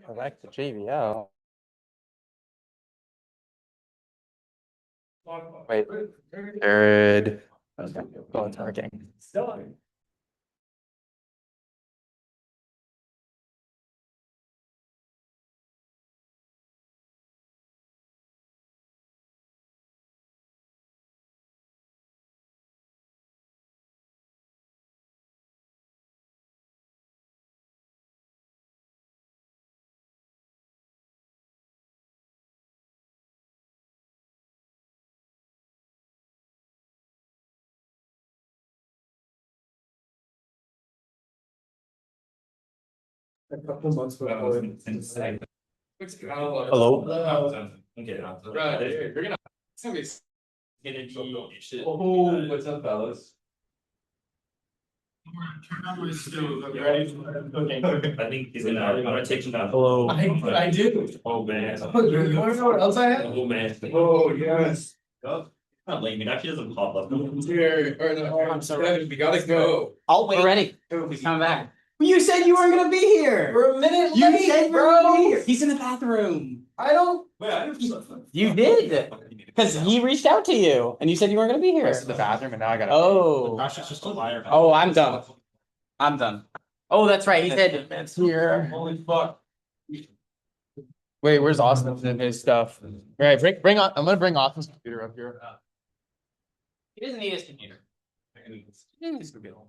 Correct the JBL. Wait, Jared. Okay, go targeting. A couple months before. Hello. Oh, what's up, fellas? I think he's gonna take some out. Hello. I do. Oh man. You wanna know what else I have? Oh man. Oh, yes. Not lame, it actually doesn't pop up. Here, or no, I'm sorry, we gotta go. I'll wait. We're ready. He's coming back. You said you weren't gonna be here. We're a minute You late, said bro. He's in the bathroom. I don't. Wait, I didn't. You did. Because he reached out to you and you said you weren't gonna be here. Went to the bathroom and now I gotta. Oh. Gosh, it's just a liar. Oh, I'm done. I'm done. Oh, that's right. He said It's here. Holy fuck. Wait, where's Austin and his stuff? All right, bring on. I'm gonna bring Austin's computer up here. he doesn't need his computer. He doesn't need his computer.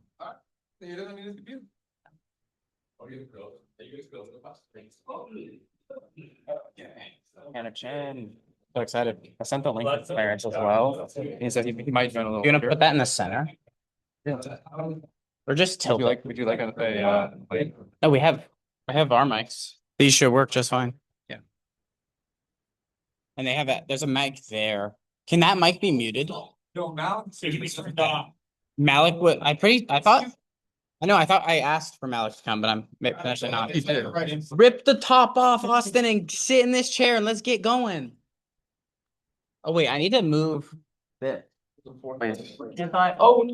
Hannah Chen. So excited. I sent the link to Clarence as well. He said he might join a little. You're gonna put that in the center? Or just tilt it? Would you like a like? No, I have our mics. These should work just fine. Yeah. And they have there's a mic there. Can that mic be muted? No, now. Malik would I thought I asked for Malik to come, but I'm potentially not. He did. Rip the top off, Austin, and sit in this chair and let's get going. Oh wait, I need to move this. Oh,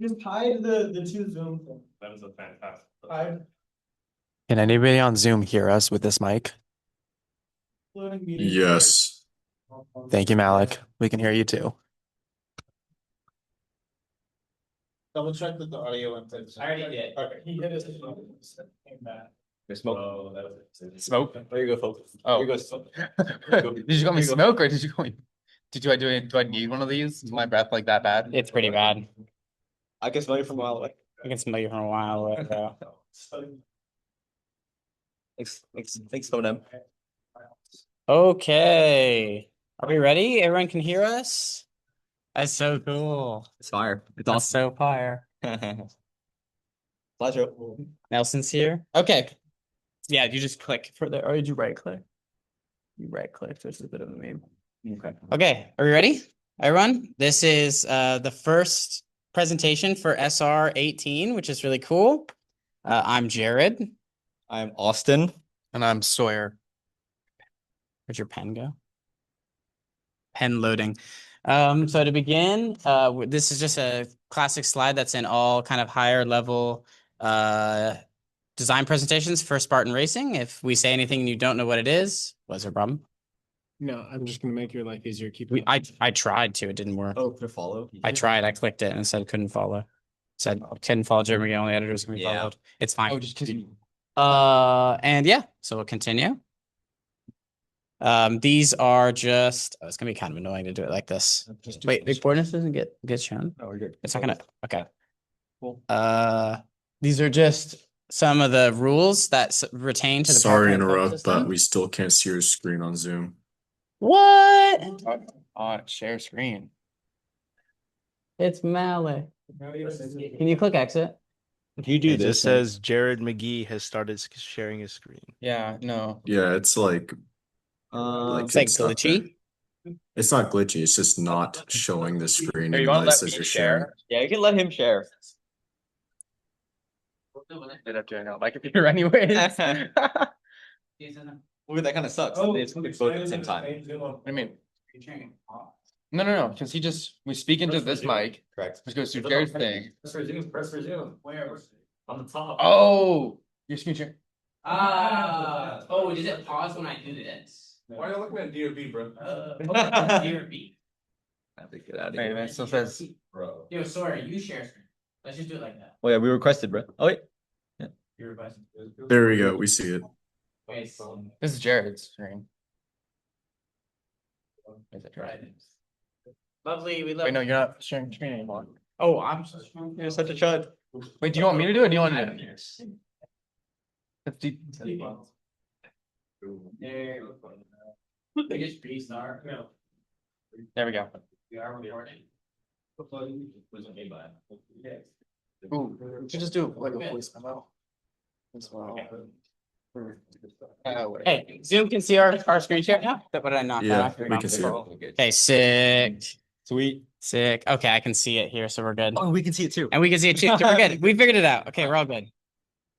just hide the two Zoom thing. That was a fantastic. Hide. Can anybody on Zoom hear us with this mic? Yes. Thank you, Malik. We can hear you too. Double check that the audio inputs. I already did. Okay, he hit his. Smoke. Oh, that was. Smoke. There you go, folks. Oh. There you go. Did you call me smoke or did you call me? Do I need one of these? Is my breath like that bad? It's pretty bad. I can smell you from a while away. I can smell you from a while away. Thanks, Totem. Okay. Are we ready? Everyone can hear us? That's so cool. It's fire. It's That's so fire. Pleasure. Nelson's here. Okay. Yeah, you just click for the, or did you right click? You right click. There's a bit of a meme. Okay. Okay. Are we ready? Everyone, this is the first presentation for SR18, which is really cool. I'm Jared. I'm Austin. And I'm Sawyer. Where'd your pen go? Pen loading. So to begin, this is just a classic slide that's in all kind of higher level design presentations for Spartan Racing. If we say anything and you don't know what it is, what's your problem? No, I'm just gonna make your life easier. Keep. I tried to, it didn't work. Oh, to follow. I tried, I clicked it and it said couldn't follow. It said couldn't follow Jeremy, only editors can be Yeah. followed. It's fine. Oh, just continue. And yeah, so we'll continue. These are just, it's gonna be kind of annoying to do it like this. Wait, the coordinates doesn't get shown? Oh, we're good. It's not gonna, okay. Cool. These are just some of the rules that retain to the Sorry to powerpoint interrupt, system. but we still can't see your screen on Zoom. What? Share screen. It's Malik. Can you click exit? If you do It this, just says Jared McGee has started sharing his screen. Yeah, no. Yeah, it's like It's like stuck glitchy. there. It's not glitchy, it's just not showing the screen. Here, you even wanna though it let says me you're share? yeah, you can let him share. Did have to my computer anyways. Well, that kind of sucks. It's both at the same time. I mean, no, because we speak into this mic, Correct. which goes through Jared's thing. Press resume. Where? On the top. Oh, Your screen share. Oh, does it pause when I do this? Why are you looking at DRB, bro? DRB. I have to get out of Wait, here. man, it still says. Bro. Yo, sorry, you share screen. Let's just do it like that. Oh yeah, we requested, bro. Oh wait. You requested. There we go. We see it. Wait, This is Jared's screen. Is it Jared? lovely, we love. Wait, no, you're not sharing screen anymore. Oh, I'm so You're such a chud. Wait, do you want me to do it or do you want to do it? Let's do- There. Biggest restart. No. There we go. We are recording. Ooh, we should just do like a voice memo. As well. Whatever. Hey, Zoom can see our screen share now? What did I knock Yeah, off? we can see it. Okay, sick. Sweet. Sick. Okay, I can see it here, so we're good. Oh, we can see it too. And we can see it too. So we're good. We figured it out. Okay, we're all good.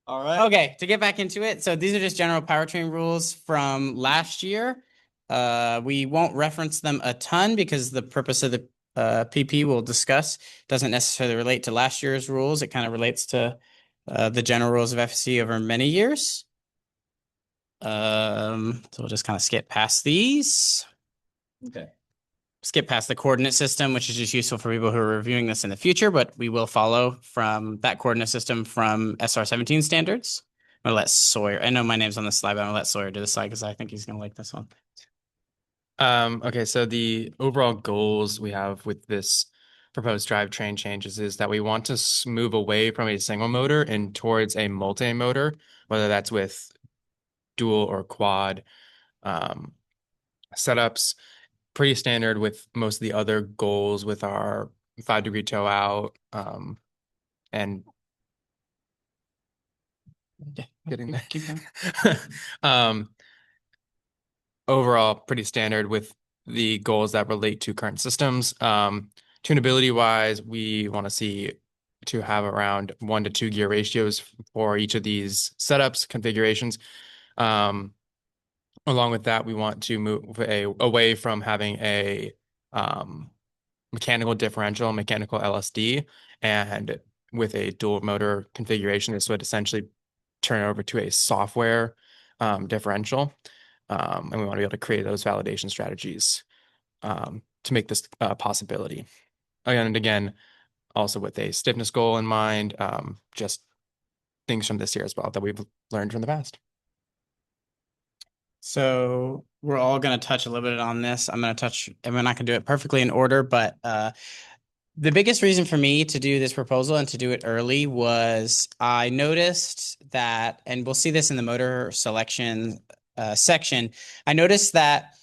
All right. Okay, to get back into it, so these are just general powertrain rules from last year. We won't reference them a ton because the purpose of the PP we'll discuss doesn't necessarily relate to last year's rules. It kind of relates to the general rules of FSC over many years. So we'll just kind of skip past these. Okay. Skip past the coordinate system, which is just useful for people who are reviewing this in the future, but we will follow from that coordinate system from SR-17 standards. I'm gonna let Sawyer, I know my name's on the slide, but I'm gonna let Sawyer do the slide because I think he's gonna like this one. Okay, so the overall goals we have with this proposed drivetrain changes is that we want to move away from a single motor and towards a multi-motor, whether that's with dual or quad setups. Pretty standard with most of the other goals with our 5-degree tow out and getting there. Keep going. Overall, pretty standard with the goals that relate to current systems. Tunability wise, we want to see to have around 1 to 2 gear ratios for each of these setups configurations. Along with that, we want to move away from having a mechanical differential, mechanical LSD, and with a dual motor configuration, this would essentially turn over to a software differential. And we want to be able to create those validation strategies to make this a possibility. Again and again, also with a stiffness goal in mind, just things from this year as well that we've learned from the past. So we're all going to touch a little bit on this. I'm not going to do it perfectly in order, but the biggest reason for me to do this proposal and to do it early was I noticed that, and we'll see this in the motor selection section, I noticed that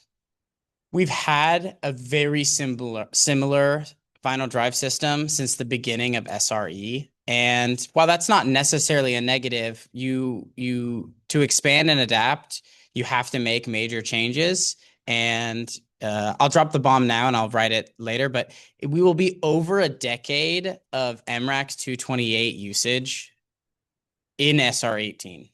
we've had a very similar final drive system since the beginning of SRE. And while that's not necessarily a negative, to expand and adapt, you have to make major changes. And I'll drop the bomb now and I'll write it later, but we will be over a decade of MRAX 228 usage in SR18.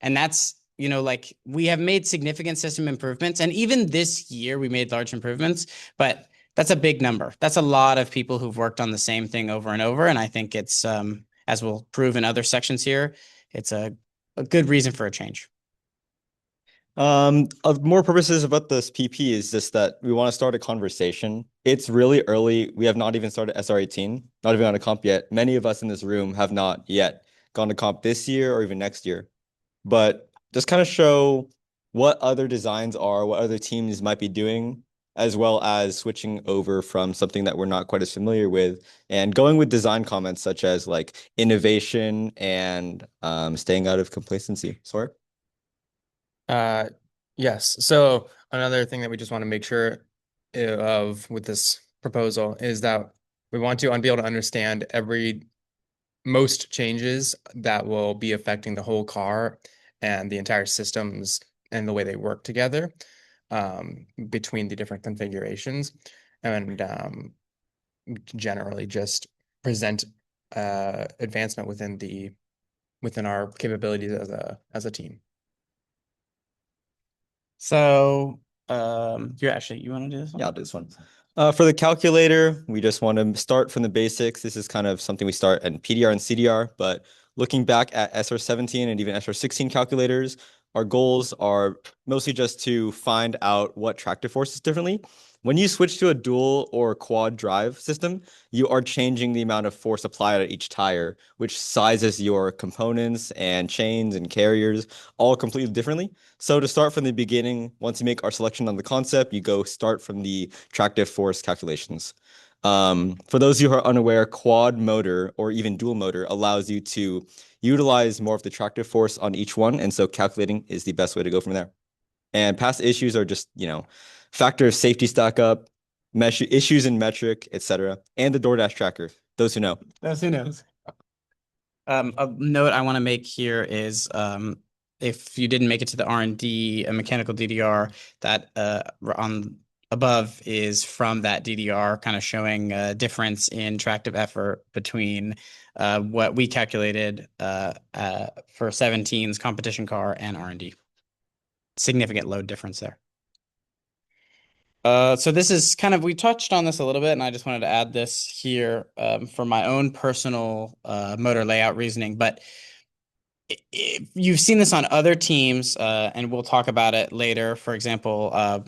And that's, like we have made significant system improvements. And even this year we made large improvements, but that's a big number. That's a lot of people who've worked on the same thing over and over. And I think it's, as we'll prove in other sections here, it's a good reason for a change. Of more purposes about this PP is just that we want to start a conversation. It's really early. We have not even started SR18, not even on a comp yet. Many of us in this room have not yet gone to comp this year or even next year. But just kind of show what other designs are, what other teams might be doing, as well as switching over from something that we're not quite as familiar with and going with design comments such as like innovation and staying out of complacency. Sorry. Yes. So another thing that we just want to make sure of with this proposal is that we want to be able to understand most changes that will be affecting the whole car and the entire systems and the way they work together between the different configurations, and generally just present advancement within our capabilities as a team. So, you want to do this one? Yeah, I'll do this one. For the calculator, we just want to start from the basics. This is kind of something we start in PDR and CDR, but Looking back at SR17 and even SR16 calculators, our goals are mostly just to find out what tractive force is differently. When you switch to a dual or quad drive system, you are changing the amount of force applied at each tire, which sizes your components and chains and carriers all completely differently. So to start from the beginning, once you make our selection on the concept, you go start from the tractive force calculations. For those of you who are unaware, quad motor or even dual motor allows you to utilize more of the tractive force on each one. And so calculating is the best way to go from there. And past issues are just, factor of safety stack up, issues in metric, etc. And the DoorDash tracker, those who know. Who knows? A note I want to make here is if you didn't make it to the R&D mechanical DDR, that on above is from that DDR, kind of showing a difference in tractive effort between what we calculated for 17's competition car and R&D. Significant load difference there. So this is kind of, we touched on this a little bit, and I just wanted to add this here for my own personal motor layout reasoning. But you've seen this on other teams, and we'll talk about it later. For example,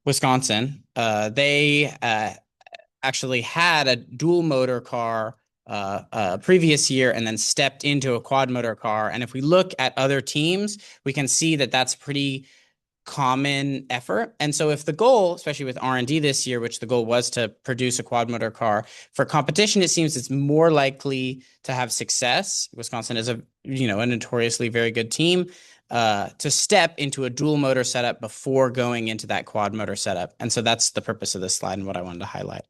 Wisconsin. They actually had a dual motor car previous year and then stepped into a quad motor car. And if we look at other teams, we can see that that's pretty common effort. And so if the goal, especially with R&D this year, which the goal was to produce a quad motor car for competition, it seems it's more likely to have success. Wisconsin is a notoriously very good team to step into a dual motor setup before going into that quad motor setup. And so that's the purpose of this slide and what I wanted to highlight.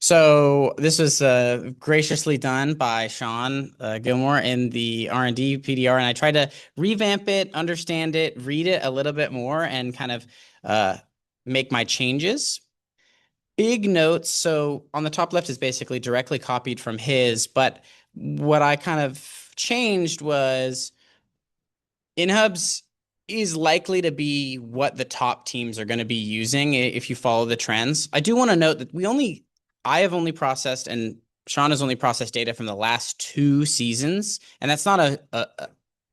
So this was graciously done by Sean Gilmore in the R&D PDR, and I tried to revamp it, understand it, read it a little bit more, and kind of make my changes. Big notes. So on the top left is basically directly copied from his, but what I kind of changed was InHubs is likely to be what the top teams are going to be using if you follow the trends. I do want to note that I have only processed and Sean has only processed data from the last 2 seasons, and that's not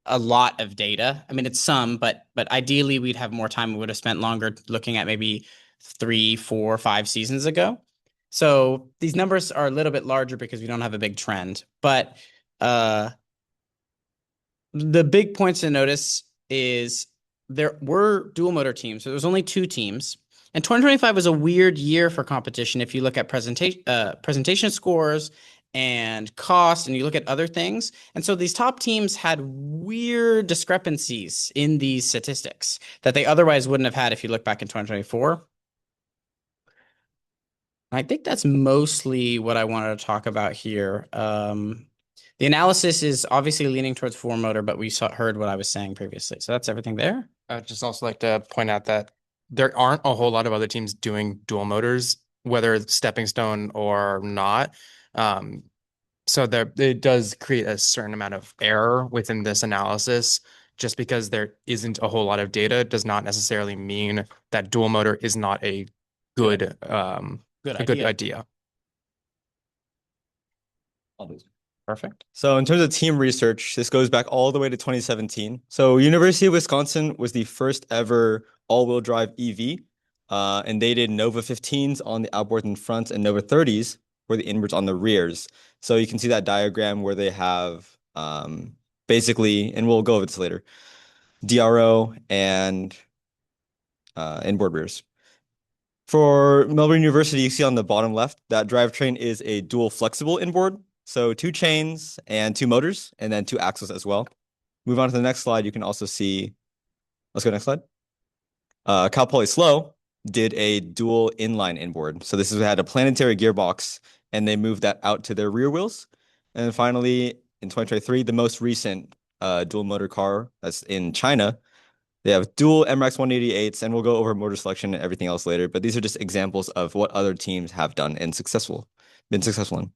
a lot of data. I mean, it's some, but ideally we'd have more time. We would have spent longer looking at maybe 3, 4, 5 seasons ago. So these numbers are a little bit larger because we don't have a big trend. But the big points to notice is there were dual motor teams. So there was only 2 teams. And 2025 was a weird year for competition if you look at presentation scores and cost and you look at other things. And so these top teams had weird discrepancies in these statistics that they otherwise wouldn't have had if you look back in 2024. I think that's mostly what I wanted to talk about here. The analysis is obviously leaning towards 4 motor, but we heard what I was saying previously. So that's everything there. I'd just also like to point out that there aren't a whole lot of other teams doing dual motors, whether it's stepping stone or not. So it does create a certain amount of error within this analysis. Just because there isn't a whole lot of data does not necessarily mean that dual motor is not a good idea. Perfect. So in terms of team research, this goes back all the way to 2017. So University of Wisconsin was the first ever all-wheel drive EV, and they did Nova 15s on the outboards and fronts and Nova 30s were the inwards on the rears. So you can see that diagram where they have basically, and we'll go over this later, DRO and inboard rears. For Melbourne University, you see on the bottom left, that drivetrain is a dual flexible inboard. So 2 chains and 2 motors, and then 2 axles as well. Move on to the next slide. You can also see, let's go next slide. Cal Poly Slow did a dual inline inboard. So this had a planetary gearbox, and they moved that out to their rear wheels. And finally, in 2023, the most recent dual motor car that's in China, they have dual MRX 188s, and we'll go over motor selection and everything else later. But these are just examples of what other teams have done and been successful in.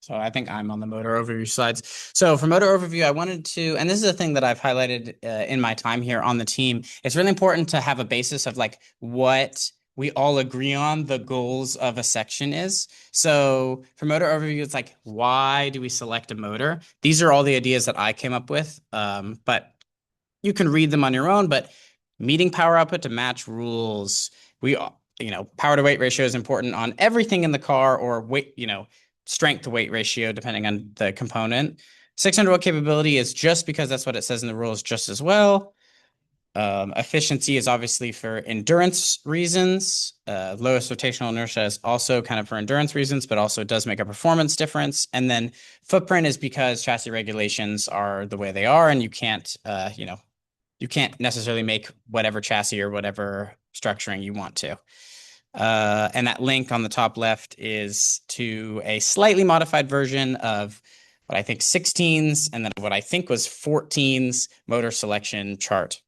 So I think I'm on the motor overview slides. So for motor overview, I wanted to, and this is a thing that I've highlighted in my time here on the team. It's really important to have a basis of like what we all agree on the goals of a section is. So for motor overview, it's like, why do we select a motor? These are all the ideas that I came up with, but you can read them on your own. But meeting power output to match rules. Power to weight ratio is important on everything in the car, or weight, strength to weight ratio, depending on the component. 600 watt capability is just because that's what it says in the rules just as well. Efficiency is obviously for endurance reasons. Lowest rotational inertia is also kind of for endurance reasons, but also it does make a performance difference. And then footprint is because chassis regulations are the way they are, and you can't necessarily make whatever chassis or whatever structuring you want to. And that link on the top left is to a slightly modified version of what I think 16's and then what I think was 14's motor selection chart.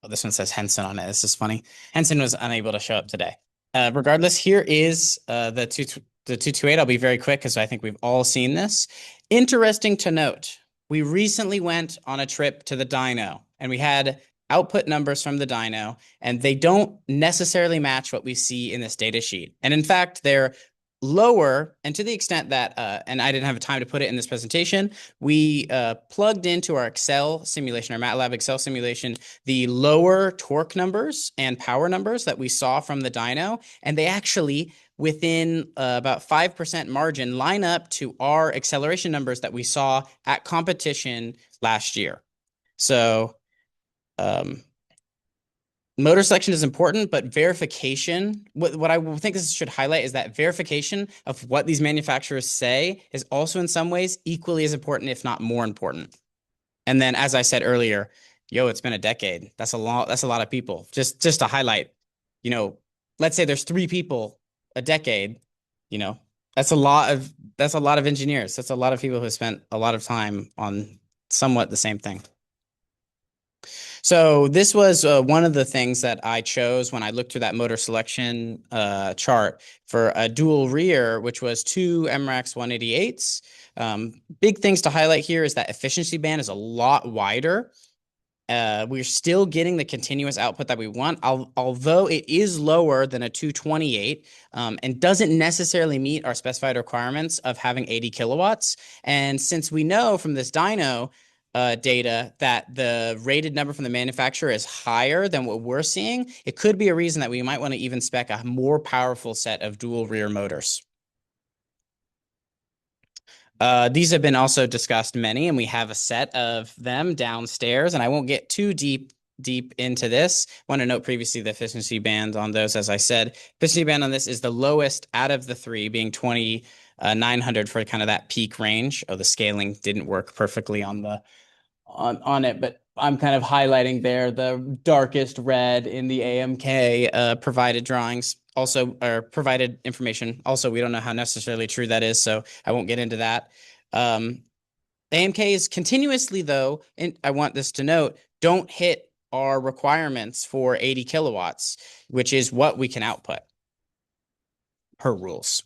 Oh, this one says Henson on it. This is funny. Henson was unable to show up today. Regardless, here is the 228. I'll be very quick because I think we've all seen this. Interesting to note, we recently went on a trip to the dyno and we had output numbers from the dyno, and they don't necessarily match what we see in this data sheet. And in fact, they're lower, and to the extent that, and I didn't have time to put it in this presentation, we plugged into our Excel simulation, our MATLAB Excel simulation, the lower torque numbers and power numbers that we saw from the dyno, and they actually, within about 5% margin, line up to our acceleration numbers that we saw at competition last year. So motor selection is important, but verification, what I think this should highlight is that verification of what these manufacturers say is also in some ways equally as important, if not more important. And then, as I said earlier, it's been a decade. That's a lot of people. Just to highlight, let's say there's 3 people a decade, that's a lot of engineers. That's a lot of people who spent a lot of time on somewhat the same thing. So this was one of the things that I chose when I looked through that motor selection chart for a dual rear, which was 2 MRAX 188s. Big things to highlight here is that efficiency band is a lot wider. We're still getting the continuous output that we want, although it is lower than a 228 and doesn't necessarily meet our specified requirements of having 80 kilowatts. And since we know from this dyno data that the rated number from the manufacturer is higher than what we're seeing, it could be a reason that we might want to even spec a more powerful set of dual rear motors. These have been also discussed many, and we have a set of them downstairs, and I won't get too deep into this. I want to note previously the efficiency band on those, as I said. Efficiency band on this is the lowest out of the 3, being 20,900 for kind of that peak range. Oh, the scaling didn't work perfectly on it, but I'm kind of highlighting there the darkest red in the AMK provided drawings, also, or provided information. Also, we don't know how necessarily true that is, so I won't get into that. AMK is continuously, though, and I want this to note, don't hit our requirements for 80 kilowatts, which is what we can output per rules.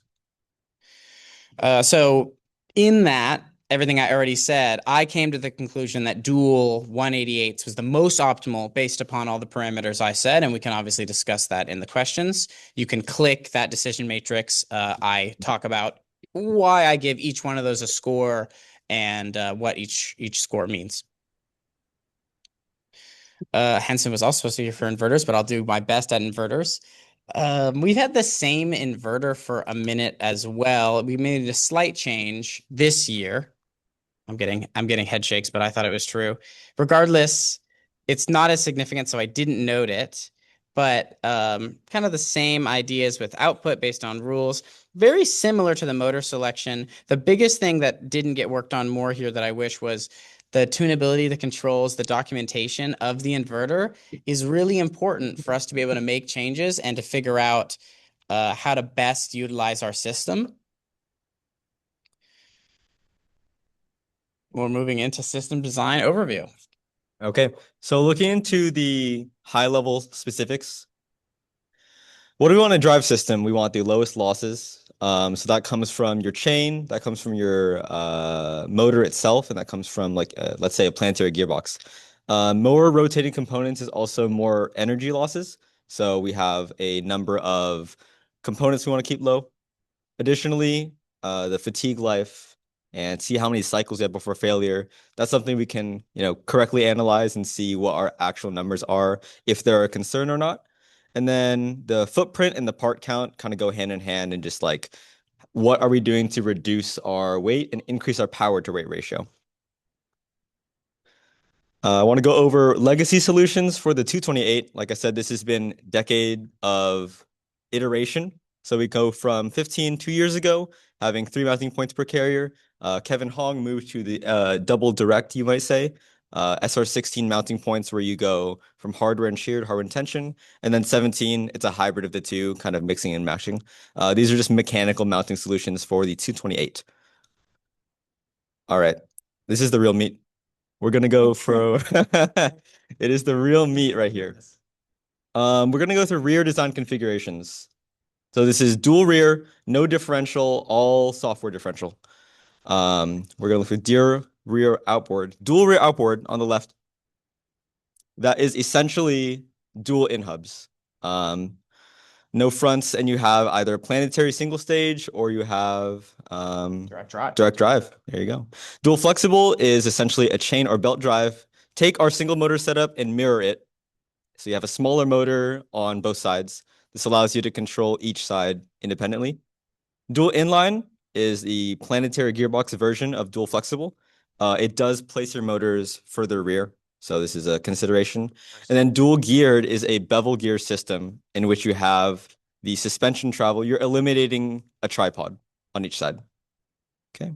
So in that, everything I already said, I came to the conclusion that dual 188s was the most optimal based upon all the parameters I said, and we can obviously discuss that in the questions. You can click that decision matrix. I talk about why I give each one of those a score and what each score means. Henson was also supposed to be here for inverters, but I'll do my best at inverters. We've had the same inverter for a minute as well. We made a slight change this year. I'm getting head shakes, but I thought it was true. Regardless, it's not as significant, so I didn't note it. But kind of the same ideas with output based on rules. Very similar to the motor selection. The biggest thing that didn't get worked on more here that I wish was the tunability, the controls, the documentation of the inverter is really important for us to be able to make changes and to figure out how to best utilize our system. We're moving into system design overview. Okay, so looking into the high-level specifics, what do we want to drive system? We want the lowest losses. So that comes from your chain, that comes from your motor itself, and that comes from, like, let's say, a planetary gearbox. More rotating components is also more energy losses. So we have a number of components we want to keep low. Additionally, the fatigue life and see how many cycles you have before failure. That's something we can, correctly analyze and see what our actual numbers are, if they're a concern or not. And then the footprint and the part count kind of go hand in hand, and just like, what are we doing to reduce our weight and increase our power to weight ratio? I want to go over legacy solutions for the 228. Like I said, this has been a decade of iteration. So we go from 15 2 years ago, having 3 mounting points per carrier. Kevin Hong moved to the double direct, you might say. SR16 mounting points, where you go from hardware and sheared, hardware and tension. And then 17, it's a hybrid of the two, kind of mixing and matching. These are just mechanical mounting solutions for the 228. All right, this is the real meat. We're gonna go for it is the real meat right here. We're gonna go through rear design configurations. So this is dual rear, no differential, all software differential. We're gonna look for rear outboard, dual rear outboard on the left. That is essentially dual in hubs. No fronts, and you have either planetary single stage, or you have Direct drive. direct drive. There you go. Dual flexible is essentially a chain or belt drive. Take our single motor setup and mirror it. So you have a smaller motor on both sides. This allows you to control each side independently. Dual inline is the planetary gearbox version of dual flexible. It does place your motors further rear, so this is a consideration. And then dual geared is a bevel gear system in which you have the suspension travel. You're eliminating a tripod on each side. Okay.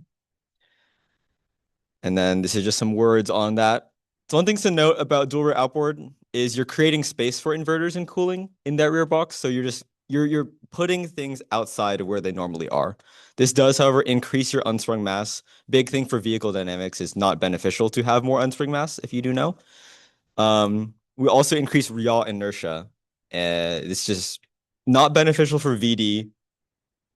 And then this is just some words on that. So one thing to note about dual rear outboard is you're creating space for inverters and cooling in that rear box. So you're putting things outside of where they normally are. This does, however, increase your unsprung mass. Big thing for vehicle dynamics is not beneficial to have more unsprung mass, if you do know. We also increase yaw inertia. It's just not beneficial for VD,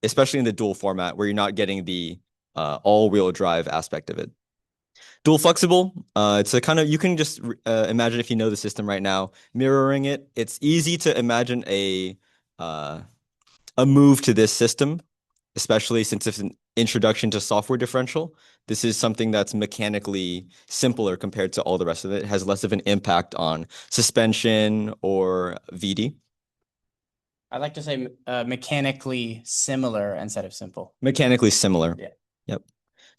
especially in the dual format, where you're not getting the all-wheel drive aspect of it. Dual flexible, it's a kind of, you can just imagine, if you know the system right now, mirroring it. It's easy to imagine a move to this system, especially since it's an introduction to software differential. This is something that's mechanically simpler compared to all the rest of it. It has less of an impact on suspension or VD. I like to say mechanically similar instead of simple. Mechanically similar. Yeah. Yep.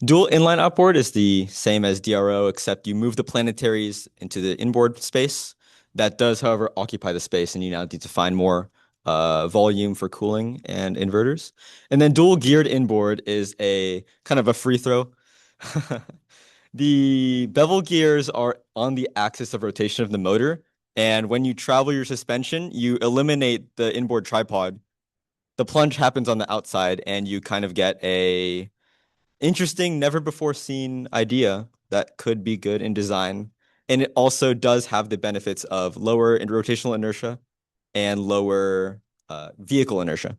Dual inline outboard is the same as DRO, except you move the planetaries into the inboard space. That does, however, occupy the space, and you now need to find more volume for cooling and inverters. And then dual geared inboard is a kind of a free throw. The bevel gears are on the axis of rotation of the motor, and when you travel your suspension, you eliminate the inboard tripod. The plunge happens on the outside, and you kind of get a interesting, never before seen idea that could be good in design. And it also does have the benefits of lower rotational inertia and lower vehicle inertia.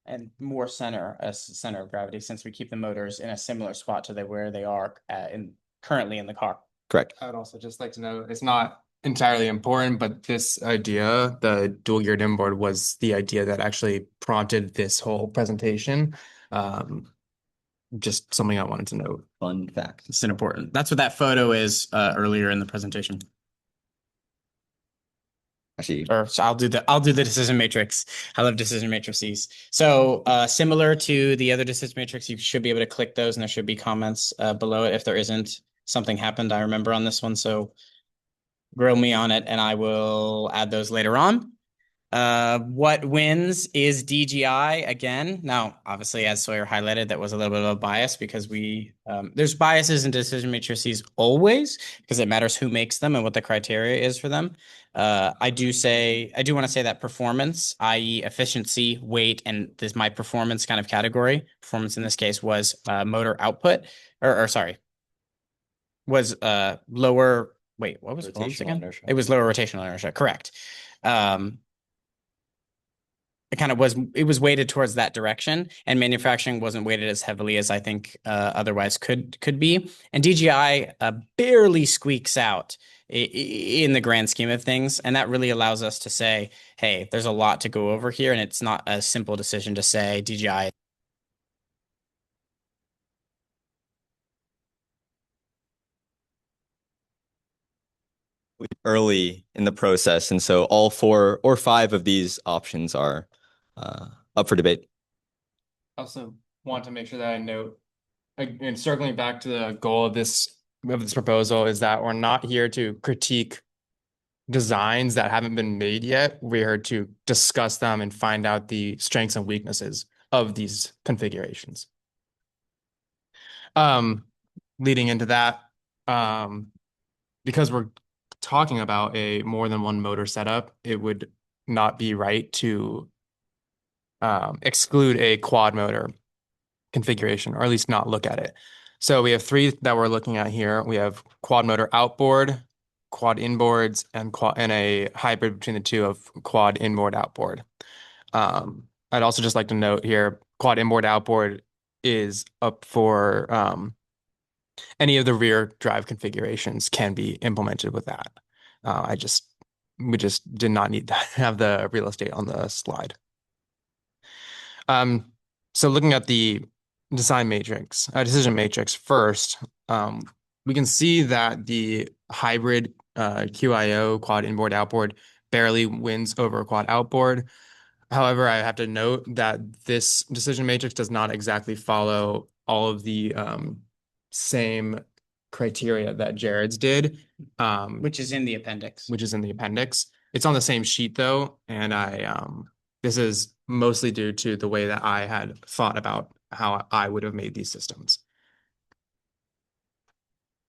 And more center of gravity, since we keep the motors in a similar spot to where they are currently in the car. Correct. I would also just like to know, it's not entirely important, but this idea, the dual geared inboard, was the idea that actually prompted this whole presentation. Just something I wanted to note. Fun fact. It's an important. That's what that photo is earlier in the presentation. Actually, Or so I'll do the decision matrix. I love decision matrices. So similar to the other decision matrix, you should be able to click those, and there should be comments below it. If there isn't, something happened, I remember, on this one. So grill me on it, and I will add those later on. What wins is DGI again. Now, obviously, as Sawyer highlighted, that was a little bit of a bias, because there's biases in decision matrices always, because it matters who makes them and what the criteria is for them. I do want to say that performance, i.e. efficiency, weight, and this my performance kind of category. Performance in this case was motor output, was lower. Wait, what was performance again? inertia. It was lower rotational inertia. Correct. It was weighted towards that direction, and manufacturing wasn't weighted as heavily as I think otherwise could be. And DGI barely squeaks out in the grand scheme of things. And that really allows us to say, hey, there's a lot to go over here, and it's not a simple decision to say DGI. Early in the process, and so all 4 or 5 of these options are up for debate. Also want to make sure that I note, and circling back to the goal of this proposal, is that we're not here to critique designs that haven't been made yet. We're here to discuss them and find out the strengths and weaknesses of these configurations. Leading into that, because we're talking about a more than one motor setup, it would not be right to exclude a quad motor configuration, or at least not look at it. So we have 3 that we're looking at here. We have quad motor outboard, quad inboards, and a hybrid between the 2 of quad inboard outboard. I'd also just like to note here, quad inboard outboard is up for any of the rear drive configurations can be implemented with that. We just did not need to have the real estate on the slide. So looking at the decision matrix first, we can see that the hybrid QIO quad inboard outboard barely wins over quad outboard. However, I have to note that this decision matrix does not exactly follow all of the same criteria that Jared's did, Which is in the appendix. It's on the same sheet though, and this is mostly due to the way that I had thought about how I would have made these systems.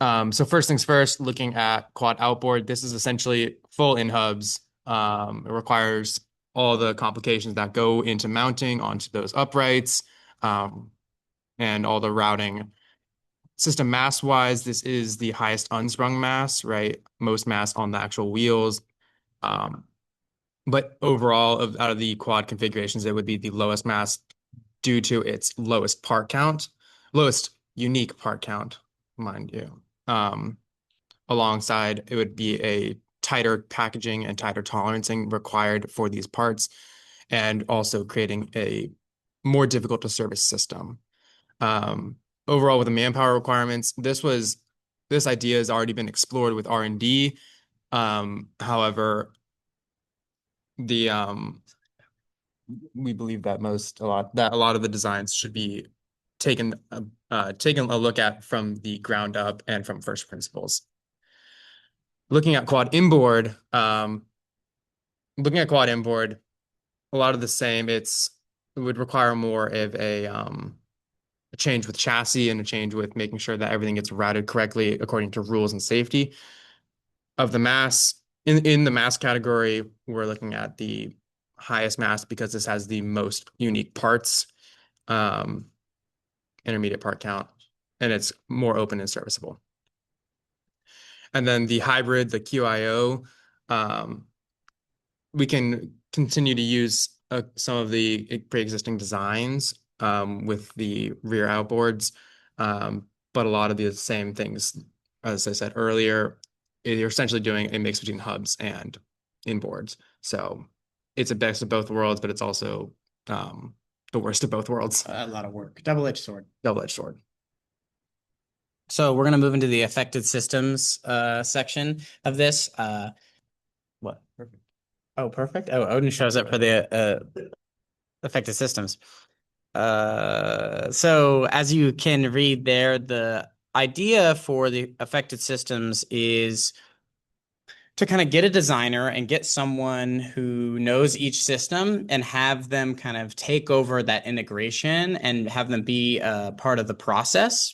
So first things first, looking at quad outboard, this is essentially full in hubs. It requires all the complications that go into mounting onto those uprights, and all the routing. System mass wise, this is the highest unsprung mass, right? Most mass on the actual wheels. But overall, out of the quad configurations, it would be the lowest mass due to its lowest unique part count, mind you. Alongside, it would be a tighter packaging and tighter tolerancing required for these parts, and also creating a more difficult to service system. Overall, with the manpower requirements, this idea has already been explored with R&D. However, we believe that a lot of the designs should be taken a look at from the ground up and from first principles. Looking at quad inboard, a lot of the same. It would require more of a change with chassis and a change with making sure that everything gets routed correctly according to rules and safety. Of the mass, in the mass category, we're looking at the highest mass because this has the most unique parts, intermediate part count, and it's more open and serviceable. And then the hybrid, the QIO, we can continue to use some of the pre-existing designs with the rear outboards, but a lot of the same things, as I said earlier, you're essentially doing a mix between hubs and inboards. So it's a best of both worlds, but it's also the worst of both worlds. A lot of work. Double-edged sword. Double-edged sword. So we're going to move into the affected systems section of this. What? Perfect. Oh, perfect. Oh, Odin shows up for the affected systems. So as you can read there, the idea for the affected systems is to kind of get a designer and get someone who knows each system and have them kind of take over that integration and have them be a part of the process.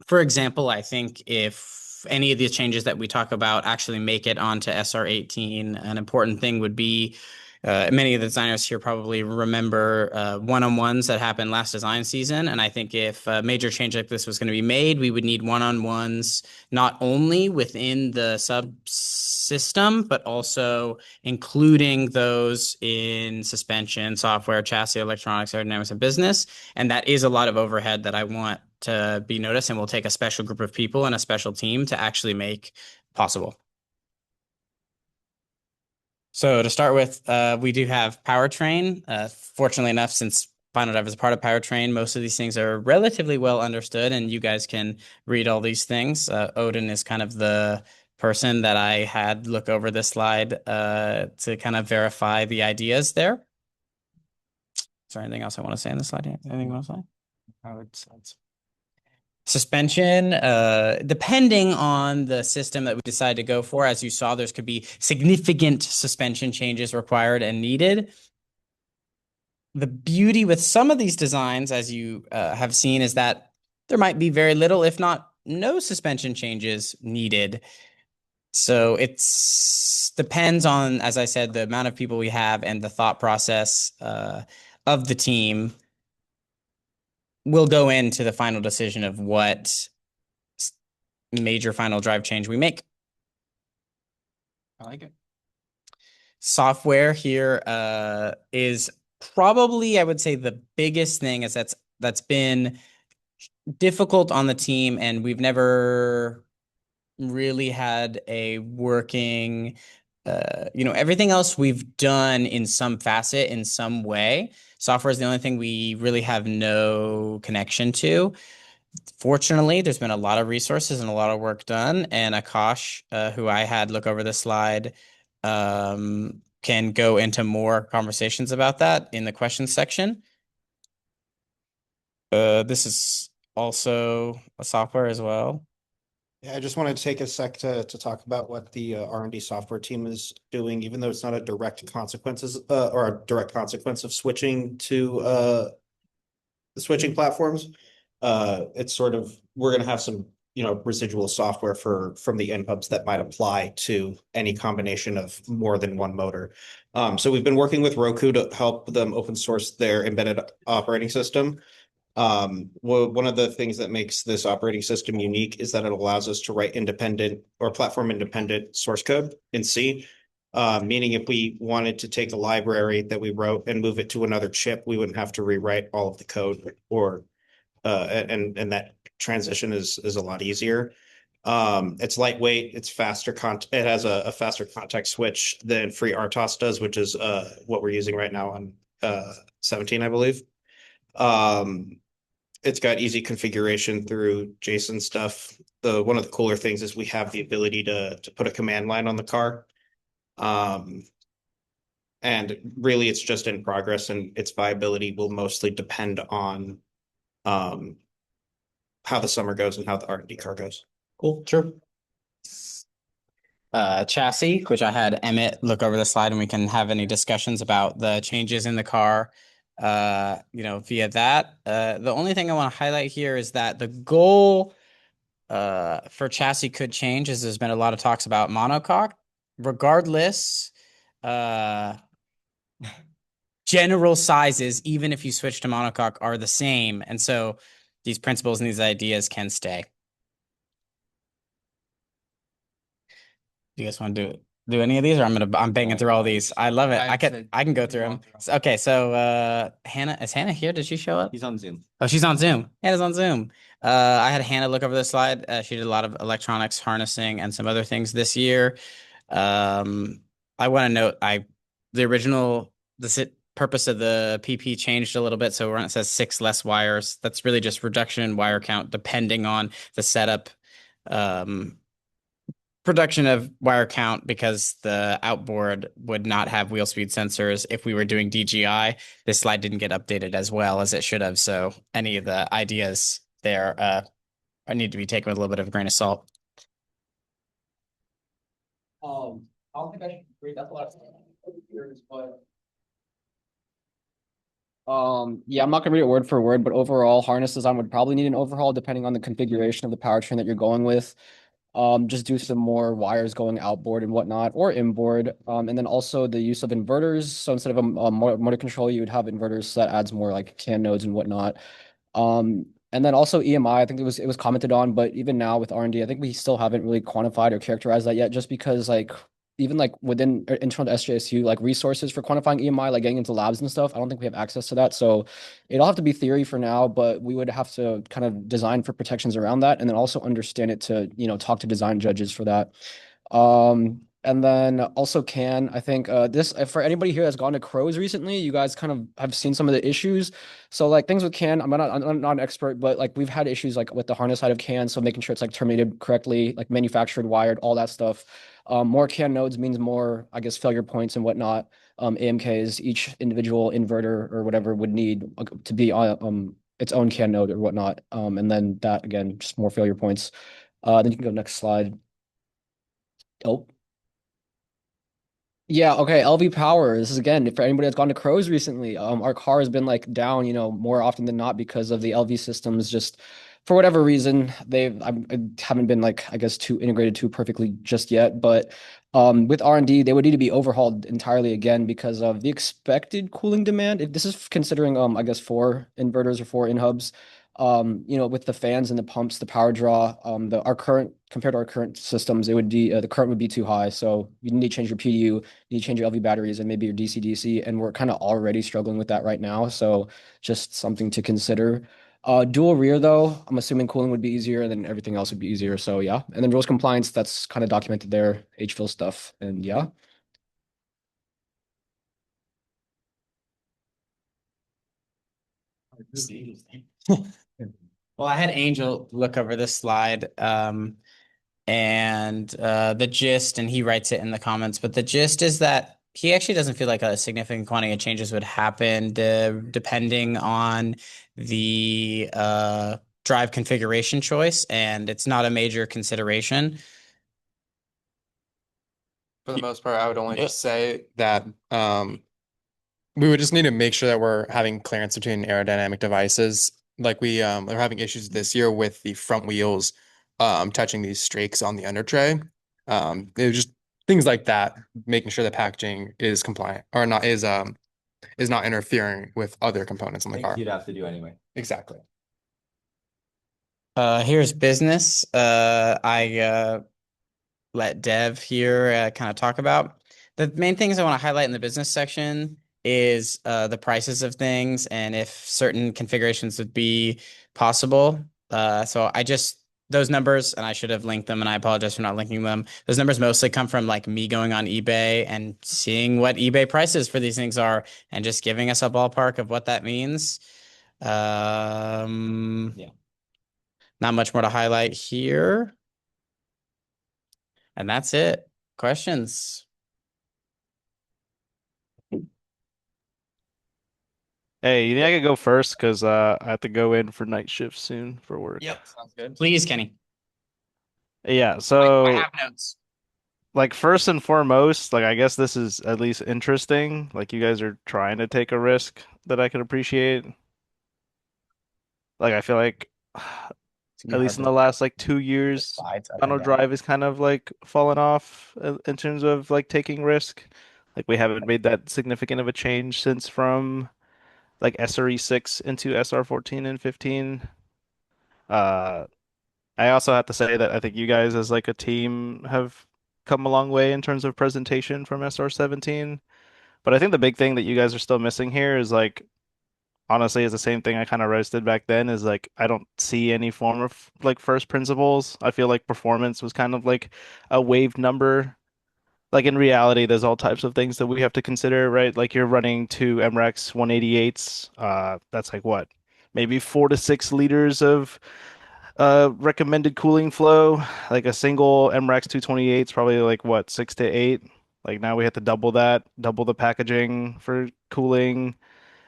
For example, I think if any of these changes that we talk about actually make it onto SR18, an important thing would be many of the designers here probably remember one-on-ones that happened last design season. And I think if a major change like this was going to be made, we would need one-on-ones not only within the subsystem, but also including those in suspension, software, chassis, electronics, aerodynamics, and business. And that is a lot of overhead that I want to be noticed, and we'll take a special group of people and a special team to actually make possible. So to start with, we do have powertrain. Fortunately enough, since Final Drive is a part of powertrain, most of these things are relatively well understood, and you guys can read all these things. Odin is kind of the person that I had look over this slide to kind of verify the ideas there. Is there anything else I want to say on this slide? Anything you want to say? Suspension, depending on the system that we decide to go for, as you saw, there's could be significant suspension changes required and needed. The beauty with some of these designs, as you have seen, is that there might be very little, if not no suspension changes needed. So it's depends on, as I said, the amount of people we have and the thought process of the team will go into the final decision of what major final drive change we make. I like it. Software here is probably, I would say, the biggest thing is that's been difficult on the team, and we've never really had a working, everything else we've done in some facet, in some way. Software is the only thing we really have no connection to. Fortunately, there's been a lot of resources and a lot of work done, and Akash, who I had look over this slide, can go into more conversations about that in the questions section. This is also a software as well. Yeah, I just wanted to take a sec to talk about what the R&D software team is doing, even though it's not a direct consequences or a direct consequence of switching to the switching platforms. It's sort of we're going to have some residual software from the NPubs that might apply to any combination of more than one motor. So we've been working with Roku to help them open source their embedded operating system. One of the things that makes this operating system unique is that it allows us to write independent or platform independent source code in C. Meaning if we wanted to take a library that we wrote and move it to another chip, we wouldn't have to rewrite all of the code and that transition is a lot easier. It's lightweight, it's faster it has a faster context switch than FreeRTOS does, which is what we're using right now on 17, I believe. It's got easy configuration through JSON stuff. One of the cooler things is we have the ability to put a command line on the car. And really it's just in progress, and its viability will mostly depend on how the summer goes and how the R&D car goes. Cool, true. Chassis, which I had Emmett look over the slide, and we can have any discussions about the changes in the car, via that. The only thing I want to highlight here is that the goal for chassis could change, as there's been a lot of talks about monocoque. Regardless, general sizes, even if you switch to monocoque, are the same, and so these principles and these ideas can stay. Do you guys want to do any of these, or I'm banging through all these? I love it. I can go through them. Okay, so Hannah, is Hannah here? Did she show up? He's on Zoom. Oh, she's on Zoom. Hannah's on Zoom. I had Hannah look over the slide. She did a lot of electronics, harnessing, and some other things this year. I want to note the purpose of the PP changed a little bit. So when it says 6 less wires, that's really just reduction in wire count depending on the setup. Production of wire count, because the outboard would not have wheel speed sensors if we were doing DGI. This slide didn't get updated as well as it should have. So any of the ideas there need to be taken with a little bit of a grain of salt. I don't think I should read that a lot of years, but yeah, I'm not gonna read it word for word, but overall harness design would probably need an overhaul depending on the configuration of the powertrain that you're going with. Just do some more wires going outboard and whatnot, or inboard. And then also the use of inverters. So instead of a motor control, you would have inverters, so that adds more like CAN nodes and whatnot. And then also EMI, I think it was commented on, but even now with R&D, I think we still haven't really quantified or characterized that yet, just because like even like within internal to SJSU, like resources for quantifying EMI, like getting into labs and stuff, I don't think we have access to that. So it'll have to be theory for now, but we would have to kind of design for protections around that, and then also understand it to, talk to design judges for that. And then also I think this for anybody here that's gone to Crows recently, you guys kind of have seen some of the issues. So like things with CAN, I'm not an expert, but like we've had issues like with the harness side of CAN, so making sure it's like terminated correctly, like manufactured, wired, all that stuff. More CAN nodes means more, I guess, failure points and whatnot. AMKs, each individual inverter or whatever would need to be on its own CAN node or whatnot. And then that again, just more failure points. Then you can go next slide. Oh. Yeah, okay. LV power. This is again for anybody that's gone to Crows recently. Our car has been like down, more often than not because of the LV systems. Just for whatever reason, I haven't been like I guess too integrated too perfectly just yet. But with R&D, they would need to be overhauled entirely again because of the expected cooling demand. If this is considering I guess four inverters or four in hubs. With the fans and the pumps, the power draw, our current compared to our current systems, it would be the current would be too high. So you need to change your PDU, you need to change your LV batteries and maybe your DC-DC, and we're kind of already struggling with that right now. So just something to consider. Dual rear though, I'm assuming cooling would be easier, and then everything else would be easier. So yeah, and then rules compliance, that's kind of documented there, HFIL stuff, and yeah. Well, I had Angel look over this slide, and the gist, and he writes it in the comments, but the gist is that he actually doesn't feel like a significant quantity of changes would happen depending on the drive configuration choice, and it's not a major consideration. For the most part, I would only just say that we would just need to make sure that we're having clearance between aerodynamic devices. Like we are having issues this year with the front wheels touching these strakes on the under tray. It was just things like that, making sure the packaging is compliant or not is not interfering with other components on the car. You'd have to do anyway. Exactly. Here's business. I let Dev here kind of talk about. The main things I want to highlight in the business section is the prices of things and if certain configurations would be possible. So those numbers, and I should have linked them, and I apologize for not linking them. Those numbers mostly come from like me going on eBay and seeing what eBay prices for these things are and just giving us a ballpark of what that means. Yeah. Not much more to highlight here. And that's it. Questions? Hey, you think I could go first? Because I have to go in for night shift soon for work. Yep, sounds good. Please, Kenny. Yeah, I so have notes. like first and foremost, like I guess this is at least interesting. Like you guys are trying to take a risk that I can appreciate. Like I feel like at least in the last like 2 years, Final Drive is kind of like fallen off in terms of like taking risk. Like we haven't made that significant of a change since from like SRE6 into SR14 and 15. Uh, I also have to say that I think you guys as like a team have come a long way in terms of presentation from SR17. But I think the big thing that you guys are still missing here is like honestly is the same thing I kind of roasted back then is like I don't see any form of like first principles. I feel like performance was kind of like a waved number. Like in reality, there's all types of things that we have to consider, right? Like you're running two MREX 188s. That's like what? Maybe 4 to 6 liters of recommended cooling flow. Like a single MREX 228 is probably like what, 6 to 8. Like now we have to double that, double the packaging for cooling.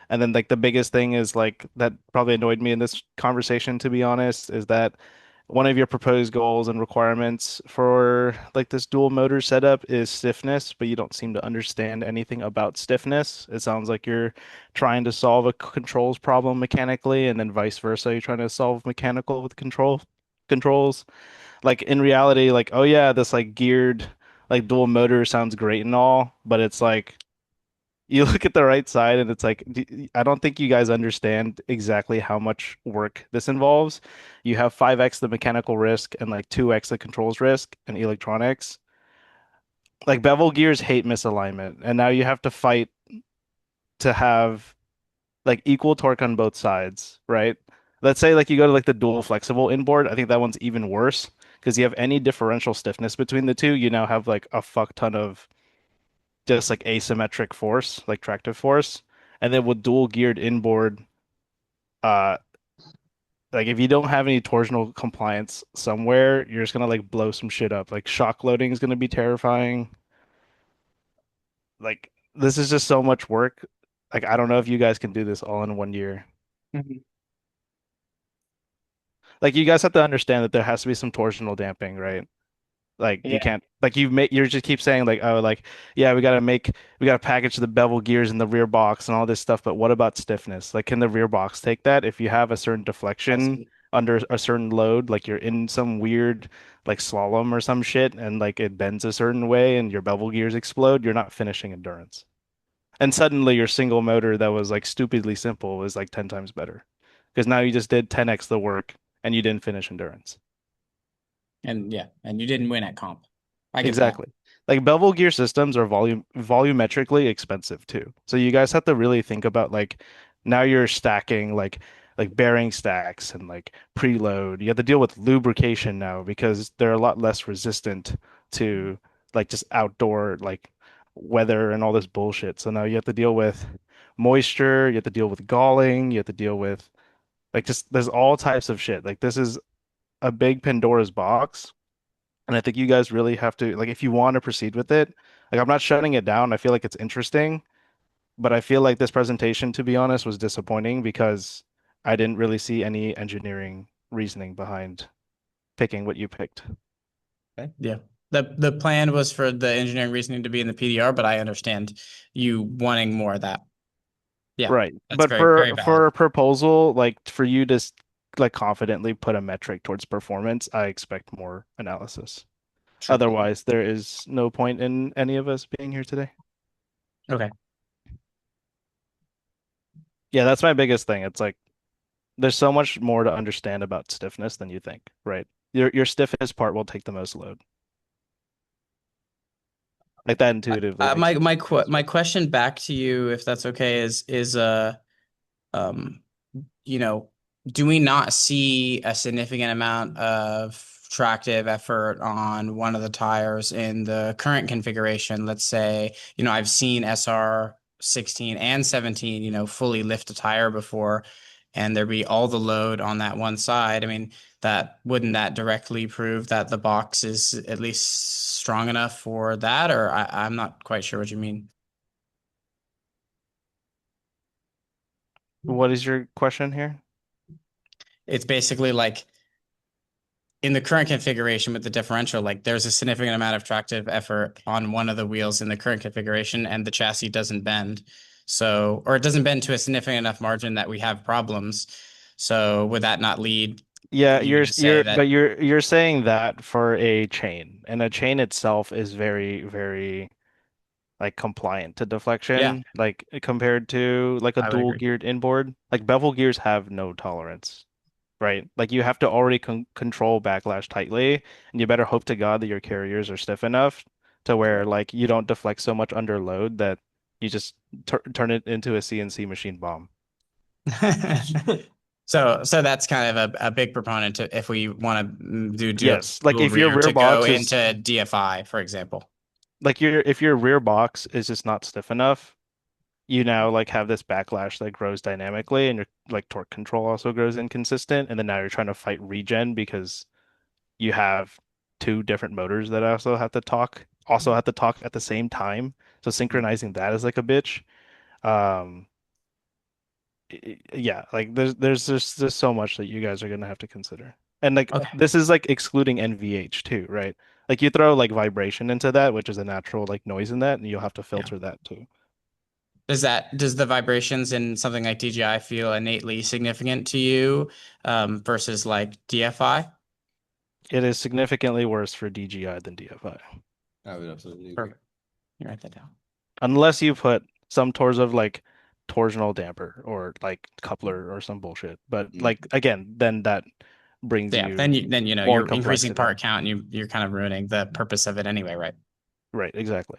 And then like the biggest thing is like that probably annoyed me in this conversation, to be honest, is that one of your proposed goals and requirements for like this dual motor setup is stiffness, but you don't seem to understand anything about stiffness. It sounds like you're trying to solve a controls problem mechanically, and then vice versa. You're trying to solve mechanical with controls. Like in reality, like, oh yeah, this like geared like dual motor sounds great and all, but it's like you look at the right side and it's like I don't think you guys understand exactly how much work this involves. You have 5x the mechanical risk and like 2x the controls risk in electronics. Like bevel gears hate misalignment, and now you have to fight to have like equal torque on both sides, right? Let's say like you go to like the dual flexible inboard. I think that one's even worse because you have any differential stiffness between the two, you now have like a fuck ton of just like asymmetric force, like tractive force. And then with dual geared inboard, uh, like if you don't have any torsional compliance somewhere, you're just gonna like blow some shit up. Like shock loading is gonna be terrifying. Like this is just so much work. Like I don't know if you guys can do this all in 1 year. Mhm. Like you guys have to understand that there has to be some torsional damping, right? Like you Yeah. can't like you're just keep saying like, oh, like yeah, we gotta package the bevel gears in the rear box and all this stuff, but what about stiffness? Like can the rear box take that if you have a certain deflection under a certain load, like you're in some weird like slalom or some shit and like it bends a certain way and your bevel gears explode, you're not finishing endurance. And suddenly your single motor that was like stupidly simple is like 10 times better. Because now you just did 10x the work and you didn't finish endurance. And yeah, and you didn't win at comp. I get that. Exactly. Like bevel gear systems are volumetrically expensive too. So you guys have to really think about like now you're stacking like bearing stacks and like preload. You have to deal with lubrication now because they're a lot less resistant to like just outdoor like weather and all this bullshit. So now you have to deal with moisture, you have to deal with galling, you have to deal with like just there's all types of shit. Like this is a big Pandora's box. And I think you guys really have to, like, if you want to proceed with it, like, I'm not shutting it down. I feel like it's interesting, but I feel like this presentation, to be honest, was disappointing because I didn't really see any engineering reasoning behind picking what you picked. Yeah. The plan was for the engineering reasoning to be in the PDR, but I understand you wanting more of that. Yeah. Right. That's But very, very for valid. a proposal, like for you to like confidently put a metric towards performance, I expect more analysis. Sure. Otherwise, there is no point in any of us being here today. Okay. Yeah, that's my biggest thing. It's like there's so much more to understand about stiffness than you think, right? Your stiffest part will take the most load. Like that intuitively makes sense. My question back to you, if that's okay, is um you know, do we not see a significant amount of tractive effort on one of the tires in the current configuration? Let's say, I've seen SR-16 and 17, fully lift a tire before, and there be all the load on that one side. I mean, wouldn't that directly prove that the box is at least strong enough for that? Or I'm not quite sure what you mean. What is your question here? It's basically like in the current configuration with the differential, like there's a significant amount of tractive effort on one of the wheels in the current configuration, and the chassis doesn't bend. So, or it doesn't bend to a significant enough margin that we have problems. So would that not lead Yeah, you to say that? you're saying that for a chain, and a chain itself is very, very like compliant to Yeah, deflection, like compared to like a I would dual agree. geared inboard. Like bevel gears have no tolerance, right? Like you have to already control backlash tightly, and you better hope to God that your carriers are stiff enough to where like you don't deflect so much under load that you just turn it into a CNC machine bomb. So that's kind of a big proponent to, if we want to do Yes, like dual if your rear, rear to go box is into DFI, for example. like if your rear box is just not stiff enough, you now like have this backlash that grows dynamically, and your like torque control also grows inconsistent, and then now you're trying to fight regen because you have two different motors that also have to talk at the same time. So synchronizing that is like a bitch. Um, yeah, like there's so much that you guys are gonna have to consider. And like Okay. this is like excluding NVH too, right? Like you throw like vibration into that, which is a natural like noise in that, and you'll have to Yeah. filter that too. Does the vibrations in something like DJI feel innately significant to you, versus like DFI? It is significantly worse for DGI than DFI. I would absolutely agree. Perfect. You write that down. Unless you put some towards of like torsional damper or like coupler or some bullshit. But like again, then that brings Yeah, you then more you're increasing complexity. part count, and you're kind of ruining the purpose of it anyway, right? Right, exactly.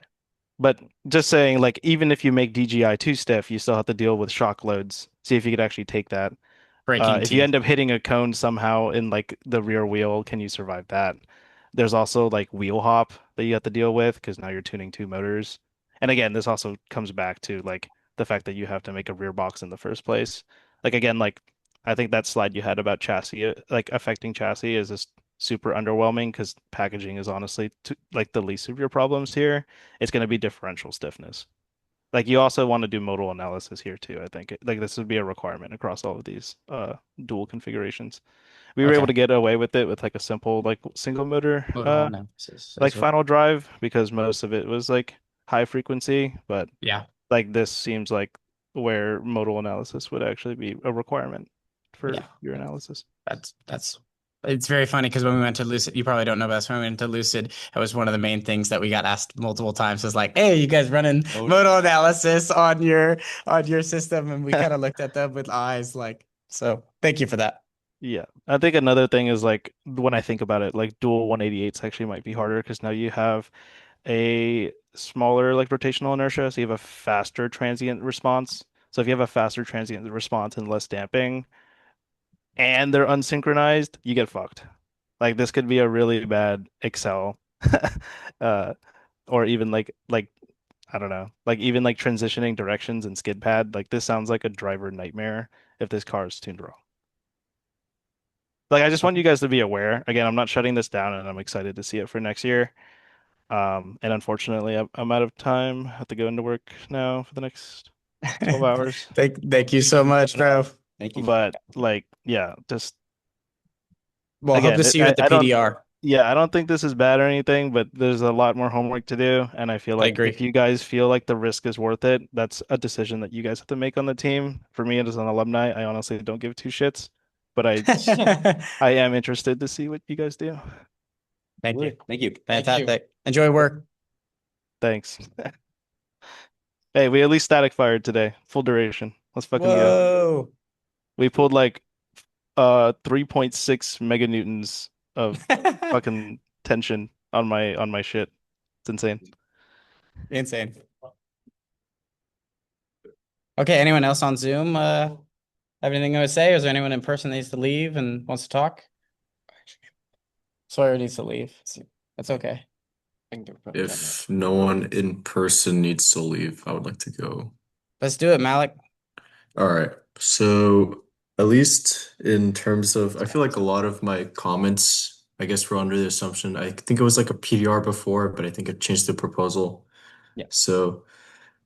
But just saying, like, even if you make DGI too stiff, you still have to deal with shock loads. See if you could actually take that. Breaking If you teeth. end up hitting a cone somehow in like the rear wheel, can you survive that? There's also like wheel hop that you have to deal with because now you're tuning two motors. And again, this also comes back to like the fact that you have to make a rear box in the first place. Like again, like I think that slide you had about chassis, like affecting chassis is just super underwhelming because packaging is honestly like the least of your problems here. It's going to be differential stiffness. Like you also want to do modal analysis here too, I think. Like this would be a requirement across all of these dual configurations. We were able Okay. to get away with it with like a simple like single motor Modal analysis. like final drive because most of it was like high frequency, but Yeah. like this seems like where modal analysis would actually be a requirement for Yeah. your analysis. That's it's very funny because when we went to Lucid, you probably don't know about this. When we went to Lucid, it was one of the main things that we got asked multiple times. Was like, "Hey, you guys running modal analysis on your system?" And we kind of looked at them with eyes like, "So, thank you for that." Yeah. I think another thing is like when I think about it, like dual 188s actually might be harder because now you have a smaller like rotational inertia, so you have a faster transient response. So if you have a faster transient response and less damping, and they're unsynchronized, you get fucked. Like this could be a really bad Excel, uh, or even like I don't know, like even like transitioning directions and skid pad. Like this sounds like a driver nightmare if this car is tuned wrong. Like I just want you guys to be aware. Again, I'm not shutting this down, and I'm excited to see it for next year. And unfortunately, I'm out of time. I have to go into work now for the next 12 hours. Thank you so much, bro. Thank you. But like, yeah, just Well, hope again, to see you at the I don't, PDR. yeah, I don't think this is bad or anything, but there's a lot more homework to do. And I feel I like agree. if you guys feel like the risk is worth it, that's a decision that you guys have to make on the team. For me, as an alumni, I honestly don't give two shits, but I am interested to see what you guys do. Thank you. Thank you. Fantastic. Enjoy work. Thanks. Hey, we at least static fired today, full duration. Let's fucking go. Whoa. We pulled like 3.6 meganewtons of fucking tension on my shit. It's insane. Insane. Okay, anyone else on Zoom have anything to say? Or is there anyone in person that needs to leave and wants to talk? Sawyer needs to leave. That's okay. If no one in person needs to leave, I would like to go. Let's do it, Malik. All right. So at least in terms of, I feel like a lot of my comments, I guess were under the assumption, I think it was like a PDR before, but I think it changed the proposal. Yeah. So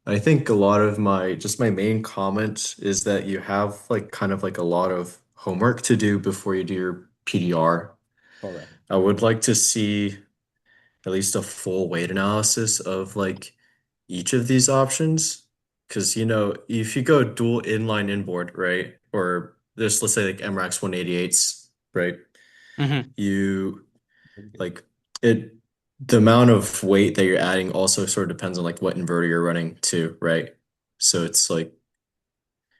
I think a lot of just my main comment is that you have like kind of like a lot of homework to do before you do your PDR. Correct. I would like to see at least a full weight analysis of like each of these options. Because, if you go dual inline inboard, right? Or there's, let's say, like MRAX 188s, right? Mm-hmm. You like the amount of weight that you're adding also sort of depends on like what inverter you're running too, right? So it's like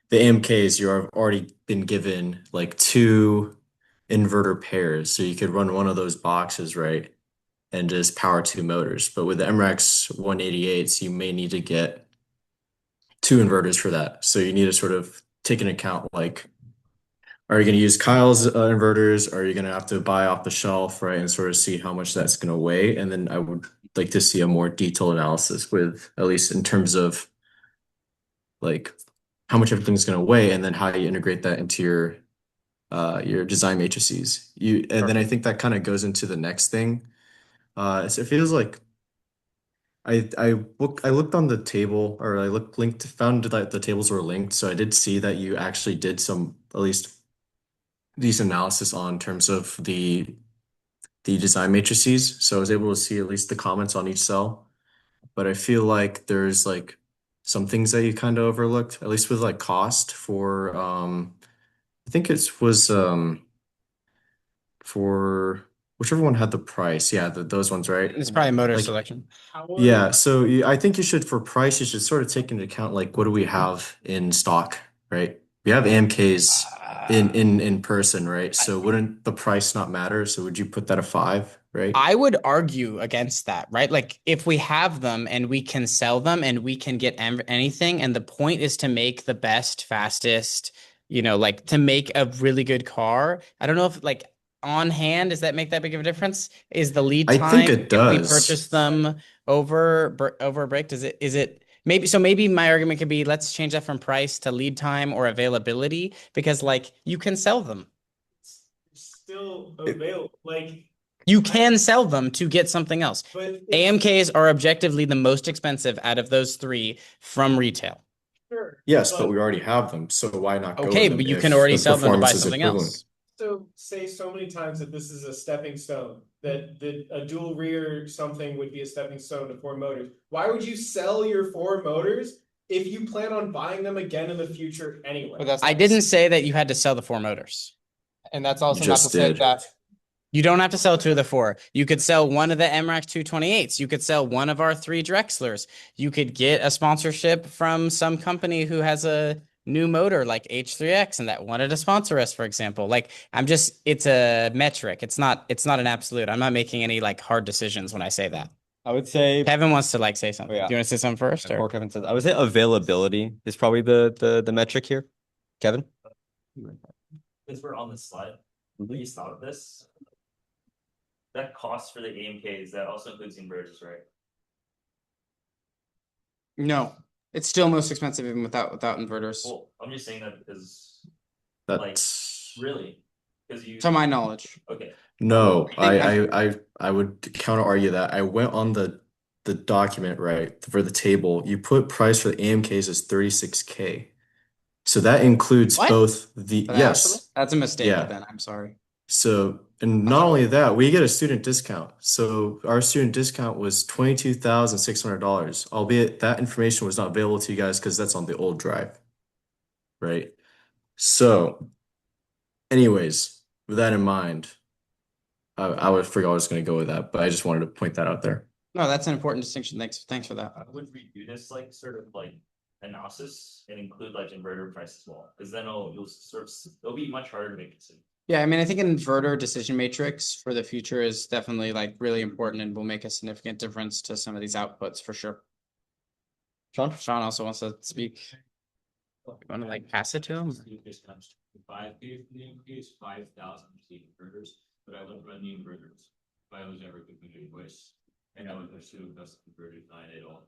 the AMKs, you've already been given like two inverter pairs. So you could run one of those boxes, right? And just power two motors. But with the MRAX 188s, you may need to get two inverters for that. So you need to sort of take into account like, are you going to use Kyle's inverters? Are you going to have to buy off the shelf, right? And sort of see how much that's going to weigh. And then I would like to see a more detailed analysis with, at least in terms of like how much everything's going to weigh and then how you integrate that into your design matrices. And then I think that kind of goes into the next thing. So it feels like I looked on the table or I found that the tables were linked. So I did see that you actually did some at least these analysis on terms of the design matrices. So I was able to see at least the comments on each cell. But I feel like there's like some things that you kind of overlooked, at least with like cost for I think it was for whichever one had the price. Yeah, those ones, right? It's probably motor Like, selection. yeah, so I think you should, for price, you should sort of take into account like what do we have in stock, right? We have AMKs in person, right? So wouldn't the price not matter? So would you put that a 5, right? I would argue against that, right? Like if we have them and we can sell them and we can get anything, and the point is to make the best, fastest, you know, like to make a really good car. I don't know if like on hand, does that make that big of a difference? Is the lead I time think it if we does. purchase them over a break? Is it maybe so maybe my argument could be let's change that from price to lead time or availability because like you can sell them. Still available, like, You can sell them to get something else. but. AMKs are objectively the most expensive out of those three from retail. Sure. Yes, but we already have them, so why not go with Okay, them but you if can already the sell them to buy performance is something equivalent? else. So say so many times that this is a stepping stone, that a dual rear something would be a stepping stone to Ford Motors. Why would you sell your Ford Motors if you plan on buying them again in the future anyway? But that's I didn't say that you had to sell the four motors. and that's also You not to just say did. that. You don't have to sell two of the four. You could sell one of the MRAX 228s. You could sell one of our three Drexlers. You could get a sponsorship from some company who has a new motor like H3X and that wanted to sponsor us, for example. Like it's a metric. It's not an absolute. I'm not making any like hard decisions when I say that. I would say Kevin wants to like say something. Oh, yeah. Do you want to say something first? before Or? Kevin says, I would say availability is probably the metric here. Kevin? Since we're on the slide, please thought of this. That cost for the AMKs, that also includes inverters, right? No, it's still most expensive even without inverters. Well, I'm just saying that because That's really, because you. To my knowledge. Okay. no, I I would counter argue that. I went on the document, right, for the table. You put price for the AMKs as 36K. So that includes What? both the But yes. actually, that's a mistake. Yeah. Then I'm sorry. So, and not only that, we get a student discount. So our student discount was $22,600, albeit that information was not available to you guys because that's on the old drive, right? So, anyways, with that in mind, I would forget I was going to go with that, but I just wanted to point that out there. No, that's an important distinction. Thanks for that. I would redo this like sort of like analysis and include like inverter price as well, because then it'll be much harder to make decisions. Yeah, I mean, I think an inverter decision matrix for the future is definitely like really important and will make a significant difference to some of these outputs for sure. Sean also wants to speak. You want to like pass it to him? Discounts 5K for the increase, 5,000 receive inverters, but I would run the inverters if I was ever going to voice. And I would assume that's converted not at all.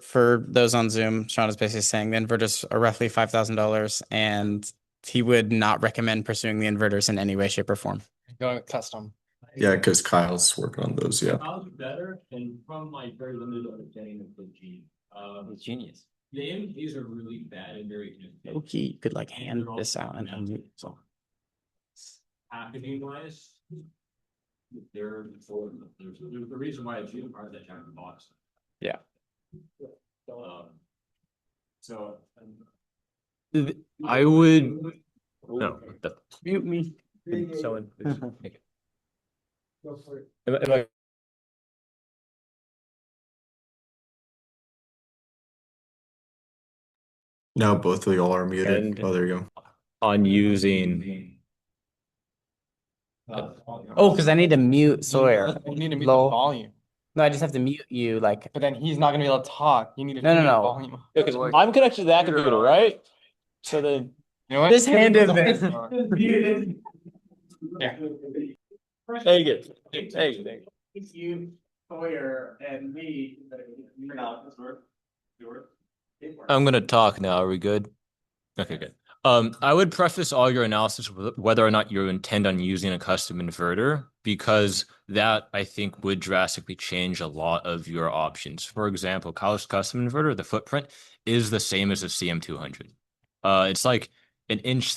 For those on Zoom, Sean is basically saying the inverters are roughly $5,000 and he would not recommend pursuing the inverters in any way, shape, or form. Going with custom. Yeah, because Kyle's working on those. Yeah. How's better and from my very limited understanding of the gene. Genius. The MKs are really bad and very inefficient. Okay, you could like hand this out and unmute. So Packaging wise, there's the reason why I choose part of that kind of box. Yeah. So. I would. No. mute me. Someone. Go for it. Am I Now both of y'all are muted. And- Oh, there you go. on using? Oh, because I need to mute Sawyer. You need to mute Lol. the volume, No, I just have to mute you. Like, but then he's not gonna be able to talk. You need to No, mute the no. volume. Because I'm connected to that computer, right? So then. You know what? Just hand him this. Yeah. There you go. There you go. You, Sawyer, and me. I'm gonna talk now. Are we good? Okay, good. I would preface all your analysis with whether or not you intend on using a custom inverter, because that I think would drastically change a lot of your options. For example, Kyle's custom inverter, the footprint is the same as a CM200. It's like an inch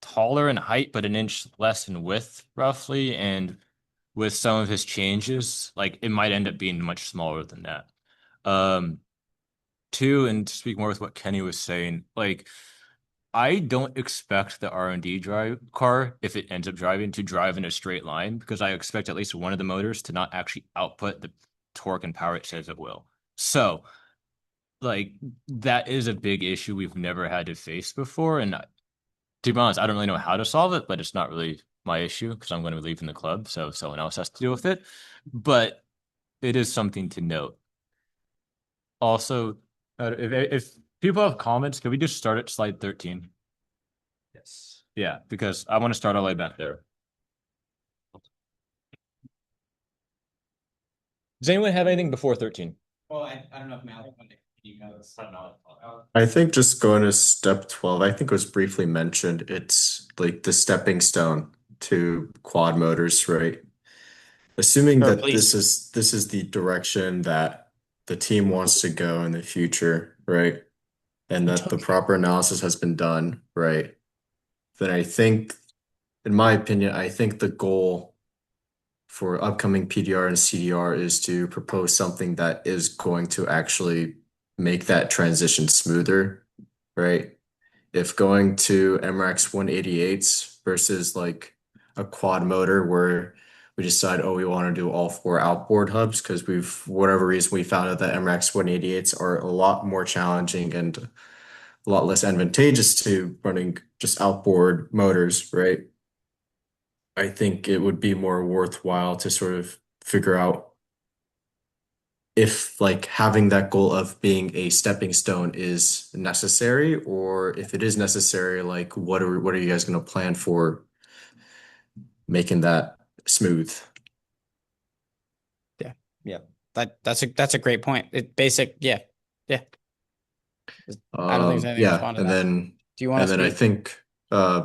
taller in height, but an inch less in width, roughly. And with some of his changes, like it might end up being much smaller than that. Two, and to speak more with what Kenny was saying, like I don't expect the R&D drive car, if it ends up driving, to drive in a straight line, because I expect at least one of the motors to not actually output the torque and power it says it will. So, like, that is a big issue we've never had to face before. And to be honest, I don't really know how to solve it, but it's not really my issue because I'm going to be leaving the club, so someone else has to deal with it. But it is something to note. Also, if people have comments, can we just start at slide 13? Yes. Yeah, because I want to start all the way back there. Does anyone have anything before 13? Well, I don't know if Malik, you guys. I think just going to step 12, I think it was briefly mentioned, it's like the stepping stone to quad motors, right? Assuming Sure, that please. this is the direction that the team wants to go in the future, right? And that the proper analysis has been done, right? Then I think, in my opinion, I think the goal for upcoming PDR and CDR is to propose something that is going to actually make that transition smoother, right? If going to MRX 188s versus like a quad motor where we decide, oh, we want to do all four outboard hubs because we've, for whatever reason, we found out that MRX 188s are a lot more challenging and a lot less advantageous to running just outboard motors, right? I think it would be more worthwhile to sort of figure out if like having that goal of being a stepping stone is necessary, or if it is necessary, like what are you guys going to plan for making that smooth? Yeah. That's a great point. Yeah. I don't think there's anything to Yeah, respond to that. Do you want and to then I speak? think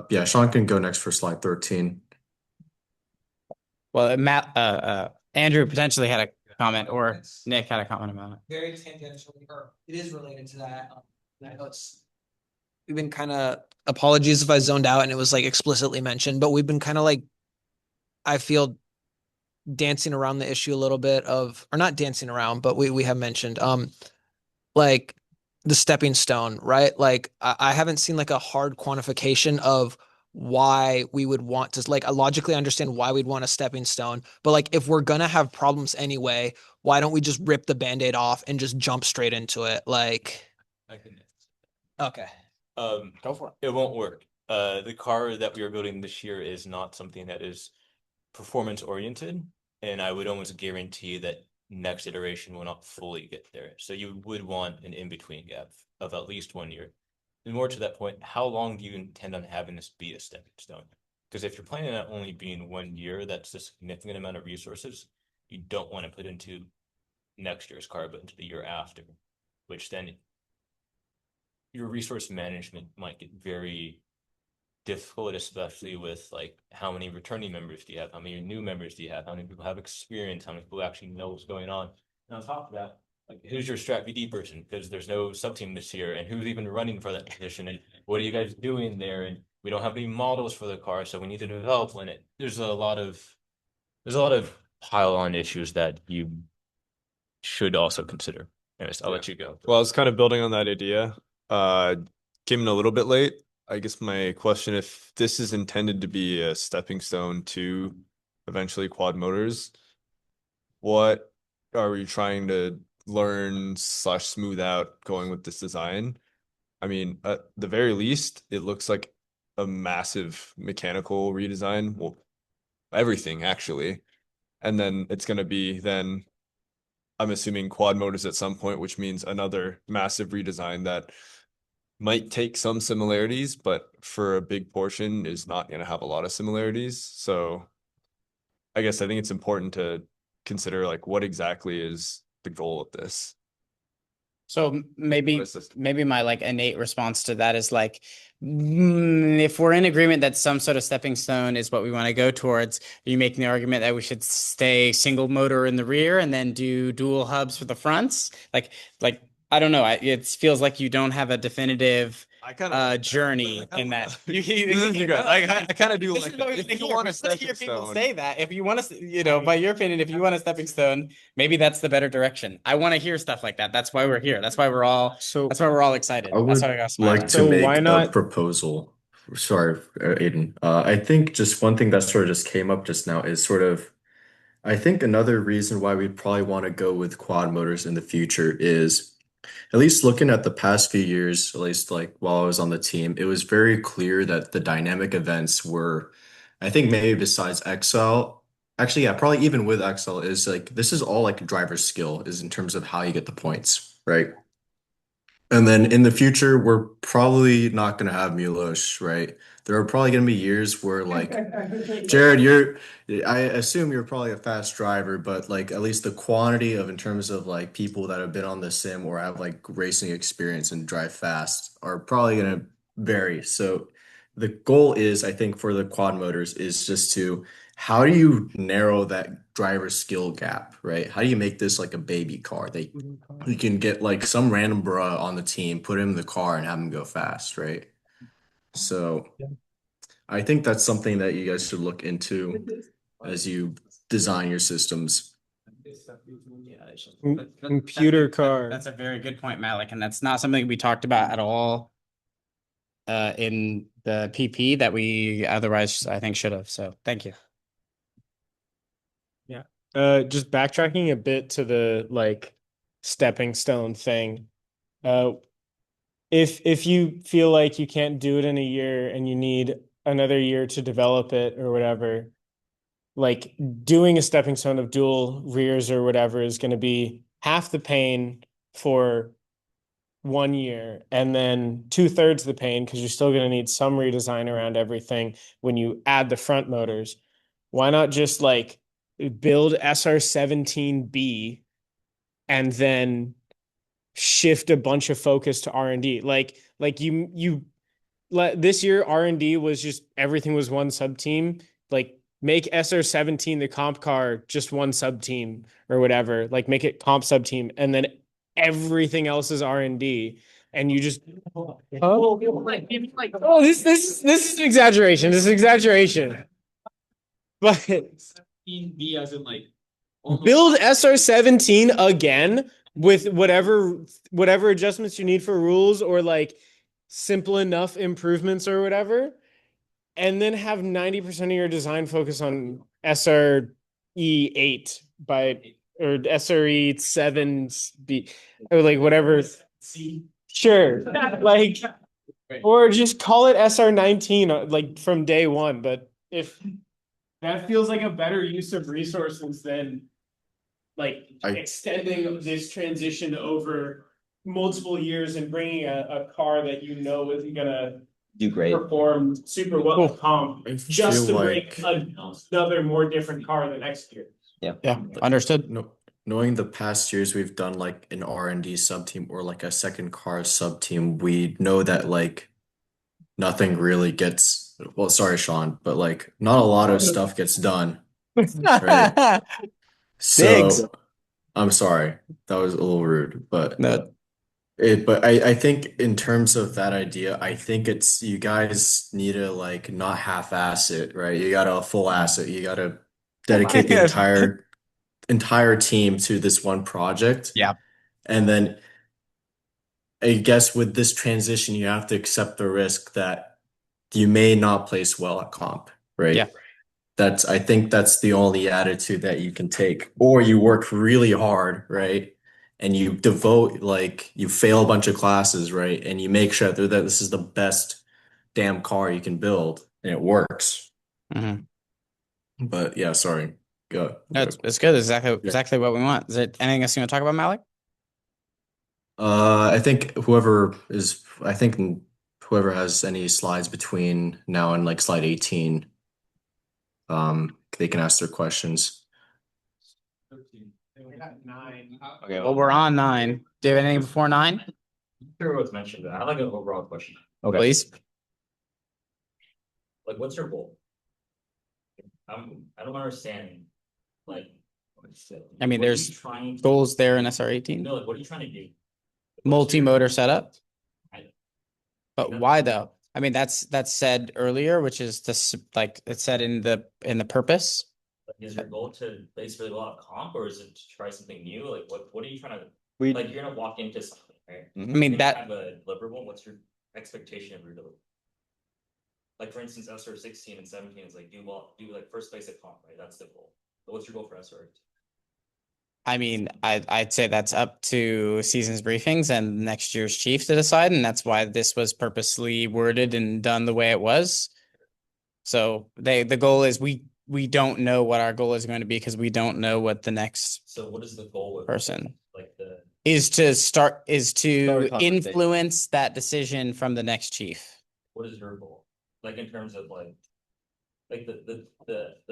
yeah, Sean can go next for slide 13. Well, Matt, Andrew potentially had a comment, or Nick had a comment about it. Very tangentially, or it is related to that. I know we've been kind of, apologies if I zoned out and it was like explicitly mentioned, but we've been kind of like, I feel, dancing around the issue a little bit of, or not dancing around, but we have mentioned like the stepping stone, right? Like I haven't seen like a hard quantification of why we would want to, like, I logically understand why we'd want a stepping stone, but like if we're gonna have problems anyway, why don't we just rip the band-aid off and just jump straight into it? Like, I can. okay. Go for it. It won't work. The car that we are building this year is not something that is performance oriented, and I would almost guarantee that next iteration will not fully get there. So you would want an in-between gap of at least 1 year. And more to that point, how long do you intend on having this be a stepping stone? Because if you're planning on only being 1 year, that's a significant amount of resources you don't want to put into next year's car, but into the year after, which then your resource management might get very difficult, especially with like how many returning members do you have, how many new members do you have, how many people have experience, how many people actually know what's going on. And on top of that, like who's your strat VD person? Because there's no sub team this year, and who's even running for that position, and what are you guys doing there? And we don't have any models for the car, so we need to develop one. There's a lot of pile on issues that you should also consider. Anyways, I'll let you go. Well, I was kind of building on that idea. Came in a little bit late. I guess my question, if this is intended to be a stepping stone to eventually quad motors, what are we trying to learn / smooth out going with this design? I mean, at the very least, it looks like a massive mechanical redesign. Well, everything actually. And then it's going to be then, I'm assuming quad motors at some point, which means another massive redesign that might take some similarities, but for a big portion is not going to have a lot of similarities. So I guess I think it's important to consider like what exactly is the goal of this. So maybe What is this? maybe my like innate response to that is like, if we're in agreement that some sort of stepping stone is what we want to go towards, are you making the argument that we should stay single motor in the rear and then do dual hubs for the fronts? Like I don't know. It feels like you don't have a definitive journey in that. This is good. I kind of do This like is what that. we If you hear. want We a wanna hear stepping people stone, say that. If you want to, by your opinion, if you want a stepping stone, maybe that's the better direction. I want to hear stuff like that. That's why we're here. That's why we're all excited. I That's would why I got like smiling. to make a proposal. Sorry, Aiden. I think just one thing that sort of just came up just now is sort of, I think another reason why we'd probably want to go with quad motors in the future is, at least looking at the past few years, at least like while I was on the team, it was very clear that the dynamic events were, I think maybe besides Excel, actually, yeah, probably even with Excel, is like this is all like driver skill is in terms of how you get the points, right? And then in the future, we're probably not going to have Milos, right? There are probably going to be years where, like, Jared, I assume you're probably a fast driver, but like at least the quantity of in terms of like people that have been on the sim or have like racing experience and drive fast are probably going to vary. So the goal is, I think, for the quad motors is just to how do you narrow that driver skill gap, right? How do you make this like a baby car? You can get like some random bruh on the team, put him in the car and have him go fast, right? So I think that's something that you guys should look into as you design your systems. Computer car. That's a very good point, Malik, and that's not something we talked about at all in the PP that we otherwise I think should have. So thank you. Yeah. Just backtracking a bit to the like stepping stone thing. If you feel like you can't do it in a year and you need another year to develop it or whatever, like doing a stepping stone of dual rears or whatever is going to be half the pain for 1 year and then 2/3 the pain because you're still going to need some redesign around everything when you add the front motors. Why not just like build SR17B and then shift a bunch of focus to R&D? Like you this year R&D was just everything was one sub team. Like make SR17 the comp car just one sub team or whatever. Like make it comp sub team and then everything else is R&D and you just oh this is an exaggeration. This is exaggeration. But B as in like build SR17 again with whatever adjustments you need for rules or like simple enough improvements or whatever, and then have 90% of your design focus on SRE8 or SRE7B or like whatever. Sure. Like or just call it SR19 like from day one, but if that feels like a better use of resources than like extending this transition over multiple years and bringing a car that you know isn't gonna Do great. perform super well at comp just to feel bring like- another more different car the next year. Yeah, understood. No, knowing the past years we've done like an R&D sub team or like a second car sub team, we know that like nothing really gets, well, sorry, Sean, but like not a lot of stuff gets done. Right. Digs. So I'm sorry, that was a little rude, but No. but I think in terms of that idea, I think it's you guys need to like not half-ass it, right? You gotta full ass it. You gotta dedicate the entire team to this one project. Yeah. And then I guess with this transition, you have to accept the risk that you may not place well at comp, right? Yeah. I think that's the only attitude that you can take. Or you work really hard, right? And you devote, like, you fail a bunch of classes, right? And you make sure that this is the best damn car you can build and it works. Mhm. But yeah, sorry. Go. No, it's good. Exactly what we want. Is there anything else you want to talk about, Malik? I think whoever has any slides between now and like slide 18, they can ask their questions. Okay, well, we're on 9. Do you have anything before 9? Sure was mentioned. I have like an overall question. Okay. Please. Like, what's your goal? I don't understand. Like, I mean, what are there's you trying to- goals there in SR18. No, like, what are you trying to do? Multi-motor setup. I- But why though? I mean, that's said earlier, which is this like it's said in the purpose. Like, is your goal to place really well at comp, or is it to try something new? Like, what are you trying to? We- Like, you're gonna walk into something, right? I mean, You that have a deliverable. What's your expectation of your deliverable? Like, for instance, SR16 and 17 is like do like first place at comp, right? That's the goal. But what's your goal for SR? I mean, I'd say that's up to season's briefings and next year's chief to decide, and that's why this was purposely worded and done the way it was. So the goal is we don't know what our goal is going to be because we don't know what the next So what is the goal with person like the is to Start a conversation. influence that decision from the next chief. What is your goal? Like in terms of like the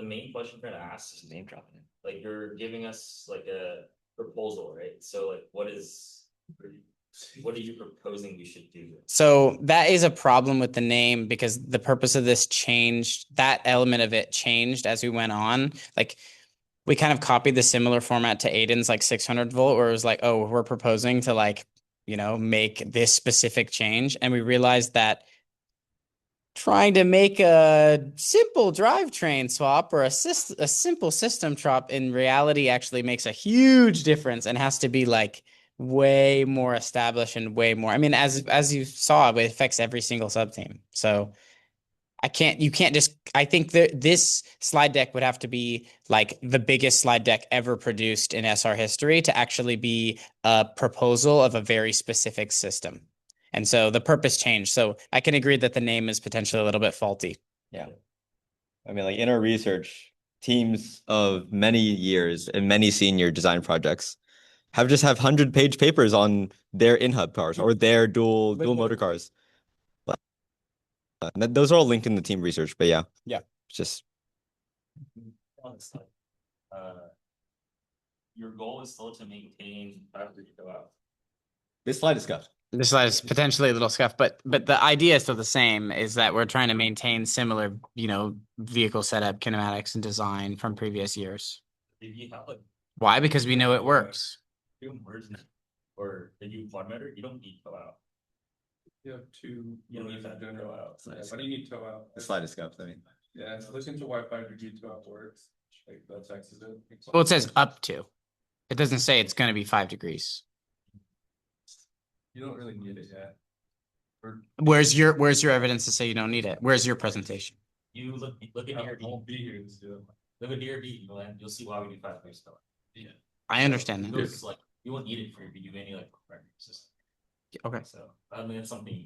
main question we're gonna ask is name dropping. Like you're giving us like a proposal, right? So like what are you proposing we should do? So that is a problem with the name because the purpose of this changed. That element of it changed as we went on. Like we kind of copied the similar format to Aiden's like 600 volt, where it was like, oh, we're proposing to like, make this specific change. And we realized that trying to make a simple drivetrain swap or a simple system swap in reality actually makes a huge difference and has to be like way more established and way more. I mean, as you saw, it affects every single sub team. So you can't just, I think that this slide deck would have to be like the biggest slide deck ever produced in SR history to actually be a proposal of a very specific system. And so the purpose changed. So I can agree that the name is potentially a little bit faulty. Yeah. I mean, like in our research, teams of many years and many senior design projects have 100-page papers on their in-hub cars or their dual motor cars. Those are all linked in the team research, but yeah. Yeah. Just Your goal is still to maintain after you go out. this slide is scuffed. This slide is potentially a little scuffed, but the idea is still the same, is that we're trying to maintain similar, vehicle setup, kinematics, and design from previous years. If you have like Why? Because we know it works. Or if you quad motor, you don't need go out. You have two. You don't need that to go out. Why do you need tow out? The slide is scuffed. I mean, Yeah, so listen to why 5 degree tow out works. Like that texts it. Well, it says up to. It doesn't say it's going to be 5 degrees. You don't really need it yet. Where's your evidence to say you don't need it? Where's your presentation? You look at DRB. I'll be here to do it. Look at DRB, you'll see why we do 5 degrees. Yeah. I understand that. It's like you won't need it for your BU any like system. Okay. So I mean it's something you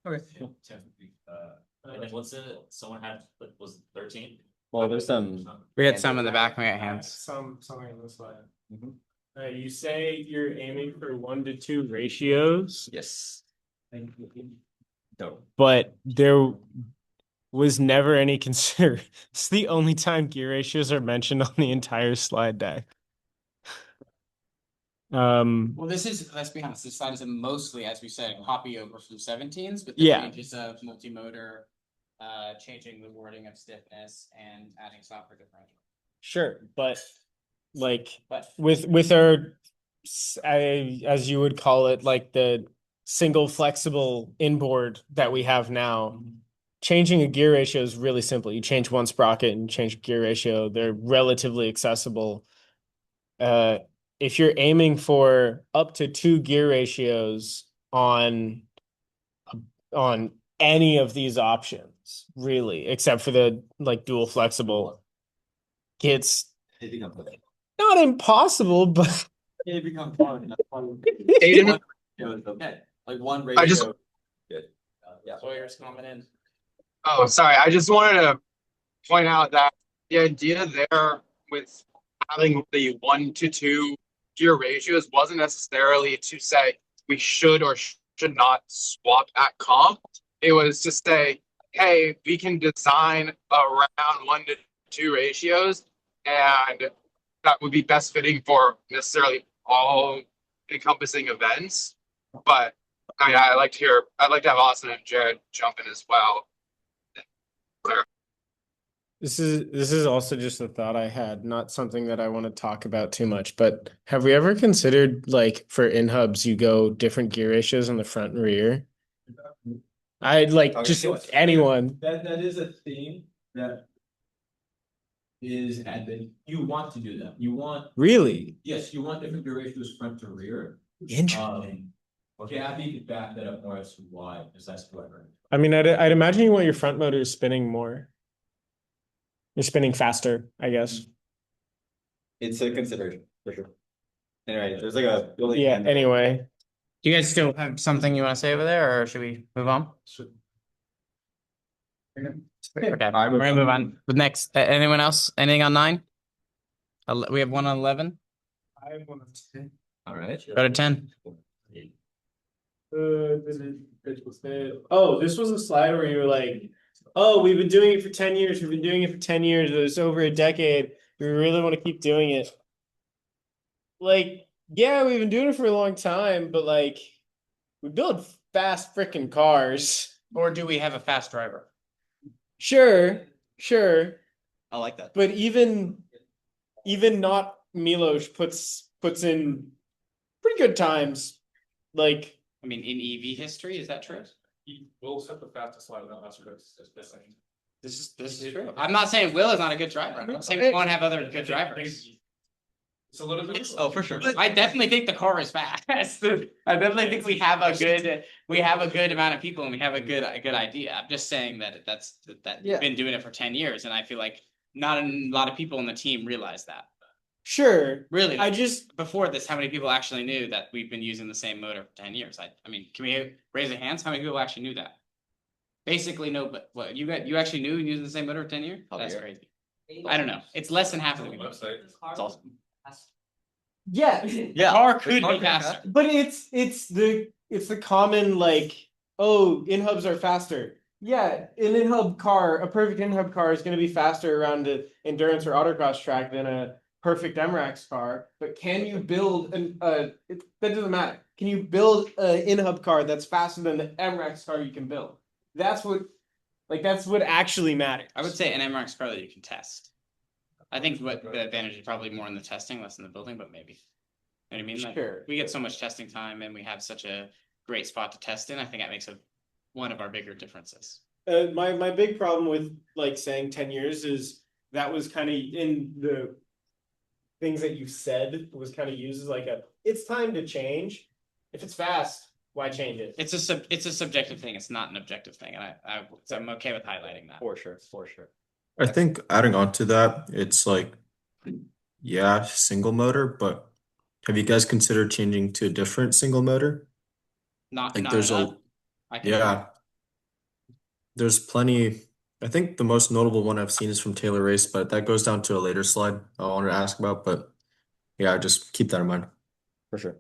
Okay. And then what's it? Someone had was 13? well, there's some. We had some in the back of my hands. Something on this slide. You say you're aiming for 1-to-2 ratios, Yes. but there was never any consider. It's the only time gear ratios are mentioned on the entire slide deck. Well, let's be honest, this slide is mostly, as we said, a copy over from 17s, but the Yeah. changes of multi-motor, changing the wording of stiffness and adding software differential. Sure, but like But with our, as you would call it, like the single flexible inboard that we have now, changing a gear ratio is really simple. You change one sprocket and change gear ratio. They're relatively accessible. If you're aiming for up to 2 gear ratios on any of these options, really, except for the like dual flexible, it's not impossible, but It becomes fun. Aiden, Okay. Like one I ratio. just- Good. Yeah. Sawyer's coming in. oh, sorry. I just wanted to point out that the idea there with having the 1-to-2 gear ratios wasn't necessarily to say we should or should not swap at comp. It was to say, hey, we can design around 1-to-2 ratios, and that would be best fitting for necessarily all encompassing events. But I mean, I'd like to have Austin and Jared jump in as well. this is also just a thought I had, not something that I want to talk about too much. But have we ever considered, like, for in hubs, you go different gear ratios on the front and rear? I'd like just anyone. That is a theme that is admin. You want to do that. You want Really? yes, you want different gear ratios front to rear. Interesting. Okay, I think you could back that up more as to why, because that's clever. I mean, I'd imagine you want your front motor spinning more. You're spinning faster, I guess. It's a consideration for sure. Anyway, there's like a building. Yeah, anyway. Do you guys still have something you want to say over there, or should we move on? Okay, we're gonna move on. The next, anyone else? Anything on 9? We have one on 11. I have one on 10. All right. Go to 10. Oh, this was a slide where you were like, oh, we've been doing it for 10 years. We've been doing it for 10 years. It's over a decade. We really want to keep doing it. Like, yeah, we've been doing it for a long time, but like, we build fast freaking cars. Or do we have a fast driver? Sure. I like that. But even not Milos puts in pretty good times. Like, I mean, in EV history, is that true? Will set the fastest line without us. This is true. I'm not saying Will is not a good driver. I'm not saying we won't have other good drivers. It's a little bit. Oh, for sure. I definitely think the car is fast. I definitely think we have a good amount of people and we have a good idea. I'm just saying that we've been doing it for 10 years, and I feel like not a lot of people on the team realize that. sure. Really, I just before this, how many people actually knew that we've been using the same motor for 10 years? I mean, can we raise our hands? How many people actually knew that? Basically, no, but what you actually knew using the same motor for 10 years? That's crazy. I don't know. It's less than half of the people. It's awesome. yeah. The car could be faster. But it's the common like, oh, in-hubs are faster. Yeah, an in-hub car, a perfect in-hub car is going to be faster around an endurance or autocross track than a perfect MRAX car. But can you build that doesn't matter. Can you build an in-hub car that's faster than the MRAX car you can build? That's what actually matters. I would say an MRX car that you can test. I think what the advantage is probably more in the testing, less in the building, but maybe. You know what I mean? Like, Sure. we get so much testing time and we have such a great spot to test in. I think that makes one of our bigger differences. My big problem with like saying 10 years is that was kind of in the things that you said was kind of used as like it's time to change. If it's fast, why change it? It's a subjective thing. It's not an objective thing, and I'm okay with highlighting that. For sure. I think adding on to that, it's like, yeah, single motor, but have you guys considered changing to a different single motor? Like there's there's plenty. I think the most notable one I've seen is from Taylor Race, but that goes down to a later slide I wanted to ask about. But yeah, just keep that in mind. For sure.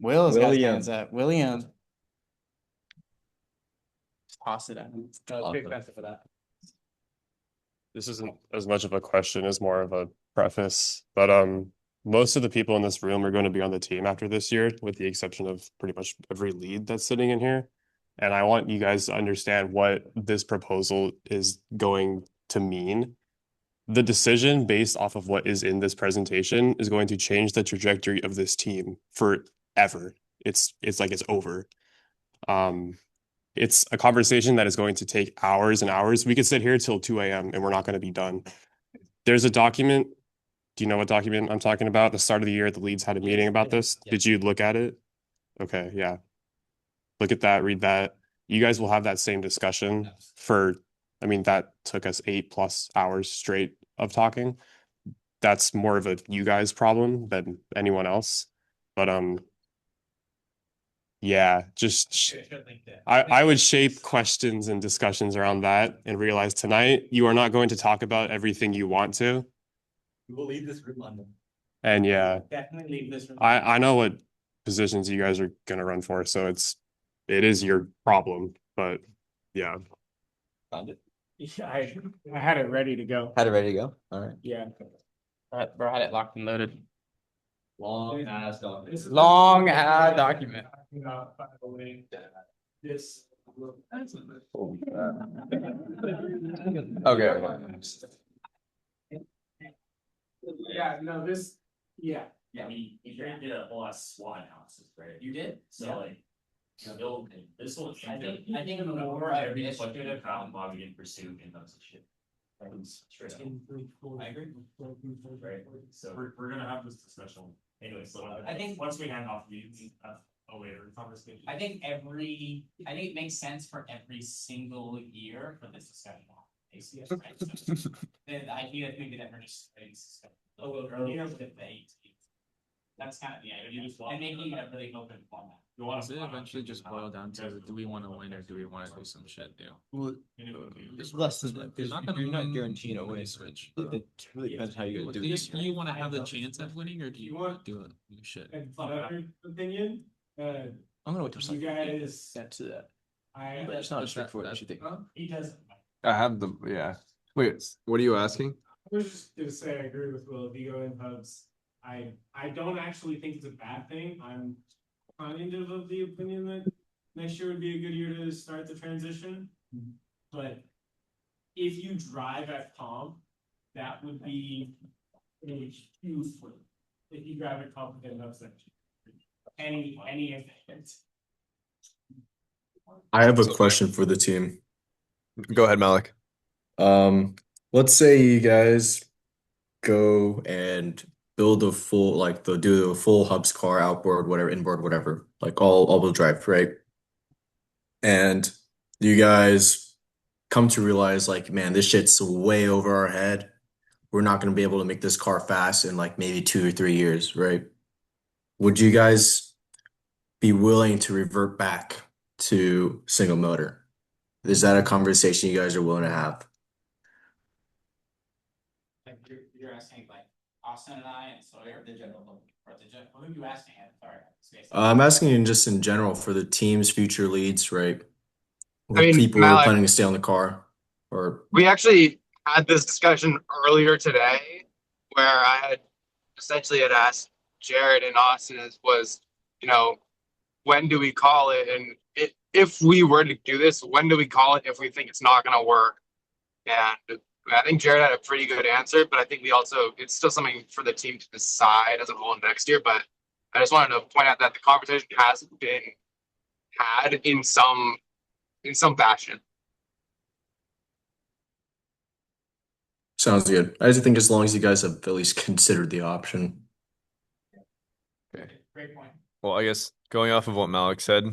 Will's got his William. hands up. William. Just toss it at him. No, big benefit for that. This isn't as much of a question as more of a preface, but most of the people in this room are going to be on the team after this year, with the exception of pretty much every lead that's sitting in here. And I want you guys to understand what this proposal is going to mean. The decision based off of what is in this presentation is going to change the trajectory of this team forever. It's like it's over. It's a conversation that is going to take hours and hours. We could sit here till 2 a.m. and we're not going to be done. There's a document. Do you know what document I'm talking about? The start of the year, the leads had a meeting about this. Did you look at it? Okay, yeah. Look at that, read that. You guys will have that same discussion that took us 8+ hours straight of talking. That's more of a you guys problem than anyone else. But yeah, just I would shape questions and discussions around that and realize tonight you are not going to talk about everything you want to. We will leave this room on them. And yeah, Definitely leave this room. I know what positions you guys are gonna run for, so it is your problem, but yeah. Found it. Yeah, I had it ready to go. Had it ready to go. All right. Yeah. Bro, had it locked and loaded. Long ass document. Long ass document. This. Okay. Yeah, no, this, yeah. Yeah, we did a whole lot of SWOT analysis, right? You did? So like, this will. I think the more I read what did a problem why we didn't pursue in those shit. Straight up. I agree. Right. So we're gonna have this discussion anyway. So I think once we hand off, we have a later conversation. I think it makes sense for every single year for this discussion. ACS, right? So, the idea that we could ever just a little earlier with the 18th. That's kind of the idea. And making it a really open format. Does it eventually just boil down to do we want to win or do we want to do some shit new? Well, it's less than that. You're not guaranteed a win switch. It really depends how you do this. Do you want to have the chance at winning or do you want to do it new shit? Another opinion, I'm gonna wait till you guys. get to that. I. But it's not as straightforward as you think. He doesn't. I have the, yeah. Wait, what are you asking? I was just gonna say, I agree with Will, if you go in hubs, I don't actually think it's a bad thing, I'm kind of the opinion that next year would be a good year to start the transition. But if you drive at comp, that would be a huge win. If you drive at comp within hub section. Any event. I have a question for the team. Go ahead, Malik. Let's say you guys go and build a full, like they'll do a full hubs car, outboard, whatever, inboard, whatever, like all-wheel drive, right? And you guys come to realize, like, man, this shit's way over our head. We're not going to be able to make this car fast in like maybe 2 or 3 years, right? Would you guys be willing to revert back to single motor? Is that a conversation you guys are willing to have? Like you're asking like Austin and I and Sawyer, the general, or who are you asking? Sorry, I'm asking you just in general for the team's future leads, right? I mean, People Malik, planning to stay on the car, or we actually had this discussion earlier today where I had essentially had asked Jared and Austin when do we call it? And if we were to do this, when do we call it if we think it's not going to work? And I think Jared had a pretty good answer, but I think it's still something for the team to decide as a whole next year. But I just wanted to point out that the conversation has been had in some fashion. sounds good. I just think as long as you guys have at least considered the option. Great point. Well, I guess going off of what Malik said,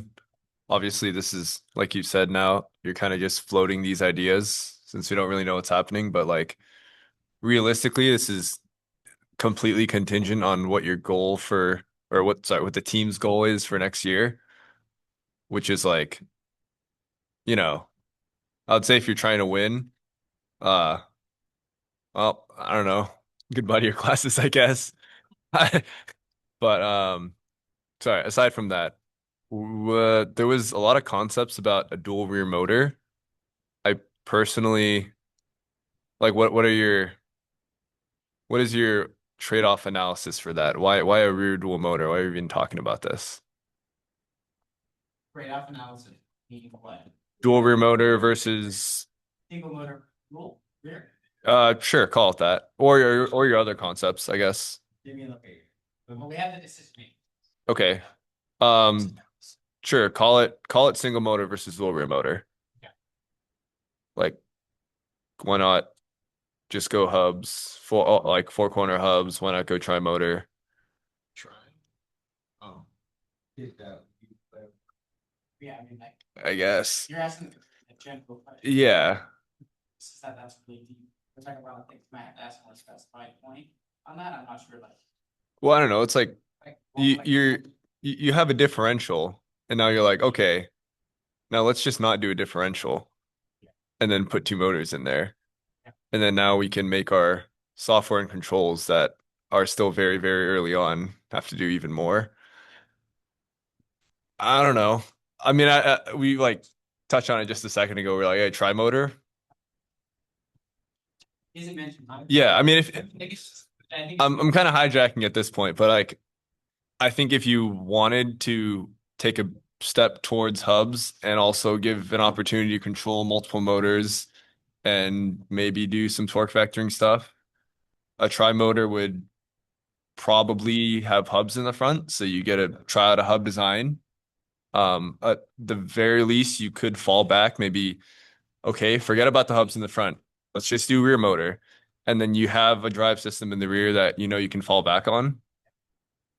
obviously this is, like you said, now you're kind of just floating these ideas since we don't really know what's happening, but like realistically, this is completely contingent on what your goal what the team's goal is for next year, which is like, I would say if you're trying to win, well, I don't know, goodbye to your classes, I guess. But sorry, aside from that, there was a lot of concepts about a dual rear motor. I personally like what is your trade-off analysis for that? Why a rear dual motor? Why are you even talking about this? Trade-off analysis. Meaning what? Dual rear motor versus Single motor dual rear. Sure, call it that. Or your other concepts, I guess. Give me a look. Well, we have the decision. Okay. Sure, call it single motor versus dual rear motor. Yeah. Like, why not just go hubs, four corner hubs? Why not go tri motor? Try. Oh. Yeah, I mean, like, I guess. you're asking a general question. Yeah. That's really deep. We're talking about things might have to ask more specified point on that. I'm not sure. Like, Well, I don't know. It's like you have a differential, and now you're like, okay, now let's just not do a differential, and then put 2 motors in there, and then now we can make our software and controls that are still very, very early on have to do even more. I don't know. I mean, we like touched on it just a second ago. We're like, hey, tri motor. isn't mentioned. Yeah, I mean, if I think I'm kind of hijacking at this point, but like, I think if you wanted to take a step towards hubs and also give an opportunity to control multiple motors and maybe do some torque vectoring stuff, a tri motor would probably have hubs in the front, so you get to try out a hub design. At the very least, you could fall back, maybe, okay, forget about the hubs in the front. Let's just do rear motor. And then you have a drive system in the rear that you can fall back on.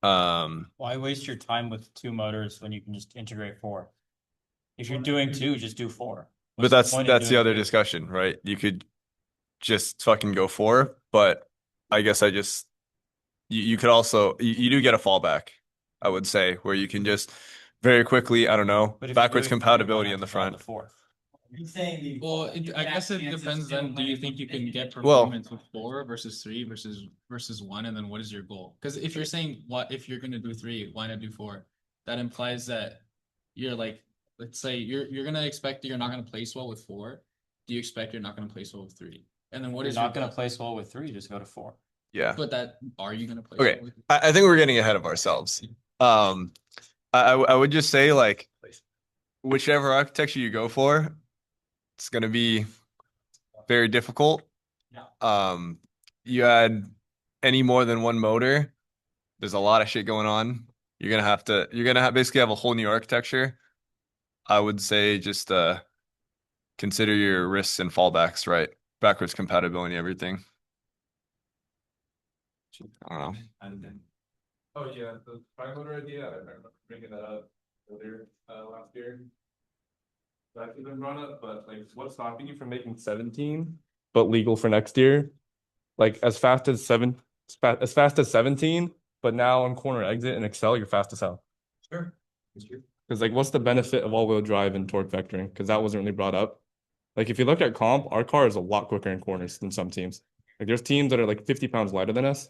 Why waste your time with 2 motors when you can just integrate 4? If you're doing 2, just do 4. But that's the other discussion, right? You could just fucking go 4, but I guess I just you could also you do get a fallback, I would say, where you can just very quickly, I don't know, But if you're backwards doing three, why compatibility not in the just drop front. four? Well, I guess it depends then. Do you think you can get Well- performance with 4 versus 3 versus 1, and then what is your goal? Because if you're saying what if you're gonna do 3, why not do 4? That implies that you're like, let's say you're gonna expect you're not gonna place well with 4. Do you expect you're not gonna place well with 3? And then what You're is not your gonna goal? place well with 3, just go to 4. Yeah. But that are you gonna place Okay. well with? I think we're getting ahead of ourselves. I would just say like whichever architecture you go for, it's gonna be very difficult. You add any more than one motor, there's a lot of shit going on. You're gonna have basically have a whole new architecture. I would say just consider your risks and fallbacks, right? Backwards compatibility, everything. I don't know. Oh yeah, the tri-motor idea, I remember bringing that up earlier last year. That's been brought up, but like, what's stopping you from making 17, but legal for next year? Like as fast as 17, but now on corner exit and Excel, you're fast as hell. Sure. Because like, what's the benefit of all-wheel drive and torque vectoring? Because that wasn't really brought up. Like if you look at comp, our car is a lot quicker in corners than some teams. Like there's teams that are like 50 pounds lighter than us.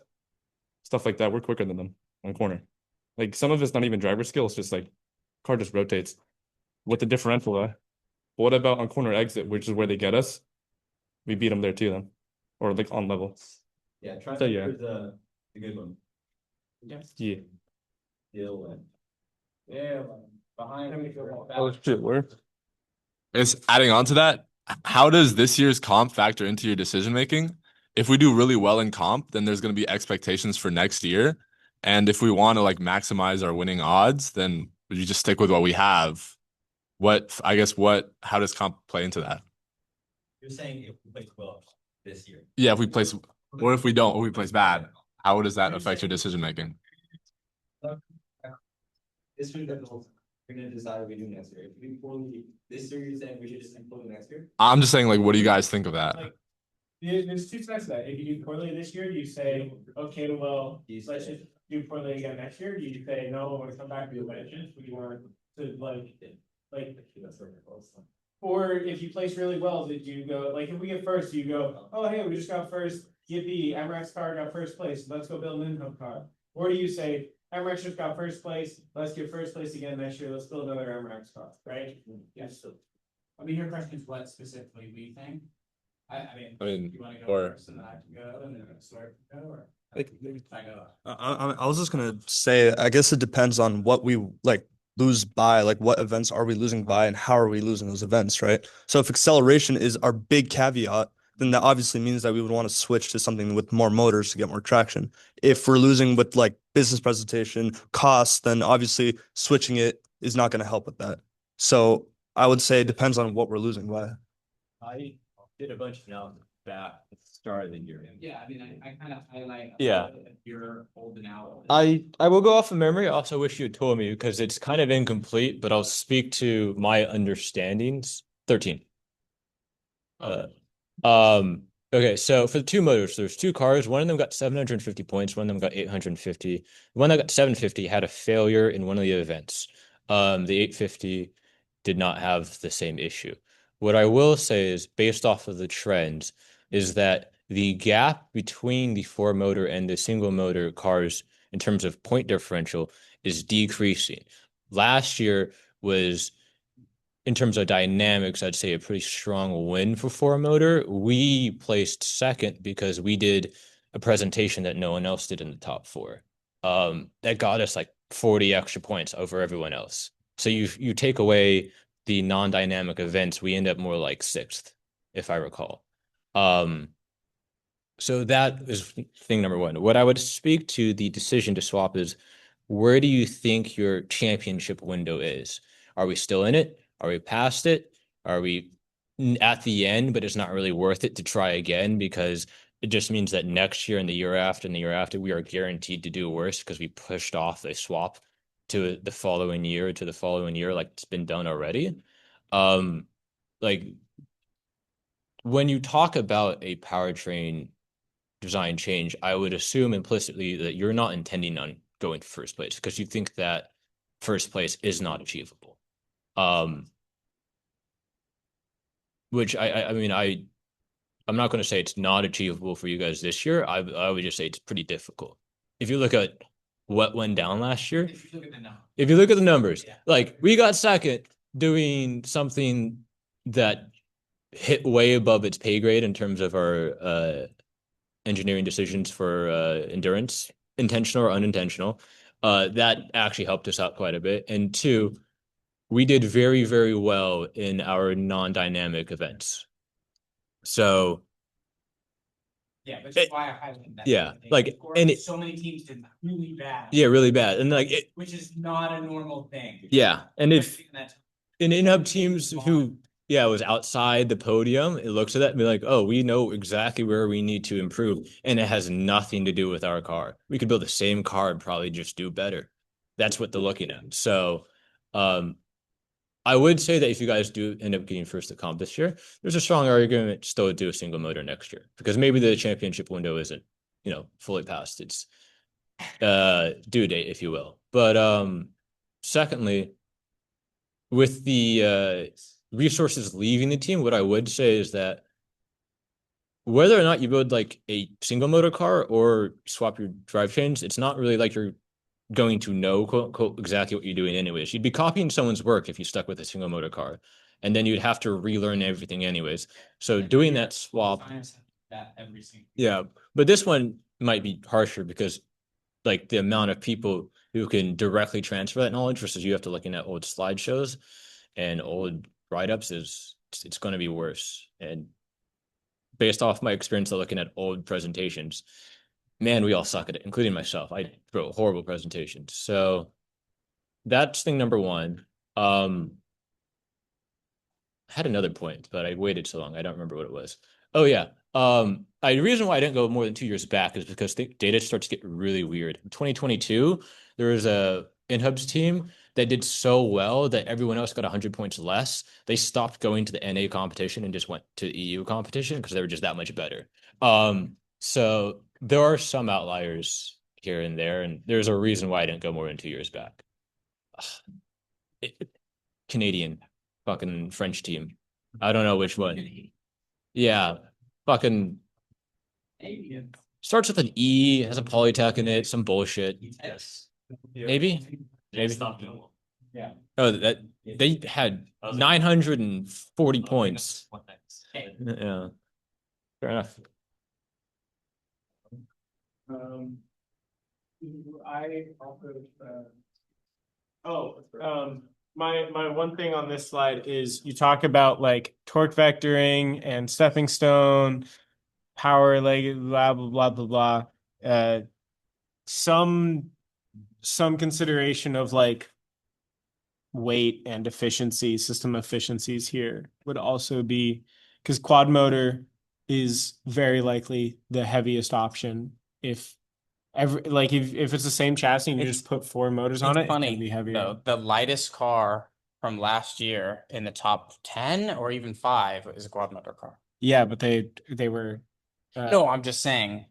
Stuff like that, we're quicker than them on corner. Like some of it's not even driver skill, it's just like car just rotates. With the differential, what about on corner exit, which is where they get us? We beat them there too then. Or like on level. Yeah, So, yeah. is a good one. Yeah. Yeah, behind. Oh shit, where? It's adding on to that. How does this year's comp factor into your decision making? If we do really well in comp, then there's going to be expectations for next year. And if we want to like maximize our winning odds, then we just stick with what we have. How does comp play into that? You're saying if we place well this year. Yeah, if we place, or if we don't, or we place bad, how does that affect your decision making? This year, we're gonna decide what we do next year. If we do poorly this year, you're saying we should just improve next year? I'm just saying, like, what do you guys think of that? Like, there's two sides to that. If you do poorly this year, do you say, okay, well, let's just do poorly again next year? Do you say, no, we're gonna come back to the legends? We want to like, or if you place really well, did you go, like, if we get first, you go, oh, hey, we just got first, yippee, MRX car got first place, let's go build an income car. Or do you say, MRX just got first place, let's get first place again next year, let's build another MRX car, right? Yes. I mean, your question is what specifically we think? I mean, you wanna go or- first and I can go and then start to go or? Like, I go. I was just gonna say, I guess it depends on what we like lose by, like what events are we losing by and how are we losing those events, right? So if acceleration is our big caveat, then that obviously means that we would want to switch to something with more motors to get more traction. If we're losing with like business presentation costs, then obviously switching it is not going to help with that. So I would say it depends on what we're losing by. I did a bunch of analysis back at the start of the year. Yeah, I mean, I kind of highlight. Yeah. If you're holding out. I will go off of memory. I also wish you had told me because it's kind of incomplete, but I'll speak to my understandings. 13. Okay, so for the two motors, there's two cars. One of them got 750 points, one of them got 850. The one that got 750 had a failure in one of the events. The 850 did not have the same issue. What I will say is, based off of the trends, is that the gap between the four motor and the single motor cars in terms of point differential is decreasing. Last year was, in terms of dynamics, I'd say a pretty strong win for four motor. We placed second because we did a presentation that no one else did in the top four. That got us like 40 extra points over everyone else. So you take away the non-dynamic events, we end up more like sixth, if I recall. So that is thing number one. What I would speak to the decision to swap is, where do you think your championship window is? Are we still in it? Are we past it? Are we at the end, but it's not really worth it to try again because it just means that next year and the year after and the year after, we are guaranteed to do worse because we pushed off a swap to the following year, like it's been done already. Like when you talk about a powertrain design change, I would assume implicitly that you're not intending on going to first place because you think that first place is not achievable. Which I mean, I'm not going to say it's not achievable for you guys this year. I would just say it's pretty difficult. If you look at what went down last year, if you look at the numbers, like we got second doing something that hit way above its pay grade in terms of our engineering decisions for endurance, intentional or unintentional. That actually helped us out quite a bit. And two, we did very, very well in our non-dynamic events. So yeah, which is why I highlighted that. yeah, like and so many teams did really bad. Yeah, really bad, and like which is not a normal thing. Yeah, and if in-hub teams who was outside the podium, it looks at that and be like, oh, we know exactly where we need to improve, and it has nothing to do with our car. We could build the same car and probably just do better. That's what they're looking at. So, I would say that if you guys do end up getting first at comp this year, there's a strong argument still to do a single motor next year because maybe the championship window isn't, fully past its due date, if you will. But secondly, with the resources leaving the team, what I would say is that whether or not you build like a single motor car or swap your drivetrains, it's not really like you're going to know quote unquote exactly what you're doing anyways. You'd be copying someone's work if you stuck with a single motor car, and then you'd have to relearn everything anyways. So doing that swap, but this one might be harsher because like the amount of people who can directly transfer that knowledge versus you have to looking at old slideshows and old write-ups it's going to be worse. And based off my experience of looking at old presentations, man, we all suck at it, including myself. I wrote horrible presentations. So that's thing number one. I had another point, but I waited so long. I don't remember what it was. Oh yeah. The reason why I didn't go more than 2 years back is because the data starts to get really weird. In 2022, there was a in-hubs team that did so well that everyone else got 100 points less. They stopped going to the NA competition and just went to the EU competition because they were just that much better. So there are some outliers here and there, and there's a reason why I didn't go more than 2 years back. Canadian fucking French team. I don't know which one. Yeah, fucking starts with an E, has a polytech in it, some bullshit. Yes. Maybe. Yeah. Oh, that they had 940 points. Yeah. Fair enough. My one thing on this slide is you talk about like torque vectoring and stepping stone, power leg, blah blah blah blah blah. Some consideration of like weight and efficiency, system efficiencies here would also be because quad motor is very likely the heaviest option if it's the same chassis and you just put 4 motors on it, Funny, it can be heavier. though, the lightest car from last year in the top 10 or even 5 is a quad motor car. Yeah, but they were no, I'm just saying.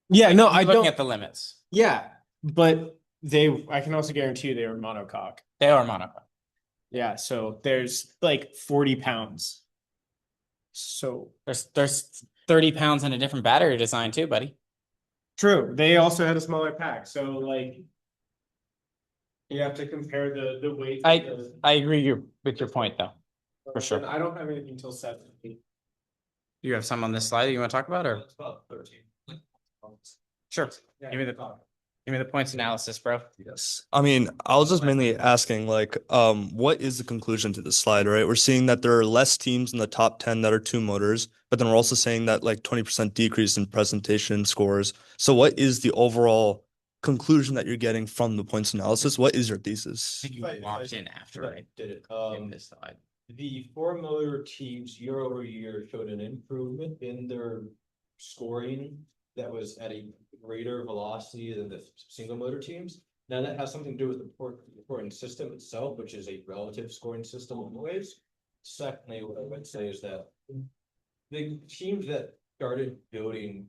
Yeah, no, I looking don't at the limits. Yeah, but I can also guarantee you they were monocoque. They are monocoque. Yeah, so there's like 40 pounds. So there's 30 pounds in a different battery design too, buddy. True. They also had a smaller pack. So like you have to compare the weight. I agree with your point though. For sure. I don't have anything until 7. You have some on this slide that you want to talk about or? Sure. Give me the points analysis, bro. Yes. I mean, I was just mainly asking, like, what is the conclusion to this slide, right? We're seeing that there are less teams in the top 10 that are 2 motors, but then we're also saying that like 20% decrease in presentation scores. So what is the overall conclusion that you're getting from the points analysis? What is your thesis? I think you walked in after I did it. in this slide. The 4 motor teams year over year showed an improvement in their scoring that was at a greater velocity than the single motor teams. Now that has something to do with the reporting system itself, which is a relative scoring system always. Secondly, what I would say is that the teams that started building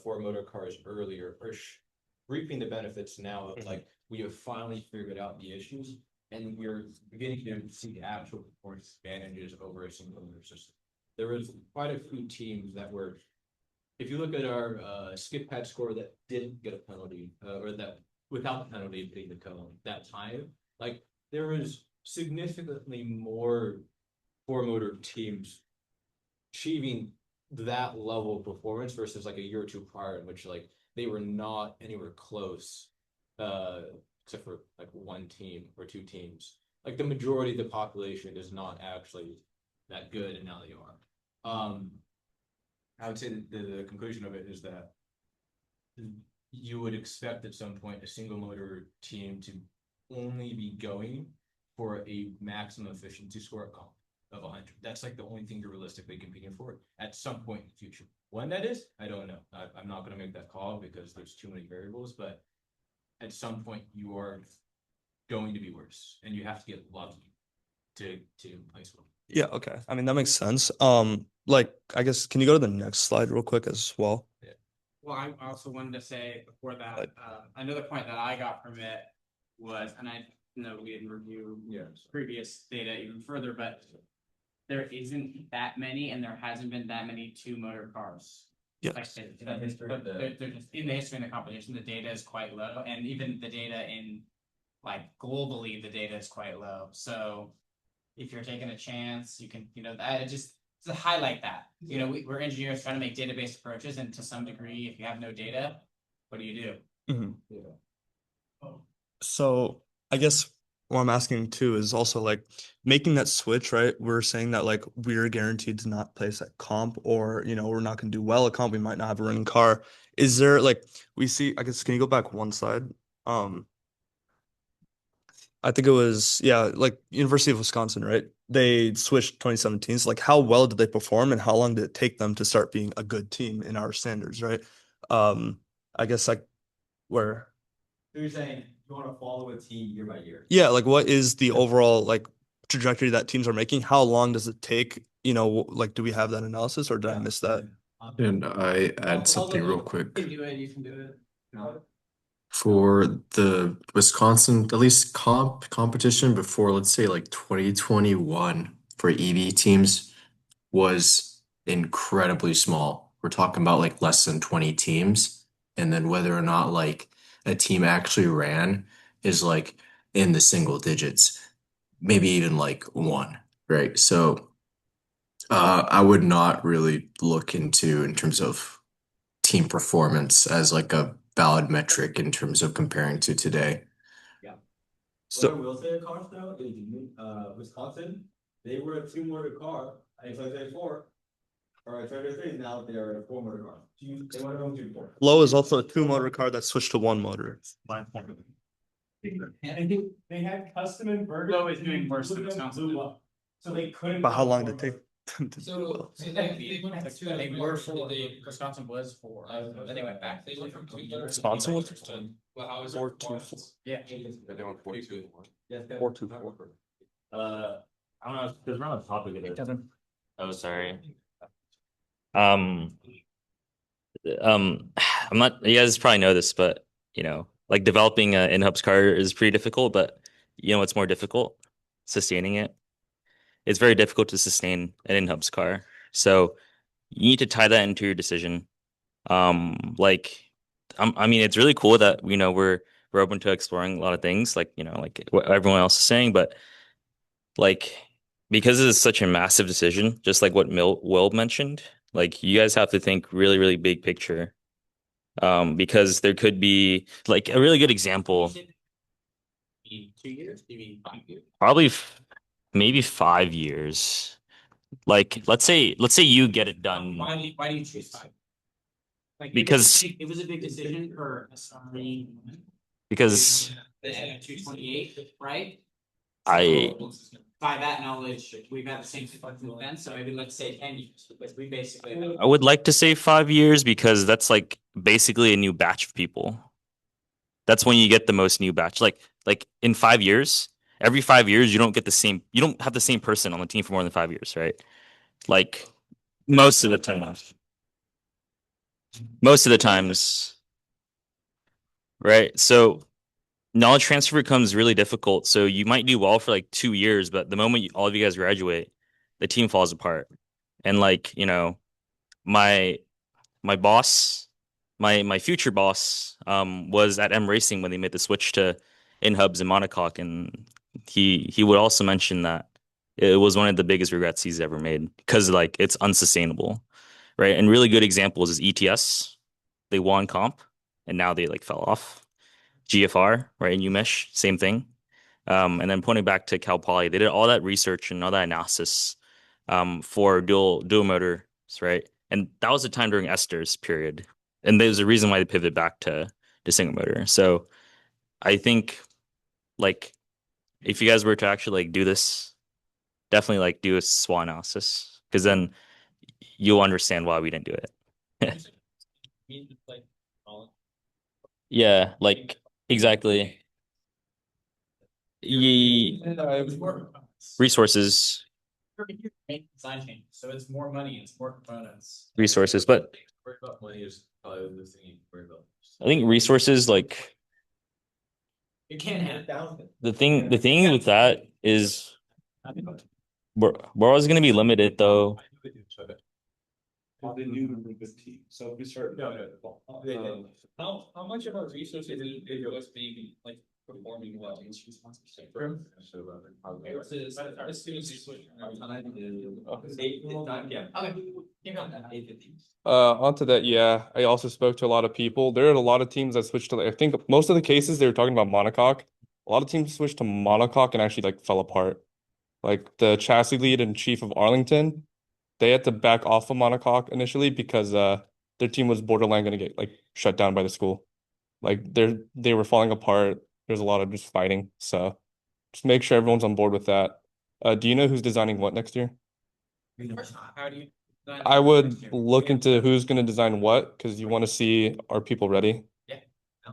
four motor cars earlier are reaping the benefits now of like we have finally figured out the issues and we're beginning to see the actual performance advantages over a single motor system. There was quite a few teams that were, if you look at our skip pad score that didn't get a penalty, or that without the penalty hitting the cone that time, like there was significantly more four motor teams achieving that level of performance versus like a year or two prior in which like they were not anywhere close, except for like one team or two teams. Like the majority of the population is not actually that good, and now they are. I would say that the conclusion of it is that you would expect at some point a single motor team to only be going for a maximum efficiency score of 100. That's like the only thing you're realistically competing for at some point in the future. When that is, I don't know. I'm not going to make that call because there's too many variables, but at some point you are going to be worse and you have to get lucky to place one. Yeah, okay. I mean, that makes sense. Like, I guess, can you go to the next slide real quick as well? Yeah. Well, I also wanted to say before that, another point that I got from it was, and I know we didn't review previous data even further, but there isn't that many, and there hasn't been that many two-motor cars. Yeah. Like, they're just in the history of the competition, the data is quite low, and even the data in like globally, the data is quite low. So if you're taking a chance, you can, I just to highlight that. We're engineers trying to make database approaches, and to some degree, if you have no data, what do you do? Mhm. Yeah. So I guess what I'm asking too is also like making that switch, right? We're saying that like we're guaranteed to not place at comp, or we're not gonna do well at comp. We might not have a running car. Is there like we see? I guess can you go back one slide? I think it was like University of Wisconsin, right? They switched 2017. So like how well did they perform and how long did it take them to start being a good team in our standards, right? I guess like where. So you're saying you want to follow a team year by year? Yeah, like what is the overall like trajectory that teams are making? How long does it take? Like do we have that analysis or did I miss that? And I add something real quick. You can do it. You can do it. No. For the Wisconsin, at least competition before, let's say like 2021 for EV teams was incredibly small. We're talking about like less than 20 teams. And then whether or not like a team actually ran is like in the single digits, maybe even like one, right? So I would not really look into in terms of team performance as like a valid metric in terms of comparing to today. Yeah. So what I will say, cars though, is Wisconsin, they were a two-motor car in 2024, or 2023. Now they are a four-motor car. They went on to four. Low is also a two-motor car that switched to one motor. And they had custom inverters. Low is doing worse than Wisconsin. So they couldn't. But how long did it take them to do So well? they were for the Wisconsin was for, then they went back. They went from two. Wisconsin was Well, how is it? 4-2-4. Yeah. They're doing 4-2. 4-2-4. I don't know, because we're on the topic of this. Oh, sorry. I'm not, you guys probably know this, but like developing an in-hubs car is pretty difficult, but what's more difficult? Sustaining it. It's very difficult to sustain an in-hubs car. So you need to tie that into your decision. I mean, it's really cool that we're open to exploring a lot of things, like like what everyone else is saying, but like because it's such a massive decision, just like what Will mentioned, like you guys have to think really, really big picture. Because there could be like a really good example. 2 years, maybe 5 years. Probably maybe 5 years. Like let's say you get it done. Why do you choose 5? Like Because it was a big decision for because the 228, right? I By that knowledge, we've had the same event, so maybe let's say 10 years, because we basically. I would like to say 5 years because that's like basically a new batch of people. That's when you get the most new batch. Like in 5 years, every 5 years you don't have the same person on the team for more than 5 years, right? Like most of the time. most of the times, right? So knowledge transfer becomes really difficult. So you might do well for like 2 years, but the moment all of you guys graduate, the team falls apart. And like, my my boss, my future boss, was at M Racing when they made the switch to in hubs and monocoque, and he would also mention that it was one of the biggest regrets he's ever made because like it's unsustainable, right? And really good examples is ETS. They won comp, and now they like fell off. GFR, right? And UMesh, same thing. And then pointing back to Cal Poly, they did all that research and all that analysis for dual motors, right? And that was the time during Esther's period. And there's a reason why they pivoted back to single motor. So I think like if you guys were to actually like do this, definitely like do a SWOT analysis because then you'll understand why we didn't do it. Yeah, like exactly. Resources, Design change, so it's more money, it's more components. resources, but Worried about money is probably the thing you worry about. I think resources like You can't have down. the thing with that is we're always gonna be limited though. They knew a good team. So if we start. How much of our resources is us being like performing well? Onto that, yeah. I also spoke to a lot of people. There are a lot of teams that switched to I think most of the cases they were talking about monocoque. A lot of teams switched to monocoque and actually like fell apart. Like the chassis lead and chief of Arlington, they had to back off of monocoque initially because their team was borderline gonna get like shut down by the school. Like they were falling apart. There's a lot of just fighting. So just make sure everyone's on board with that. Do you know who's designing what next year? How do you? I would look into who's going to design what because you want to see are people ready. Yeah.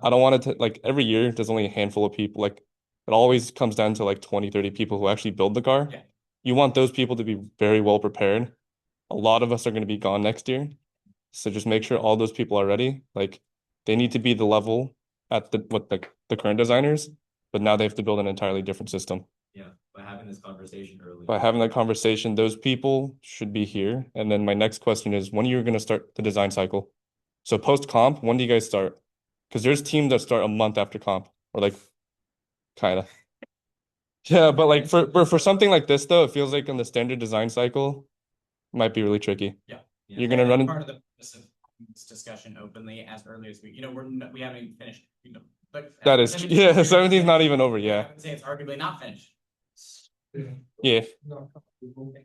I don't want to like every year there's only a handful of people. Like it always comes down to like 20, 30 people who actually build the car. Yeah. You want those people to be very well prepared. A lot of us are going to be gone next year. So just make sure all those people are ready. Like they need to be the level at the current designers, but now they have to build an entirely different system. Yeah, by having this conversation early. By having that conversation, those people should be here. And then my next question is, when are you going to start the design cycle? So post comp, when do you guys start? Because there's teams that start a month after comp, or like, kind of. Yeah, but like for something like this though, it feels like in the standard design cycle, might be really tricky. Yeah. You're gonna run part of the purpose of this discussion openly as early as we we haven't even finished, but that is yeah, 17's not even over. I Yeah. would say it's arguably not finished. Yeah.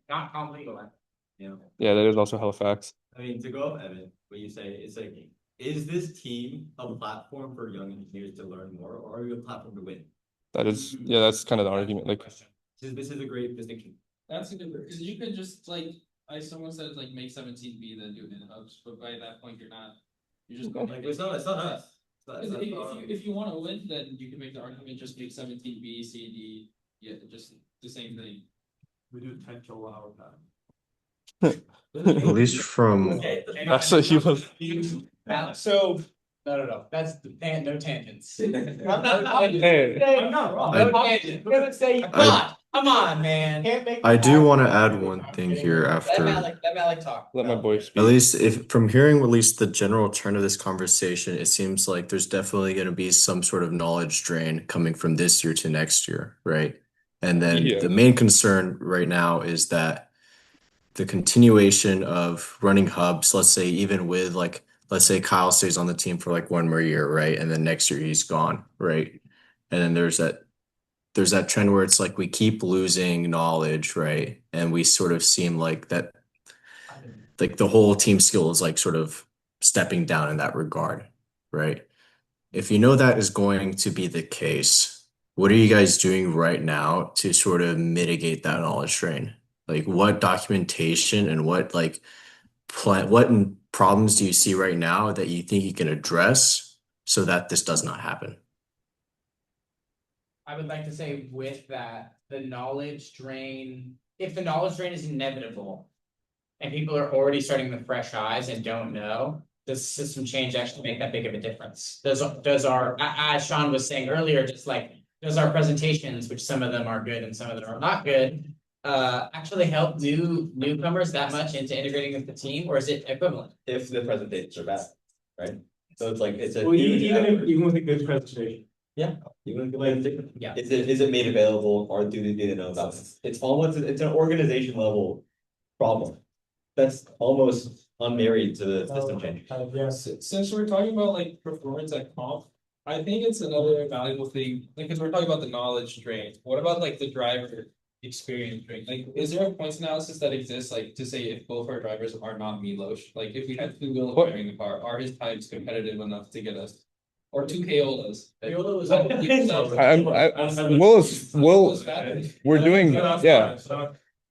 Not completely. Yeah. Yeah, that is also Halifax. I mean, to go up, Evan, what you say, it's like, is this team a platform for young engineers to learn more, or are you a platform to win? That is, yeah, that's kind of the argument. Like, This is a great distinction. That's a good, because you could just like, someone said like make 17B then do it in hubs, but by that point you're just going Like, it's not us. If you want to win, then you can make the argument just make 17B, C, D, yeah, just the same thing. We do 10 kilowatt time. At least from that's what he was. So no. That's no tangents. I'm not wrong. Come on, man. I do want to add one thing here after. Let Malik talk. Let my boy speak. At least if from hearing at least the general turn of this conversation, it seems like there's definitely going to be some sort of knowledge drain coming from this year to next year, right? And then Yeah. the main concern right now is that the continuation of running hubs, let's say even with like, let's say Kyle stays on the team for like one more year, right? And then next year he's gone, right? And then there's that trend where it's like we keep losing knowledge, right? And we sort of seem like that, like the whole team skill is like sort of stepping down in that regard, right? If you know that is going to be the case, what are you guys doing right now to sort of mitigate that knowledge drain? Like what documentation and what like what problems do you see right now that you think you can address so that this does not happen? I would like to say with that, the knowledge drain, if the knowledge drain is inevitable and people are already starting with fresh eyes and don't know, does system change actually make that big of a difference? Does our, as Sean was saying earlier, just like, does our presentations, which some of them are good and some of them are not good, actually help new newcomers that much into integrating with the team, or is it equivalent? If the presentations are bad, right? So it's like, it's a. Well, even with a good presentation. Yeah. Even Like, yeah. Is it made available or do they know about it? It's almost, it's an organization level problem. That's almost unmarried to the system change. Yes. Since we're talking about like performance at comp, I think it's another valuable thing, like, because we're talking about the knowledge drain. What about like the driver experience drain? Like, is there a points analysis that exists, like, to say if both our drivers are not Milos? Like, if we had two Willow driving the car, are his times competitive enough to get us? Or two Kaolas? We're doing, yeah.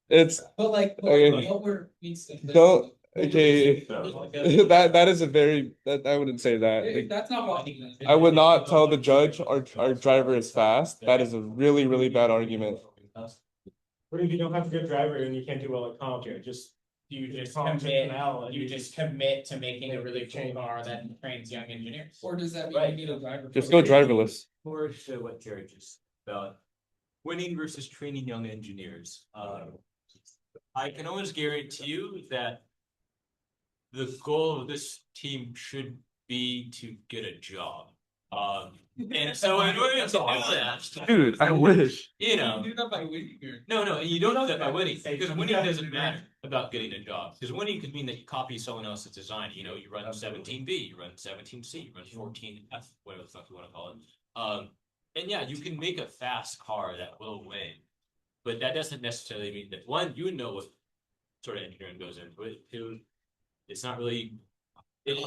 It's But like, okay. what were means to- Don't, okay, that is a very, that I wouldn't say that. If that's not blocking I would not tell the judge our driver is fast. That is a really, really bad argument. What if you don't have a good driver and you can't do well at comp? You just commit to making a really cool car that trains young engineers. Or does that mean you need a driver? Just go driverless. More to what Jared just about winning versus training young engineers. I can almost guarantee you that the goal of this team should be to get a job. And so in order to do that, Dude, I wish. you know, You do that by winning or? no, you don't do that by winning, because winning doesn't matter about getting a job. Because winning could mean that you copy someone else's design. You know, you run 17B, you run 17C, you run 14F, whatever the fuck you want to call it. And yeah, you can make a fast car that will win, but that doesn't necessarily mean that, one, you know what sort of engineering goes into it. Two, it's not really, it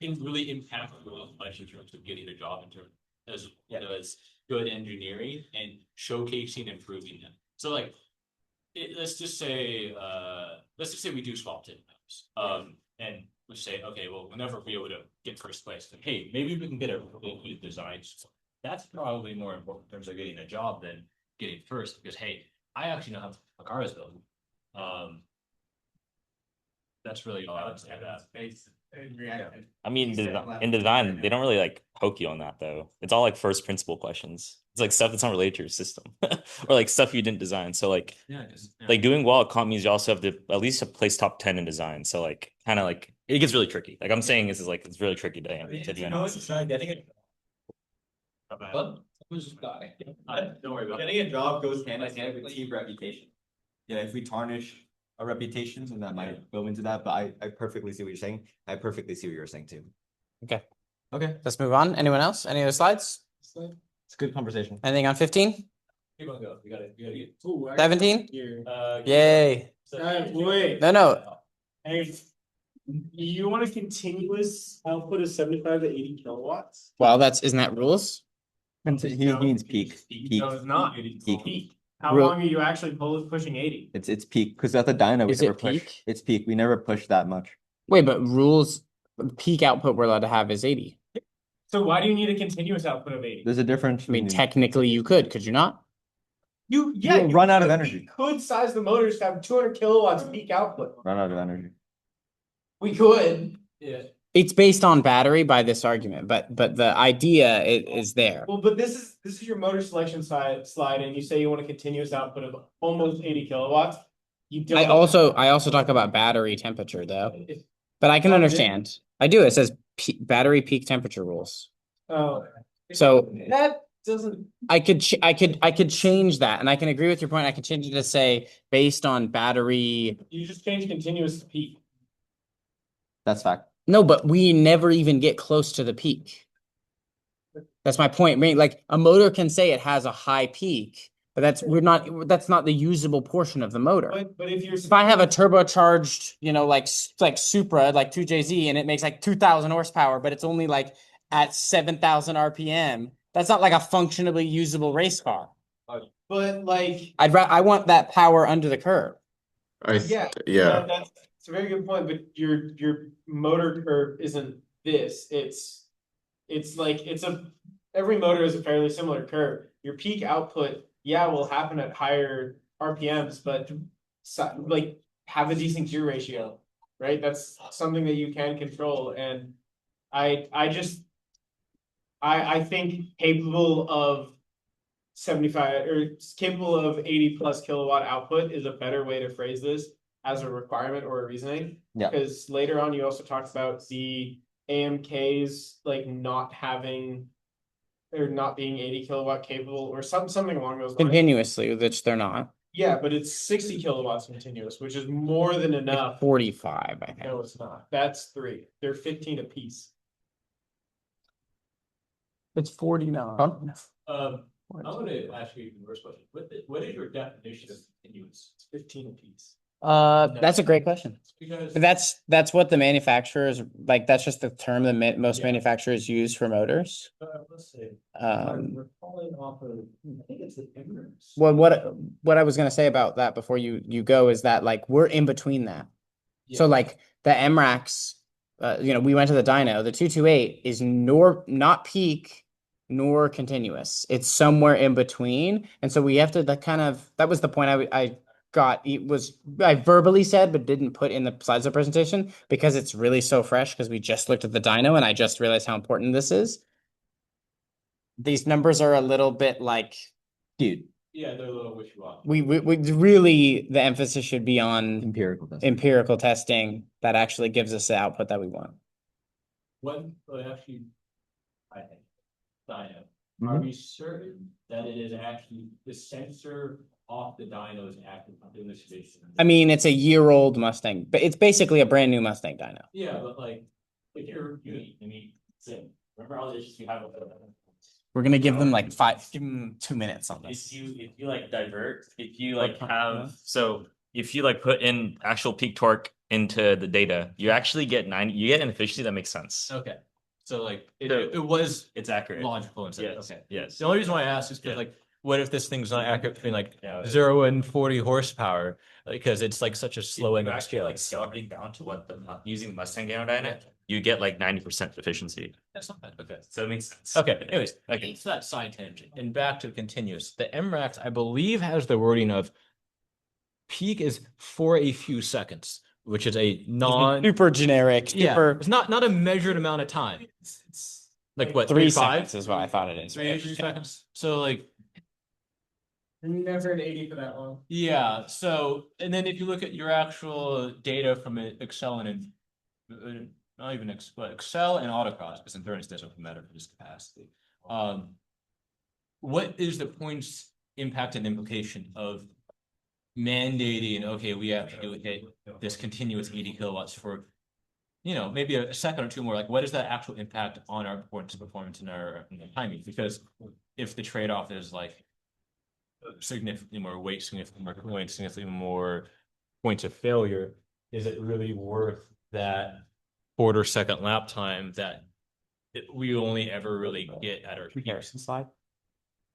doesn't really impact much in terms of getting a job in terms as good engineering and showcasing and proving them. So like, let's just say we do swap 10 times. And we say, okay, well, we'll never be able to get first place, but hey, maybe we can get a really good design. That's probably more important in terms of getting a job than getting first, because hey, I actually know how a car is built. That's really all I would say to that. I mean, in design, they don't really like poke you on that though. It's all like first principle questions. It's like stuff that's not related to your system, or like stuff you didn't design. So like, like doing well at comp means you also have to at least place top 10 in design. So like, kind of like it gets really tricky. Like I'm saying, this is like it's really tricky to do analysis. Don't worry about it. Getting a job goes hand in hand with team reputation. Yeah, if we tarnish our reputations, and that might go into that, but I perfectly see what you're saying. I perfectly see what you're saying too. Okay. Okay. Let's move on. Anyone else? Any other slides? It's a good conversation. Anything on 15? Keep on going. We gotta get. 17? Yay. Yay. Wait. No. Hey, you want a continuous output of 75 to 80 kilowatts? Well, isn't that rules? He means peak. No, it's not. Peak. How long are you actually pushing 80? It's peak because at the dyno we Is never it push. peak? It's peak. We never push that much. Wait, but rules, peak output we're allowed to have is 80. So why do you need a continuous output of 80? There's a difference. I mean, technically you could you not? You'll run out of energy. We could size the motors to have 200 kilowatts peak output. Run out of energy. We could. Yeah. It's based on battery by this argument, but the idea is there. Well, but this is your motor selection slide, and you say you want a continuous output of almost 80 kilowatts. You don't. I also talk about battery temperature though, but I can understand. I do. It says battery peak temperature rules. Oh, so that doesn't. I could change that, and I can agree with your point. I can change it to say based on battery. You just change continuous to peak. That's fact. No, but we never even get close to the peak. That's my point. I mean, like a motor can say it has a high peak, but that's not the usable portion of the motor. But if I have a turbocharged, like Supra, like 2JZ, and it makes like 2,000 horsepower, but it's only like at 7,000 RPM, that's not like a functionally usable race car. But like, I want that power under the curve. Yeah. It's a very good point, but your motor curve isn't this. Every motor is a fairly similar curve. Your peak output, will happen at higher RPMs, but like have a decent gear ratio. right? That's something that you can control, and I think capable of 75 or capable of 80 plus kilowatt output is a better way to phrase this as a requirement or a reasoning. Yeah. Because later on you also talked about the AMKs like not having or not being 80 kilowatt capable or something along those lines. Continuously, which they're not. Yeah, but it's 60 kilowatts continuous, which is more than enough. 45, I think. No, it's not. That's 3. They're 15 apiece. It's 49. I'm gonna ask you the first question. What is your definition of continuous? It's 15 apiece. That's a great question. Because That's what the manufacturers like. That's just the term that most manufacturers use for motors. let's say Um, we're calling off of, I think it's the Emirates. Well, what I was gonna say about that before you go is that like we're in between that. So like the MRAX, we went to the dyno. The 228 is not peak nor continuous. It's somewhere in between, and so we have to that was the point I verbally said but didn't put in the slides of presentation because it's really so fresh because we just looked at the dyno and I just realized how important this is. These numbers are a little bit like, dude. Yeah, they're a little wishy-washy. We really the emphasis should be on empirical testing that actually gives us the output that we want. When, actually, I think, dyno, are we certain that it is actually the sensor off the dyno is active in this station? I mean, it's a year-old Mustang, but it's basically a brand new Mustang dyno. Yeah, but like you're, remember all the issues you have with We're gonna give them like 2 minutes on this. If you like divert, if you like if you like put in actual peak torque into the data, you actually get you get an efficiency that makes sense. Okay. So like it's accurate. Logical. Yes. Yes. The only reason why I asked is because like, what if this thing's not accurate between like 0 and 40 horsepower? Because it's like such a slow end of Actually, scale. like scale everything down to what using the Mustang aerodynamic, you get like 90% efficiency. That's not bad. Okay. So it makes sense. Okay. Anyways, it's that side tangent. And back to the continuous. The MRAX, I believe, has the wording of peak is for a few seconds, which is a super generic. It's not a measured amount of time. It's like what 3 5 seconds is what I thought it is. 3 seconds. So like. Never an 80 for that long. Yeah. So, and then if you look at your actual data from Excel and not even Excel and autocross, because in fairness, doesn't matter for this capacity. What is the points impact and implication of mandating? Okay, we have to do this continuous 80 kilowatts for, maybe a second or two more. Like, what is that actual impact on our performance and our timing? Because if the trade-off is like significantly more weight, significantly more cooling, significantly more points of failure, is it really worth that quarter-second lap time that we only ever really get at our comparison slide?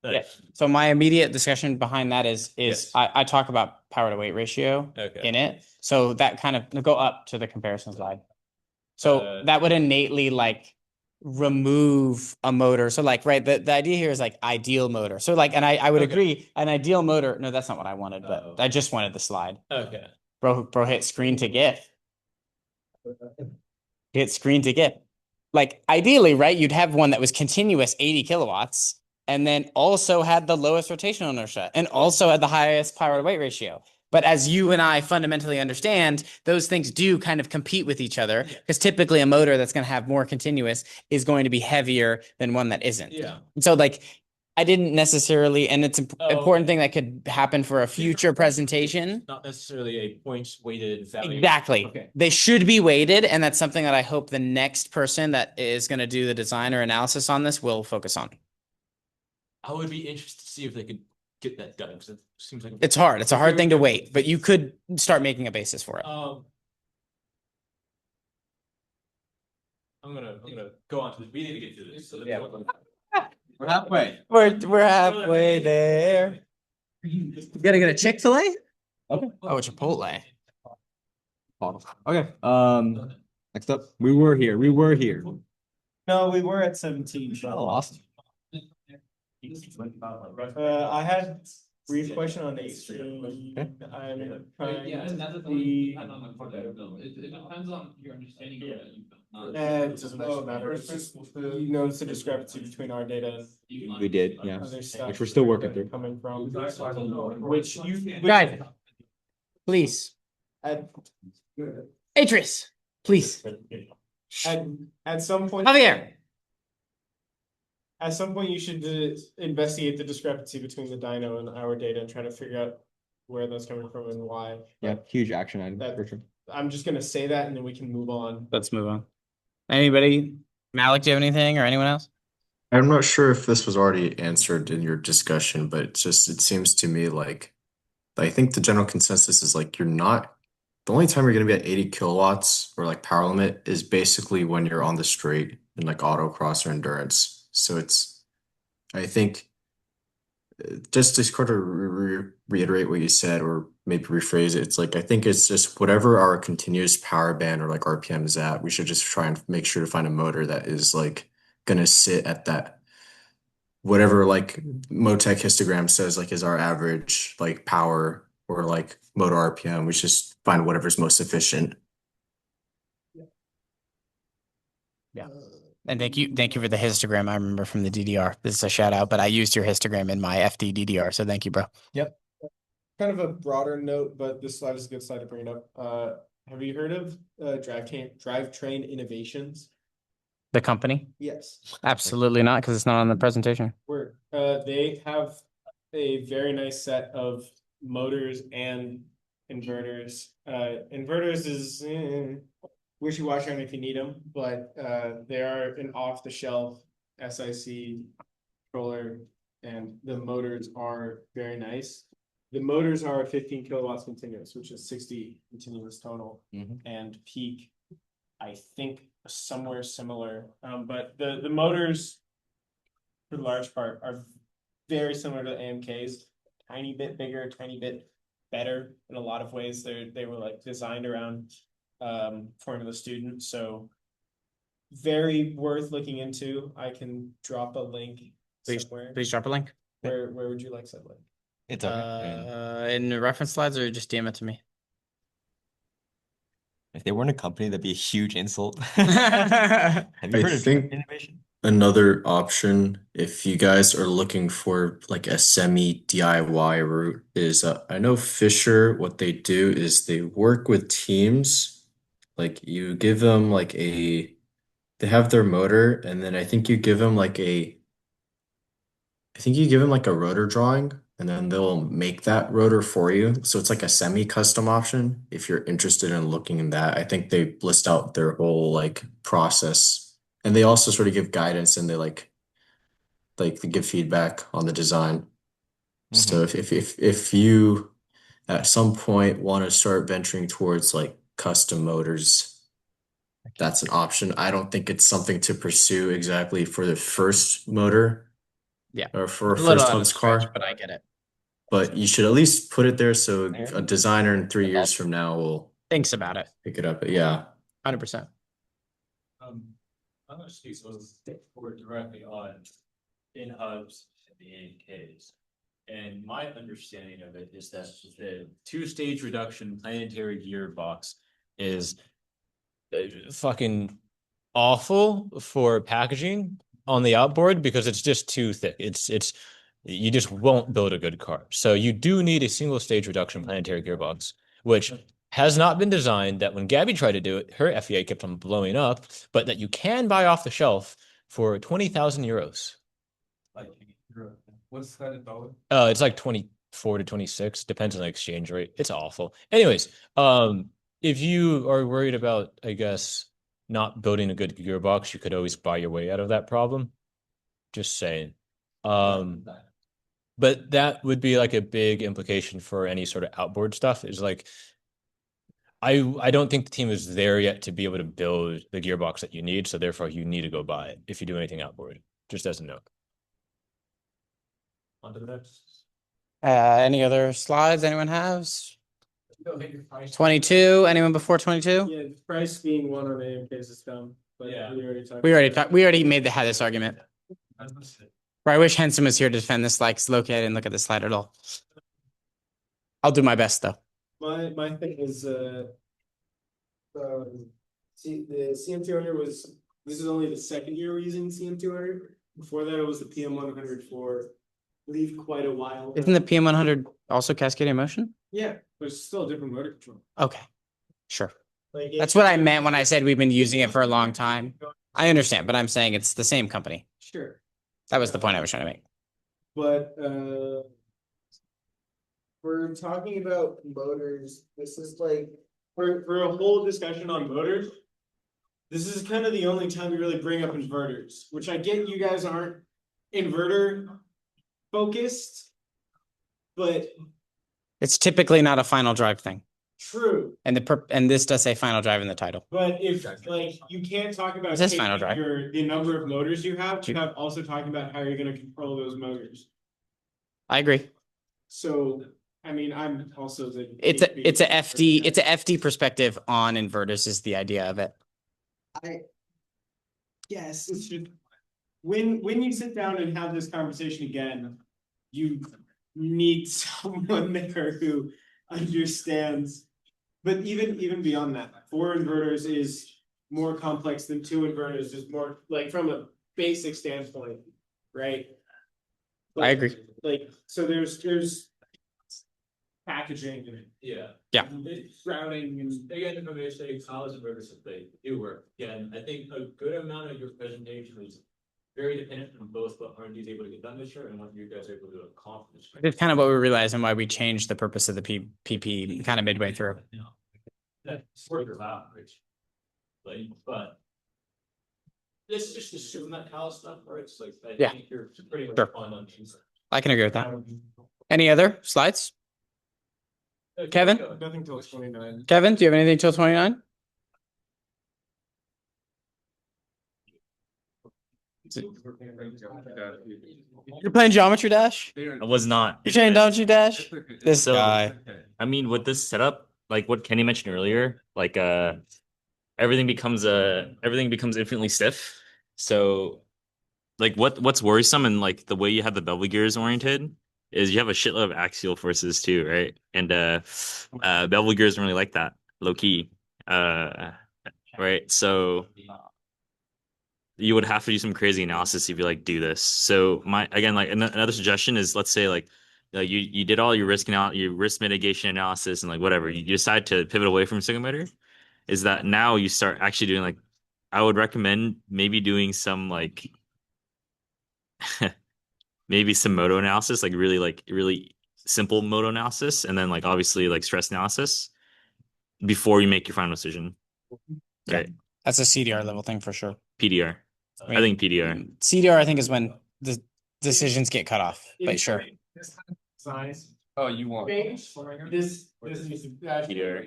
Like, yeah. So my immediate discussion behind that is I talk about power to weight ratio in it. So that kind of go up to the comparison slide. So that would innately like remove a motor. So like, right, the idea here is like ideal motor. So like, and I would agree, an ideal motor. No, that's not what I wanted, but I just wanted the slide. Okay. Bro hit screen to GIF. Hit screen to GIF. Like ideally, right, you'd have one that was continuous 80 kilowatts and then also had the lowest rotational inertia and also had the highest power to weight ratio. But as you and I fundamentally understand, those things do kind of compete with each other because typically a motor that's going to have more continuous is going to be heavier than one that isn't. Yeah. And so like, I didn't necessarily, and it's an important thing that could happen for a future presentation. Not necessarily a points weighted value. Exactly. Okay. They should be weighted. And that's something that I hope the next person that is going to do the design or analysis on this will focus on. I would be interested to see if they could get that done because it seems like it's hard. It's a hard thing to weight, but you could start making a basis for it. I'm gonna go on to this. We need to get through this. So yeah. We're halfway. We're halfway there. You gotta get a Chick-fil-A? Okay. Oh, a Chipotle. Okay. Next up, we were here. No, we were at 17. I lost. I had Brief question on extreme. I'm trying Yeah, to and that doesn't be. depend on the part that you build. It depends on your understanding of what you build. It doesn't actually matter. It's just, you notice the discrepancy between our data and We did, yeah. other stuff. Which we're still working through. Coming from, which you. Guys, please. Atris, please. At some point. Javier. At some point, you should investigate the discrepancy between the dyno and our data and try to figure out where that's coming from and why. Yeah, huge action item That- for sure. I'm just gonna say that and then we can move on. Let's move on. Anybody? Malik, do you have anything or anyone else? I'm not sure if this was already answered in your discussion, but it seems to me like I think the general consensus is like the only time you're gonna be at 80 kilowatts or like power limit is basically when you're on the straight in like autocross or endurance. So I think just to sort of reiterate what you said or maybe rephrase it, it's like I think it's just whatever our continuous power band or like RPM is at, we should just try and make sure to find a motor that is like gonna sit at that whatever like Motec histogram says like is our average like power or like motor RPM. We should just find whatever's most efficient. Yeah. And thank you for the histogram. I remember from the DDR. This is a shout out, but I used your histogram in my FD DDR. So thank you, bro. Yep. Kind of a broader note, but this slide is a good slide to bring it up. Have you heard of drivetrain innovations? The company? Yes. Absolutely not, because it's not on the presentation. They have a very nice set of motors and inverters. Inverters is wishy-washy on if you need them, but they are an off-the-shelf SIC controller, and the motors are very nice. The motors are 15 kilowatts continuous, which is 60 continuous total, and peak, I think somewhere similar. But the motors, for the large part, are very similar to the AMKs. Tiny bit bigger, tiny bit better in a lot of ways. They were like designed around Formula Student, so very worth looking into. I can drop a link somewhere. Please drop a link. Where would you like said link? It's okay. In the reference slides or just DM it to me? If they weren't a company, that'd be a huge insult. Have you I heard of think innovation? another option, if you guys are looking for like a semi DIY route, is I know Fisher, what they do is they work with teams. Like you give them like they have their motor, and then I think you give them like a rotor drawing, and then they'll make that rotor for you. So it's like a semi-custom option. If you're interested in looking in that, I think they list out their whole like process, and they also sort of give guidance and they give feedback on the design. So if you at some point want to start venturing towards like custom motors, that's an option. I don't think it's something to pursue exactly for the first motor. Yeah. Or for a little first out of hub's stretch, car. but I get it. But you should at least put it there so a designer in 3 years from now will Thinks about it. pick it up. But yeah. 100%. I'm gonna speak forward directly on in hubs and the AMKs. And my understanding of it is that the two-stage reduction planetary gearbox is fucking awful for packaging on the outboard because it's just too thick. It's you just won't build a good car. So you do need a single stage reduction planetary gearbox, which has not been designed. That when Gabby tried to do it, her FEA kept on blowing up, but that you can buy off the shelf for 20,000 euros. What's that about? It's like 24 to 26, depends on the exchange rate. It's awful. Anyways, if you are worried about, I guess, not building a good gearbox, you could always buy your way out of that problem. Just saying. But that would be like a big implication for any sort of outboard stuff is like, I don't think the team is there yet to be able to build the gearbox that you need. So therefore you need to go buy it if you do anything outboard, just as a note. On to the next. Any other slides anyone has? 22. Anyone before 22? Yeah, the price being one on AMKs is dumb. But Yeah. we already had this argument. Or I wish Henson was here to defend this, like, look at it and look at the slide at all. I'll do my best though. My thing is see the CM200 was, this is only the second year we're using CM200. Before that it was the PM100 for, I believe, quite a while. Isn't the PM100 also cascading motion? Yeah, but it's still a different motor control. Okay, sure. Like That's what I meant when I said we've been using it for a long time. I understand, but I'm saying it's the same company. Sure. That was the point I was trying to make. But we're talking about motors. This is like for a whole discussion on motors. This is kind of the only time we really bring up inverters, which I get you guys aren't inverter focused, but It's typically not a final drive thing. true. And this does say final drive in the title. But if like you can't talk about It says final drive. the number of motors you have without also talking about how you're going to control those motors. I agree. So I mean, I'm also the It's a FD perspective on inverters is the idea of it. Yes, it's just when you sit down and have this conversation again, you need someone there who understands. But even beyond that, 4 inverters is more complex than 2 inverters, is more like from a basic standpoint, right? I agree. Like, so there's packaging and Yeah. routing and Again, if I'm gonna say college inverters, if they do work, again, I think a good amount of your presentation was very dependent on both what R&D is able to get done this year and what you guys are able to accomplish. It's kind of what we realized and why we changed the purpose of the PP kind of midway through. That's further out, Rich. But let's just assume that Cal stuff, right? It's like, I Yeah. think you're pretty much Sure. on these. I can agree with that. Any other slides? Kevin? nothing till 29. Kevin, do you have anything till 29? You're playing Geometry Dash? I was not. You're playing Geometry Dash? This So, guy. I mean, with this setup, like what Kenny mentioned earlier, like everything becomes infinitely stiff. So like what's worrisome and like the way you have the bevel gears oriented is you have a shitload of axial forces too, right? And bevel gears don't really like that, low key. Right. So you would have to do some crazy analysis if you like do this. So my again, like another suggestion is, let's say like you did all your risk mitigation analysis and like whatever, you decide to pivot away from single motor, is that now you start actually doing like, I would recommend maybe doing some like maybe some moto analysis, like really simple moto analysis, and then like obviously like stress analysis before you make your final decision. Yeah. Right. That's a CDR level thing for sure. PDR. I think PDR. CDR, I think, is when the decisions get cut off, but sure. Size. Oh, you want. This is PDR.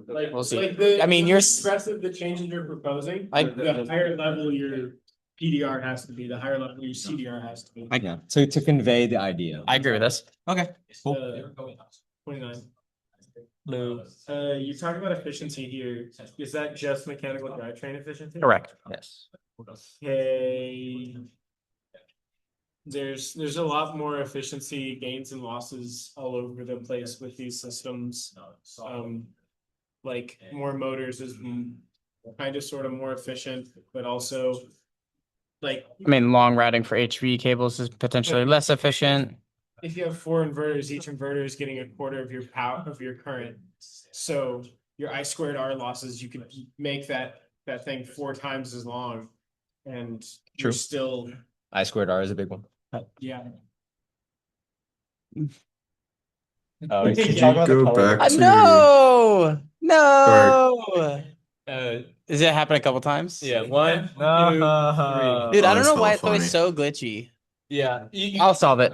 Like, We'll see. like the, I mean, you're expressive the changes you're proposing. I- The higher level your PDR has to be, the higher level your CDR has to be. Yeah. So to convey the idea. I agree with this. Okay. Uh, 29. Blue. You talk about efficiency here. Is that just mechanical drivetrain efficiency? Correct. Yes. Okay. There's a lot more efficiency gains and losses all over the place with these systems. Like more motors is kind of sort of more efficient, but also like I mean, long routing for HV cables is potentially less efficient. if you have 4 inverters, each inverter is getting a quarter of your power of your current. So your I squared R losses, you could make that thing 4 times as long, and you're True. still I squared R is a big one. yeah. Could you talk about the go color? back to- No. Does it happen a couple times? Yeah, one. Dude, I don't know why it's always funny. so glitchy. Yeah. I'll solve it.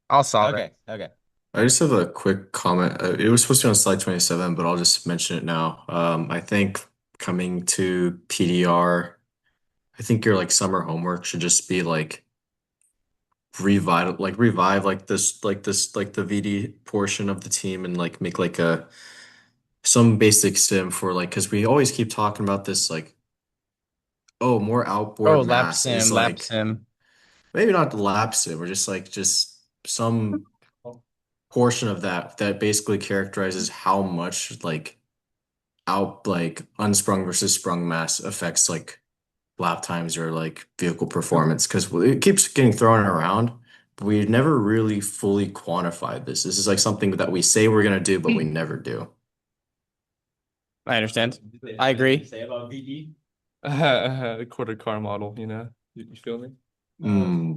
I'll solve Okay. it. Okay. I just have a quick comment. It was supposed to be on slide 27, but I'll just mention it now. I think coming to PDR, I think your like summer homework should just be like revive like the VD portion of the team and like make like some basic sim for like, because we always keep talking about this like, oh, more outboard Oh, lap math sim, is lap like sim. maybe not the lap sim, or just some portion of that basically characterizes how much like unsprung versus sprung mass affects like lap times or like vehicle performance because it keeps getting thrown around. But we never really fully quantified this. This is like something that we say we're gonna do, but we never do. I understand. I agree. Say about VD. A quarter car model, you know? You feel me?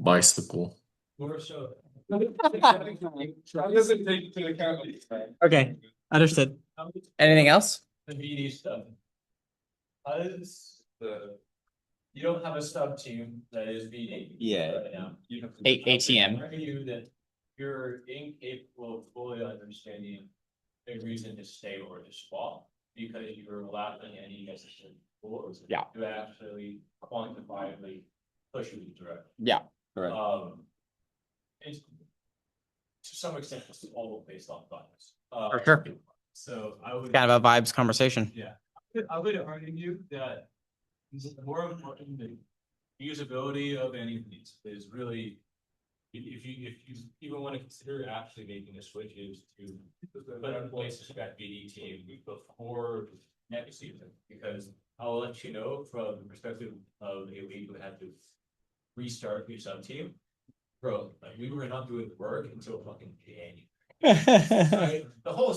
Bicycle. More so. Doesn't take into account. Okay, understood. Anything else? The VD stuff. You don't have a sub team that is VD. Yeah. Right now. You have ATM. You that you're incapable of fully understanding a reason to stay or to swap because you're lacking any necessary tools. Yeah. To actually quantifiably push you direct. Yeah. Correct. It's to some extent it's all based on bias. For sure. So I would Kind of a vibes conversation. yeah, I would argue that more important than usability of any of these is really if you even want to consider actually making the switches to put in place a spec BD team before next season, because I'll let you know from the perspective of a league who had to restart your sub team. Bro, like we were not doing the work until fucking January. The whole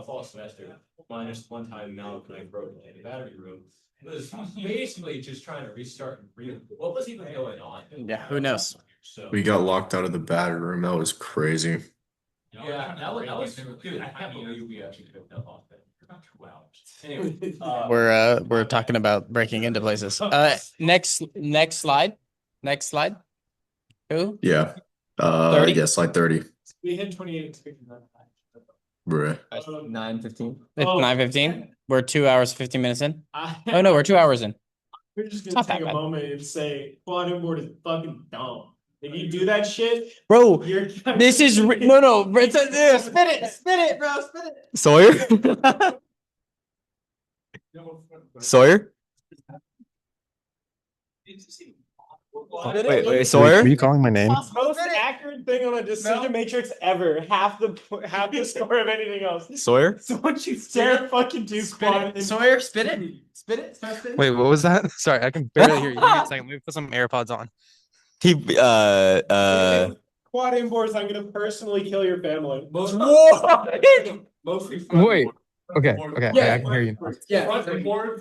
fall semester, minus one time now when I broke in the battery room, was basically just trying to restart what was even going on. Yeah, who knows? So We got locked out of the battery room. That was crazy. yeah, that was dude. I can't believe we actually took that off. About 2 hours. Anyway, We're talking about breaking into places. Next slide. Next slide. Who? Yeah. 30? Yeah, slide 30. We hit 28. Bruh. 9:15. It's 9:15. We're 2 hours 15 minutes in. I- Oh no, we're 2 hours in. We're just It's gonna not that take a bad. moment and say quad inboard is fucking dumb. If you do that shit, Bro, you're this is no. It's spit it, bro, spit it. Sawyer? Sawyer? Wait, Sawyer? Were you calling my name? most accurate thing on a decision matrix ever. Half the score of anything else. Sawyer? So what you dare fucking do quad Sawyer, spit it. Spit it. Start spitting. Wait, what was that? Sorry, I can barely hear you. Give me a second. Let me put some AirPods on. He quad inboards, I'm gonna personally kill your family. mostly Wait. Okay, okay, Yeah. I can hear you now. Yeah,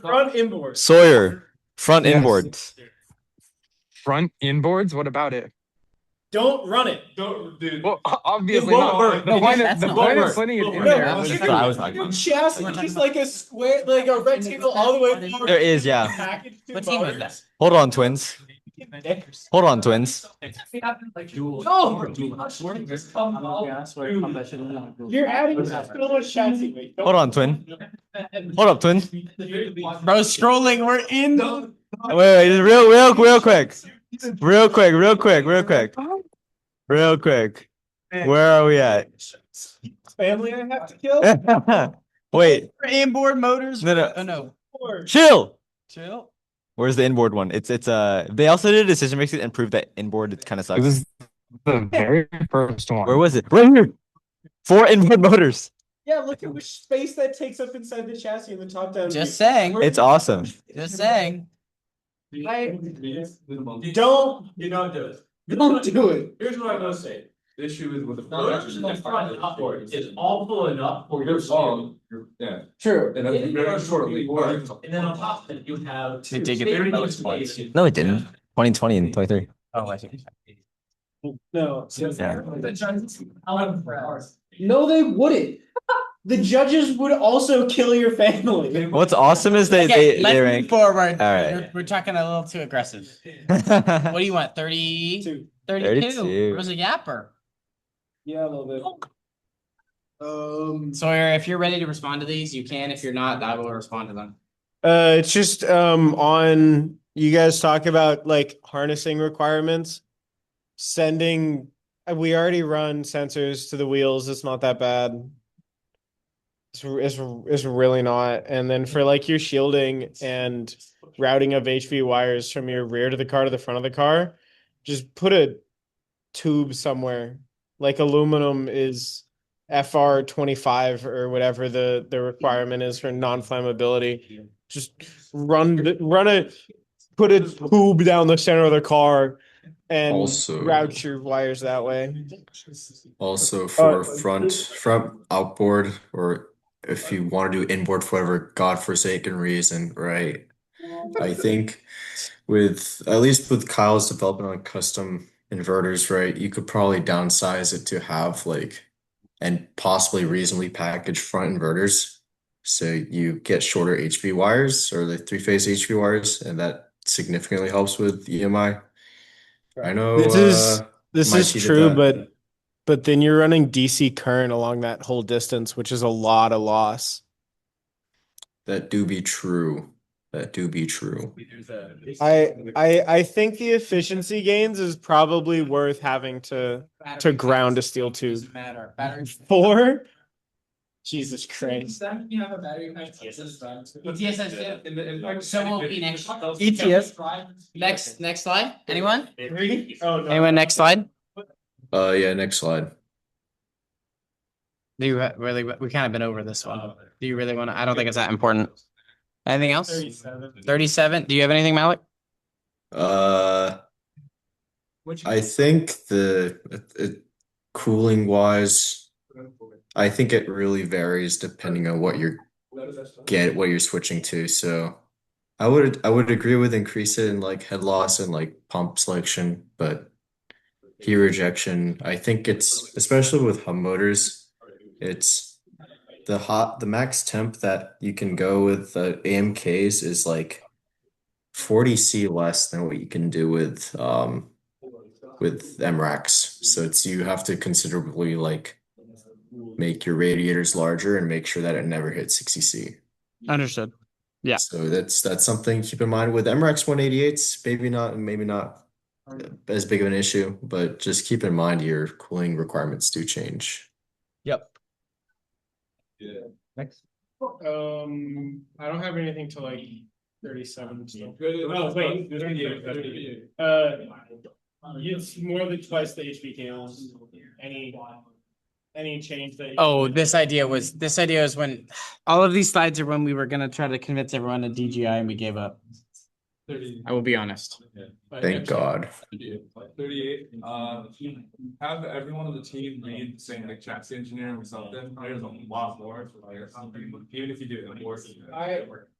front inboard. Sawyer, front Yes. inboard. Front inboards? What about it? Don't run it. Don't, dude. Well, obviously It won't not. work. The point That's is, the not point work. is putting it in No, there. you what I was can talking do about. chassis just like a square, like a rectangle all the way forward. There is, yeah. Package two What team is motors. that? Hold on, twins. Hold on, twins. You're adding so much chassis weight. Hold on, twin. Hold up, twin. Bro, scrolling. We're in. Wait, just real quick. Real quick. Where are we at? Family I have to kill? Wait. Inboard motors. No. Oh no. Chill. Chill. Where's the inboard one? It's they also did a decision matrix and proved that inboard it kind of sucks. It was the very first one. Where was it? Right here. 4 inboard motors. Yeah, look at which space that takes up inside the chassis in the top down. Just saying. It's awesome. Just saying. Don't You don't do it. don't do it. Here's what I'm gonna say. The issue is with the front upboard is awful enough for your song. Yeah. True. And then very shortly. And then on top of it, you have They did get very the much points. space. No, it didn't. 2020 and 23. Oh, I see. No. Yeah. No, they wouldn't. The judges would also kill your family. What's awesome is Okay, they let's move rank. forward. All right. We're talking a little too aggressive. What do you want? 30? 32. 32. Where's a yapper? Yeah, a little bit. Sawyer, if you're ready to respond to these, you can. If you're not, I will respond to them. It's just on you guys talk about like harnessing requirements. We already run sensors to the wheels. It's not that bad. It's really not. And then for like your shielding and routing of HV wires from your rear to the car to the front of the car, just put a tube somewhere Like aluminum is FR25 or whatever the requirement is for non-flammability. Just put a tube down the center of the car and Also- route your wires that way. Also for front outboard, or if you want to do inboard for whatever godforsaken reason, right? I think with at least with Kyle's development on custom inverters, right, you could probably downsize it to have like and possibly reasonably packaged front inverters. So you get shorter HV wires or the three-phase HV wires, and that significantly helps with EMI. I know This my is T did true, that. but then you're running DC current along that whole distance, which is a lot of loss. That do be true. That do be true. I think the efficiency gains is probably worth having to ground a steel tube. Four? Jesus Christ. You have a battery pack. ETS. So will be next. ETS. Next slide. Anyone? Oh, no. Anyone? Next slide. Yeah, next slide. Do you really? We kind of been over this one. Do you really want to? I don't think it's that important. Anything else? 37. Do you have anything, Malik? I think cooling wise, I think it really varies depending on what you're switching to. So I would agree with increase it in like head loss and like pump selection, but heat rejection, I think it's especially with hub motors, it's the max temp that you can go with AMKs is like 40 C less than what you can do with MRACs. So you have to considerably like make your radiators larger and make sure that it never hits 60 C. Understood. Yeah. So that's something to keep in mind with MRACs 188s, maybe not as big of an issue, but just keep in mind your cooling requirements do change. Yep. Yeah. Next. I don't have anything to like 37 still. Oh wait, it's more than twice the HV any change that This idea was when all of these slides are when we were gonna try to convince everyone to DGI and we gave up. I will be honest. Thank God. 38. Have everyone on the team read the same like chassis engineering or something. There's a lot more. Even if you do it,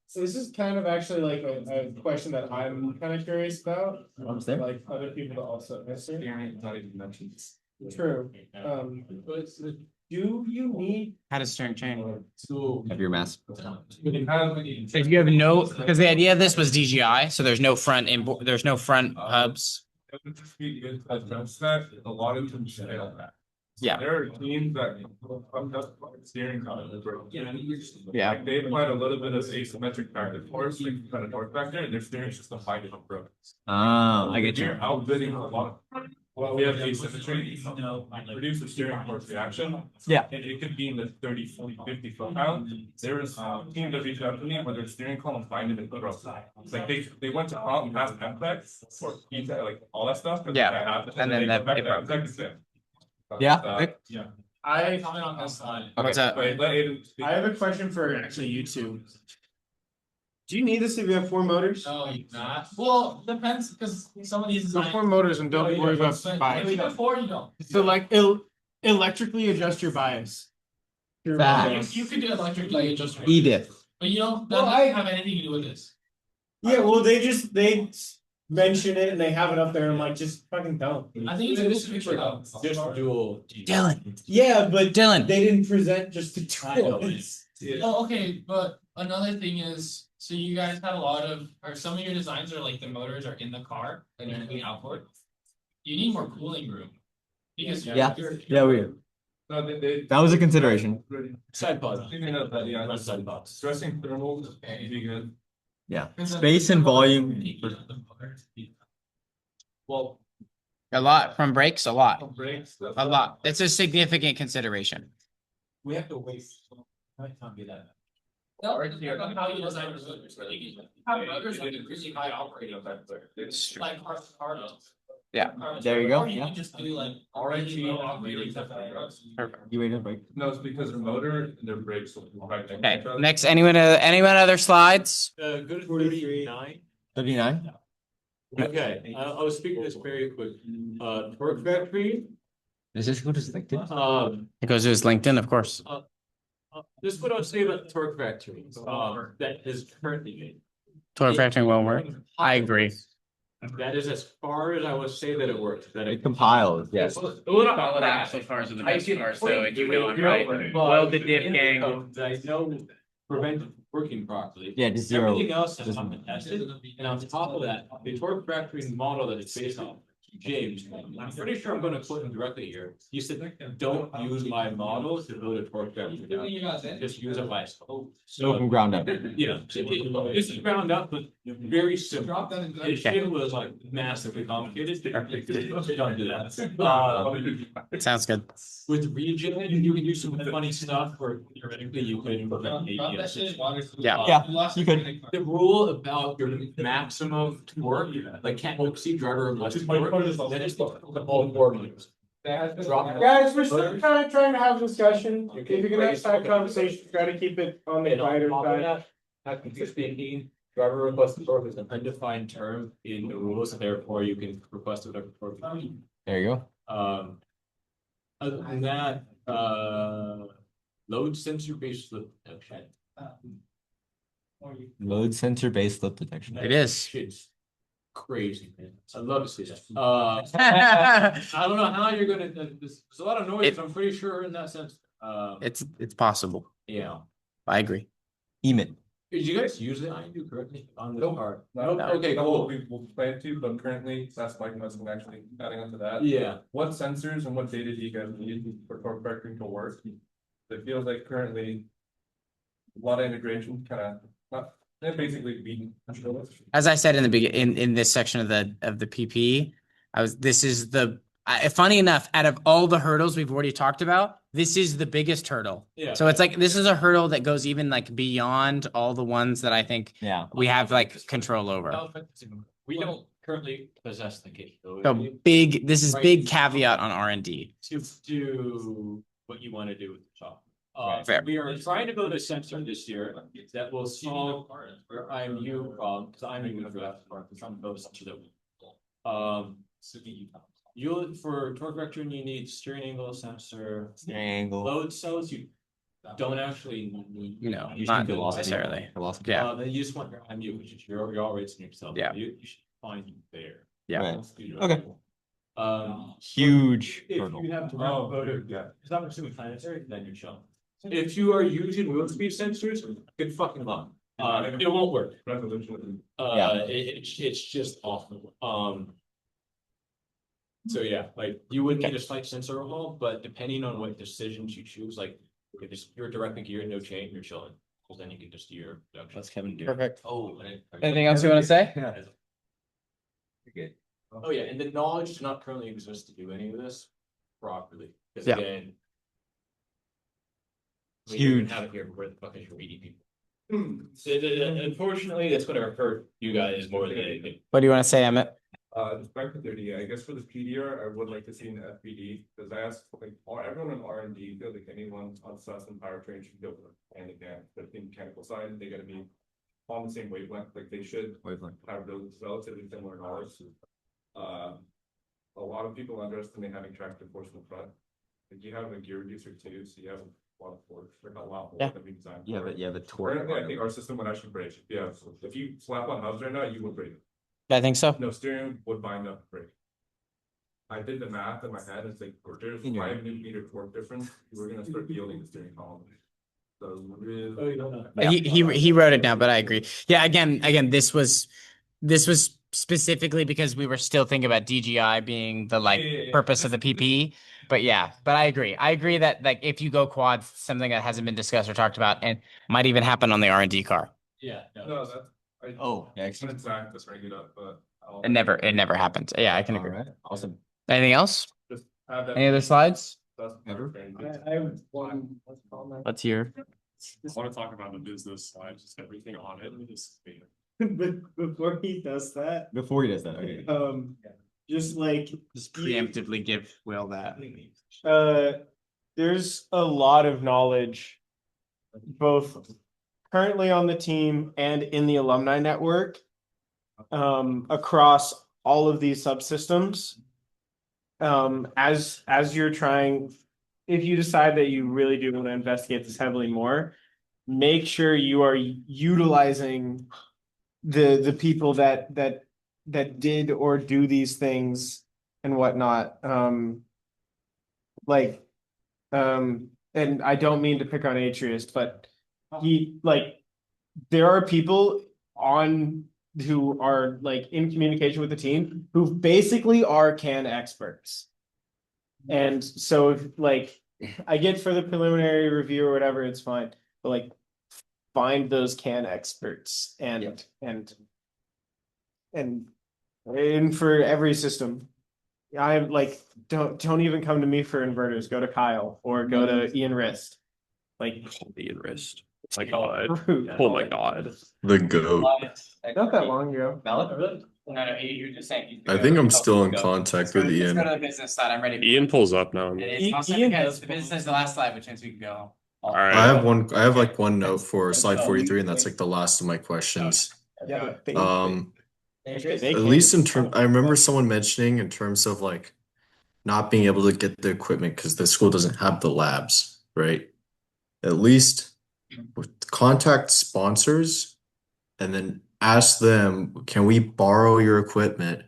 So this is kind of actually like a question that I'm kind of curious about. there? Like other people also answer. not even mentioned. True. Do you need How does steering change? Have your mask. If you have no, because the idea of this was DGI, so there's no front hubs. A lot of them fail that. Yeah. There are teams that fucked up steering columns. Yeah. Like, they applied a little bit of asymmetric factor force, like kind of torque factor, and their steering system high different broke. I get you. They're outbidding a lot. Well, we have asymmetry, produce a steering force reaction. Yeah. And it could be in the 30, 40, 50 foot pound. There is teams that reached out to me where their steering column binded and broke. It's like they went to comp past MPEX or ETA, like all that stuff. Yeah. And then that it broke. Yeah. Yeah. I comment on this slide. What's up? I have a question for actually you two. Do you need this if you have four motors? No, you not. Well, depends because some of these So four motors and don't worry about bias. Before you don't. So like electrically adjust your bias. You can do electrically adjust. Edith. But you don't. That doesn't have anything to do with this. Yeah, well they mention it and they have it up there and like just fucking don't. I think it's a picture of Just dual. Dylan. Yeah, but Dylan. They didn't present just the two. Oh, okay, but another thing is, so you guys had a lot of, or some of your designs are like the motors are in the car and they're moving outward. You need more cooling room because we. That was a consideration. Side pod. Side pod. Stressing thermals would be good. Yeah. Space and volume. Well, A lot from brakes, a lot. Brakes. A lot. It's a significant consideration. We have to wait. I can't be that. No, it depends on how you design your motors. Have motors with really high operating temperature. Like Carlos. Yeah. There you go. You Yeah. can just do like RNG. Perfect. You ready to break? No, it's because their motor and their brakes will be right next to Okay, each other. next, anyone other slides? Go to 39. 39. Okay, I'll speak to this very quick. Torque Factory. Does this go to LinkedIn? It goes to his LinkedIn, of course. This is what I'll say about the Torque Factory, that is currently made. Torque Factory won't work. I agree. That is as far as I would say that it works, that it Compiles, yes. Well, not that so far as the best part, so you know I'm right. Well, the diff gang. I know prevent it working properly. Yeah, just zero. Everything else has not been tested, and on top of that, the Torque Factory model that it's based on, James, I'm pretty sure I'm gonna quote him directly here. He said, don't use my model to build a Torque Factory. Just use it myself. So from ground up. Yeah, this is ground up, but very simple. His shit was like massively complicated. Don't do that. Sounds good. With region, you can do some funny stuff where theoretically you could prevent ABS. Yeah. You could. The rule about your maximum torque, like can't exceed driver requested torque, that is the whole formula. Guys, we're still kind of trying to have a discussion. If you're gonna have side conversations, try to keep it on the quieter side. Speaking, driver requested torque is an undefined term in the rules, and therefore you can request whatever torque. There you go. Other than that, load sensor based slip detection. Load sensor based slip detection. It is. Shit's crazy, man. I love to see that. I don't know how you're gonna, there's a lot of noise, I'm pretty sure in that sense. It's possible. Yeah. I agree. Emit. Did you guys use it? I do correctly on the car. Okay, Okay, cool. We will plan to, but currently that's Mike Muslim actually adding on to that. Yeah. What sensors and what data do you guys need for torque vectoring to work? It feels like currently a lot of integration kind of not, they're basically beaten. As I said in the in this section of the PP, this is the funny enough, out of all the hurdles we've already talked about, this is the biggest hurdle. Yeah. So it's like this is a hurdle that goes even like beyond all the ones that I think we have like control over. We don't currently possess the capability. So this is big caveat on R&D. To do what you want to do with the shop. Fair. We are trying to build a sensor this year that will solve our IMU problem, because IMU for that part, we're trying to build a sensor that will. For torque vector, you need steering angle sensor. Steering angle. Load cells, you don't actually need. No, you not should do necessarily. Velocity. Yeah. Then you just want your IMU, which is your all rates in yourself. Yeah. You should find it there. Yeah. Right. Okay. Huge If hurdle. you have to run a motor, it's not assuming planetary, then you're chilling. If you are using wheel speed sensors, good fucking luck. It won't work. It's just awful. So yeah, like you would need a slight sensor overhaul, but depending on what decisions you choose, like if you're directly geared, no chain, you're chilling. Because then you can just do your production. Let's Kevin do. Perfect. Oh, Anything else you want to say? Yeah. You're good. Oh yeah, and the knowledge does not currently exist to do any of this properly. Because Yeah. again, we Huge. don't have it here. Where the fuck is your reading people? Unfortunately, that's going to hurt you guys more than anything. What do you want to say, Emmett? Back to 30, I guess for the PDR, I would like to see an FPD, because I asked, like, everyone in R&D, feel like anyone on sus and powertrain should be able to hand it down, but the mechanical side, they gotta be on the same wavelength, like they should have those relatively similar knowledge. A lot of people underestimate having tractive force in the front. Like you have a gear reducer too, so you have a lot of force, like a lot more than we designed. Yeah, but you have a torque. Currently, I think our system would actually break. Yeah, so if you slap on hubs right now, you would break. I think so. No, steering would bind up brake. I did the math in my head, it's like, if there's 5 Nm torque difference, we're gonna start yielding the steering column. So really. He wrote it down, but I agree. Yeah, again, this was specifically because we were still thinking about DGI being the purpose of the PP. But yeah, but I agree that like if you go quad, something that hasn't been discussed or talked about and might even happen on the R&D car. Yeah. No, that's. Yeah, When it's back, let's bring it up, but. It never happened. Yeah, I can agree. Alright, awesome. Anything else? Just have that. Any other slides? Ever? I have one comment. Let's hear. I want to talk about the business side, just everything on it. But before he does that, Before he does that, okay. just like Just preemptively give Will that. There's a lot of knowledge, both currently on the team and in the alumni network, across all of these subsystems. As you're trying, if you decide that you really do want to investigate this heavily more, make sure you are utilizing the people that did or do these things and whatnot. And I don't mean to pick on Atreus, but there are people on who are like in communication with the team who basically are CAN experts. And so if I get for the preliminary review or whatever, it's fine. But find those CAN experts and for every system. I'm don't even come to me for inverters. Go to Kyle or go to Ian Rist. Ian Rist. My God. Oh my God. The GOAT. Not that long ago. Really? No, you're just saying. I think I'm still in contact with Let's Ian. go to the business side. I'm ready. Ian pulls up now. It is. I'll send the business is the last slide, which means we can go. All right. I have one note for slide 43, and that's the last of my questions. Yeah. At least in terms, I remember someone mentioning in terms of not being able to get the equipment because the school doesn't have the labs, right? At least contact sponsors and then ask them, can we borrow your equipment?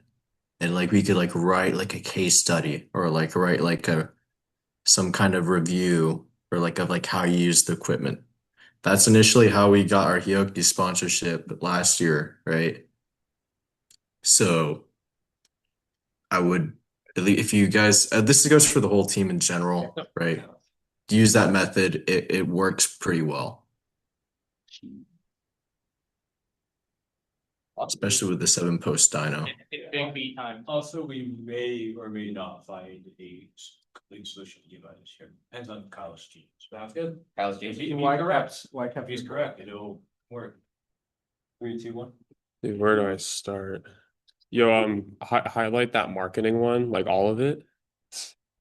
And we could write a case study or write some kind of review or of how you use the equipment. That's initially how we got our Hyoki sponsorship last year, right? So I would, if you guys, this goes for the whole team in general, right? Use that method. It works pretty well. Especially with the 7-post dyno. Big beat time. Also, we may or may not find a complete solution to give items here. Depends on Kyle's team. Sounds good. Kyle's team. If he's correct, it'll work. 3, 2, 1. Dude, where do I start? Yo, highlight that marketing one, all of it.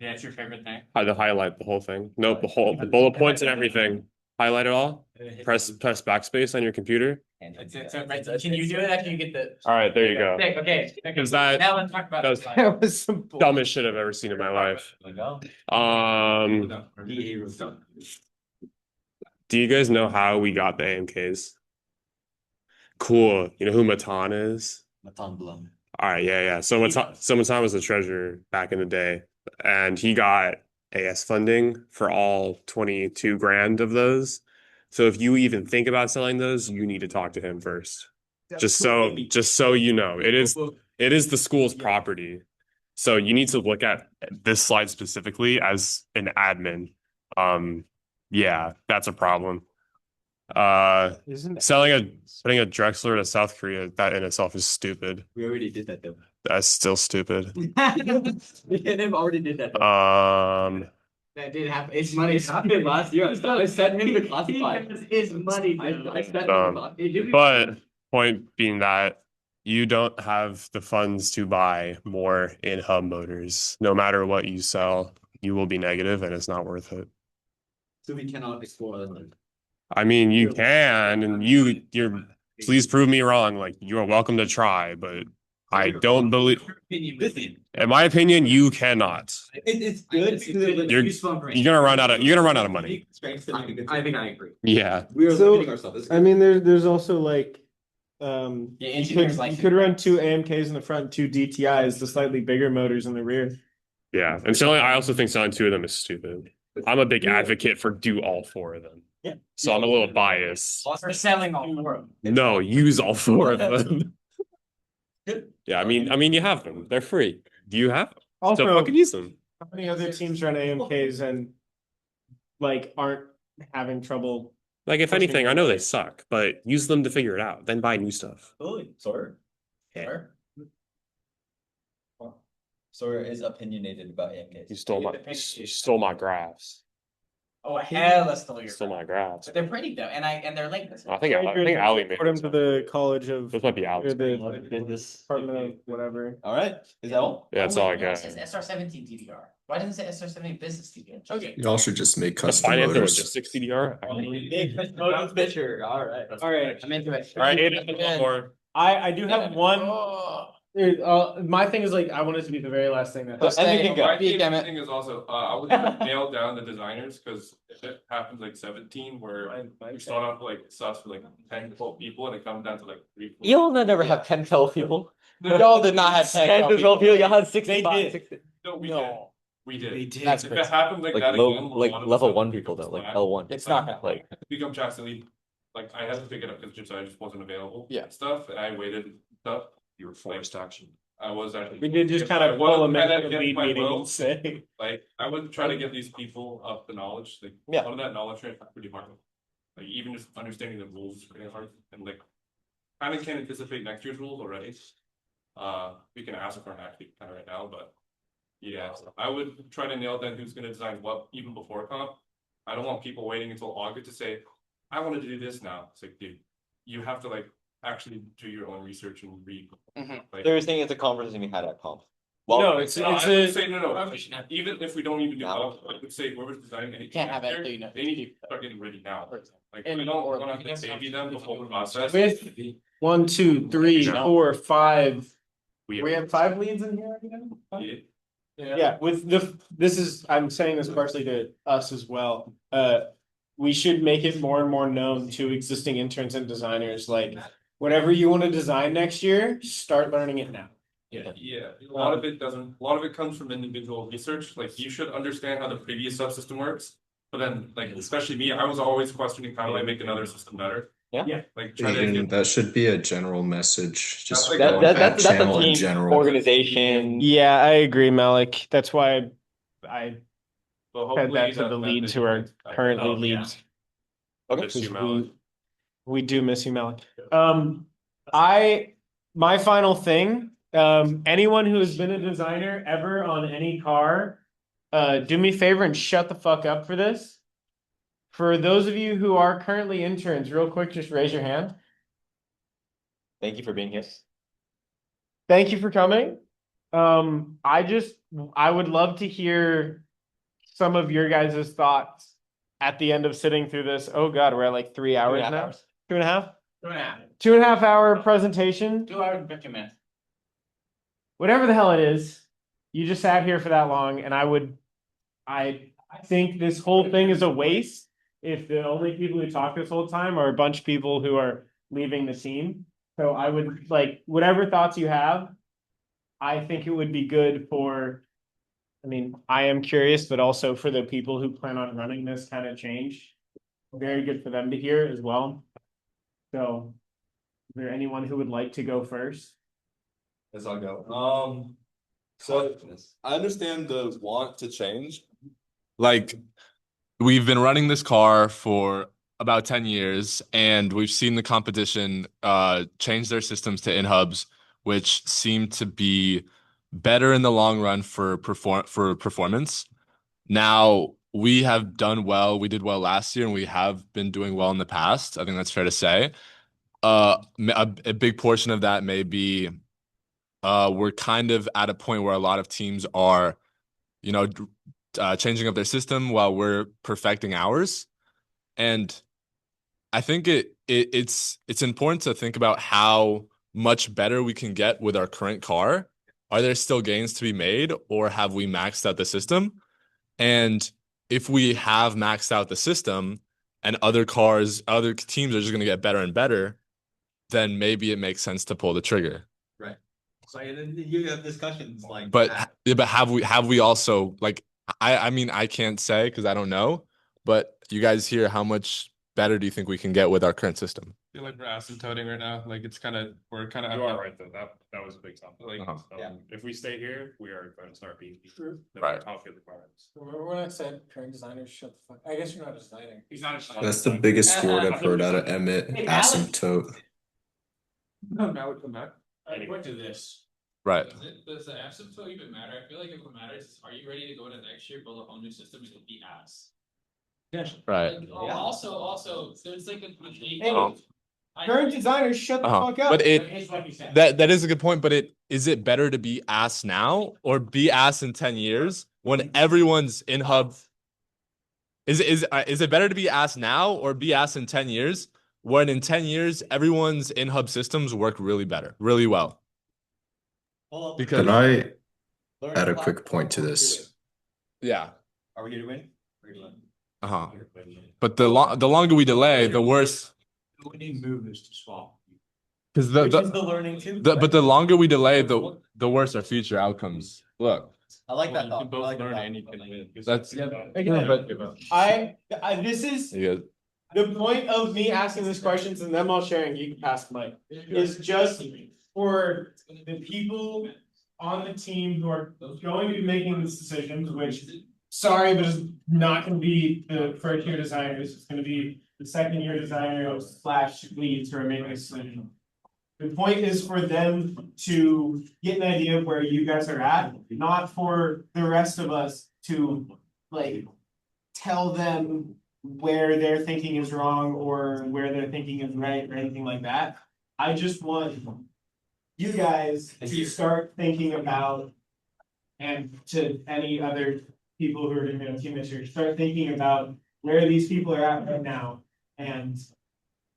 Yeah, it's your favorite thing. Highlight the whole thing. Nope, the bullet points and everything. Highlight it all. Press backspace on your computer. Can you do it after you get the? All right, there you go. Okay. Because that Now let's talk about that was some dumbest shit I've ever seen in my life. Do you guys know how we got the AMKs? Cool. You know who Matan is? Matan Blum. All right, yeah. So Matan was the treasurer back in the day, and he got AS funding for all 22 grand of those. So if you even think about selling those, you need to talk to him first. Just so you know, it is the school's property. So you need to look at this slide specifically as an admin. Yeah, that's a problem. Putting a Drexler to South Korea, that in itself is stupid. We already did that though. That's still stupid. We already did that. That did happen. It's money. It happened last year. I sent him to classify. It's money. I sent him. But point being that you don't have the funds to buy more in-hub motors. No matter what you sell, you will be negative, and it's not worth it. So we cannot explore them. I mean, you can, and you're. Please prove me wrong. You're welcome to try, but I don't believe. In my opinion, you cannot. It's good. You're gonna run out of money. I think I agree. Yeah. We are limiting ourselves. I mean, there's also you engineers could run 2 AMKs in the front, 2 DTIs, the slightly bigger motors in the rear. Yeah, and I also think selling 2 of them is stupid. I'm a big advocate for do all 4 of them. Yeah. So I'm a little biased. For selling all 4 of them. No, use all 4 of them. Yeah, I mean, you have them. They're free. Do you have them? Also, so fucking use them. How many other teams run AMKs and aren't having trouble? If anything, I know they suck, but use them to figure it out. Then buy new stuff. Sawyer. Sawyer is opinionated about AMKs. You stole my graphs. Oh, hella stole your. Stole my graphs. But they're pretty though, and they're like this. I think Ali made According to the College of. Those might be Ali's. or the Department of whatever. All right. Is that all? Yeah, that's Oh, all wait, I no, got. it says SR17 TDR. Why doesn't it say SR17 business TDR? Okay. Y'all should just make The custom finance and motors. logistics CDR. Picture. All right. All right. I'm into it. All right, one more. I do have one. Oh. My thing is like I want it to be the very last thing that. Just say it. My Damn favorite it. thing is also I would nail down the designers because if it happens like 17 where you start off like sus with like 10 to 12 people and it comes down to like 3 4. Y'all never have 10, 12 people. Y'all did not have 10 to 12 people. Y'all had 65. They did. 60. No, we No. did. We did. They did. That's If crazy. it happened like Like that low, again, where like one of level the 1 stuff people though, like flat, L1. It's not gonna Like become chastely, like I had to pick it up because I just wasn't available. Yeah. And stuff, and I waited and stuff. You were forced action. I was actually. We did just kind I of wanted pull to them kinda into the get lead my meeting will. and say. Like I would try to get these people up the knowledge. Like Yeah. a lot of that knowledge transfer is pretty hard. Like even just understanding the rules is pretty hard, and like kind of can anticipate next year's rules already. We can ask for them actually kind of right now, but yeah, I would try to nail down who's going to design what even before comp. I don't want people waiting until August to say, I wanted to do this now. It's like, dude, you have to like actually do your own research and read. Like, they're saying it's a conversation we had at comp. No, it's I it's would a. say no. Even if we don't even do comp, I would say whoever's designing anything Can't have next it year, until you know they need to start getting ready now. Like And- we don't or- want to have to baby them before the process. With 1, 2, 3, 4, 5. We We have 5 leads in here. Yeah. Yeah, with this is, I'm saying this partially to us as well. We should make it more and more known to existing interns and designers, like whatever you want to design next year, start learning it now. Yeah, a lot of it doesn't, a lot of it comes from individual research, like you should understand how the previous subsystem works. But then, like, especially me, I was always questioning how do I make another system better? Yeah. Like try to And get, that should be a general message, just That's go like- on that's channel a in team general. organization. Yeah, I agree, Malik. That's why I well, fed hopefully that to the leads who are currently Oh, yeah. leads. Okay. Miss you, Because Malik. we do miss you, Malik. My final thing, anyone who has been a designer ever on any car, do me a favor and shut the fuck up for this. For those of you who are currently interns, real quick, just raise your hand. Thank you for being here. Thank you for coming. I would love to hear some of your guys' thoughts at the end of sitting through this. Oh God, we're at like 3 hours 2.5 now. hours. 2.5? 2.5. 2.5 hour presentation. 2 hours and 50 minutes. Whatever the hell it is, you just sat here for that long, and I think this whole thing is a waste if the only people who talk this whole time are a bunch of people who are leaving the team. So I would like whatever thoughts you have. I think it would be good for, I mean, I am curious, but also for the people who plan on running this kind of change. Very good for them to hear as well. So, is there anyone who would like to go first? As I'll go. So I understand the want to change. Like, we've been running this car for about 10 years, and we've seen the competition change their systems to in-hubs, which seem to be better in the long run for performance. Now, we have done well. We did well last year, and we have been doing well in the past. I think that's fair to say. A big portion of that may be we're kind of at a point where a lot of teams are, changing up their system while we're perfecting ours. And I think it's important to think about how much better we can get with our current car. Are there still gains to be made, or have we maxed out the system? And if we have maxed out the system and other teams are just going to get better and better, then maybe it makes sense to pull the trigger. Right. So then you have discussions like But that. but have we also, like, I mean, I can't say because I don't know, but you guys hear, how much better do you think we can get with our current system? I feel like we're asymptoting right now. Like it's kind of, we're kind of. You are right though. That was a big topic. Like, If we stay here, we are going to start being Right. conflict requirements. We're not saying current designers shut the fuck. I guess you're not a designer. He's not a designer. That's the biggest word I've heard out of Emmett, asymptote. No, now we come back. I went to this. Right. Does the asymptote even matter? I feel like if it matters, are you ready to go to next year, build a whole new system, and it'll be ass? Right. Also, there's like Hey, current designers, shut the fuck up. But that is a good point. But is it better to be asked now or be asked in 10 years when everyone's in hub? Is it better to be asked now or be asked in 10 years when in 10 years everyone's in hub systems work really well? Because Can I add a quick point to this? yeah. Are we here to win? Uh-huh. But the longer we delay, the worse. The winning move is to swap. Because Which is the learning too. but the longer we delay, the worse our future outcomes look. I like that. You thought. can both I like learn that. and you can win. That's This is the point of me asking these questions and them all sharing. You can pass the mic. Is just for the people on the team who are going to be making these decisions. Which, sorry, but it's not going to be the first year designers. It's going to be the second year designers / leads who are making this decision. The point is for them to get an idea of where you guys are at, not for the rest of us to like tell them where their thinking is wrong or where their thinking is right or anything like that. I just want you guys to start thinking about, and to any other people who are in the team this year, start thinking about where these people are at right now and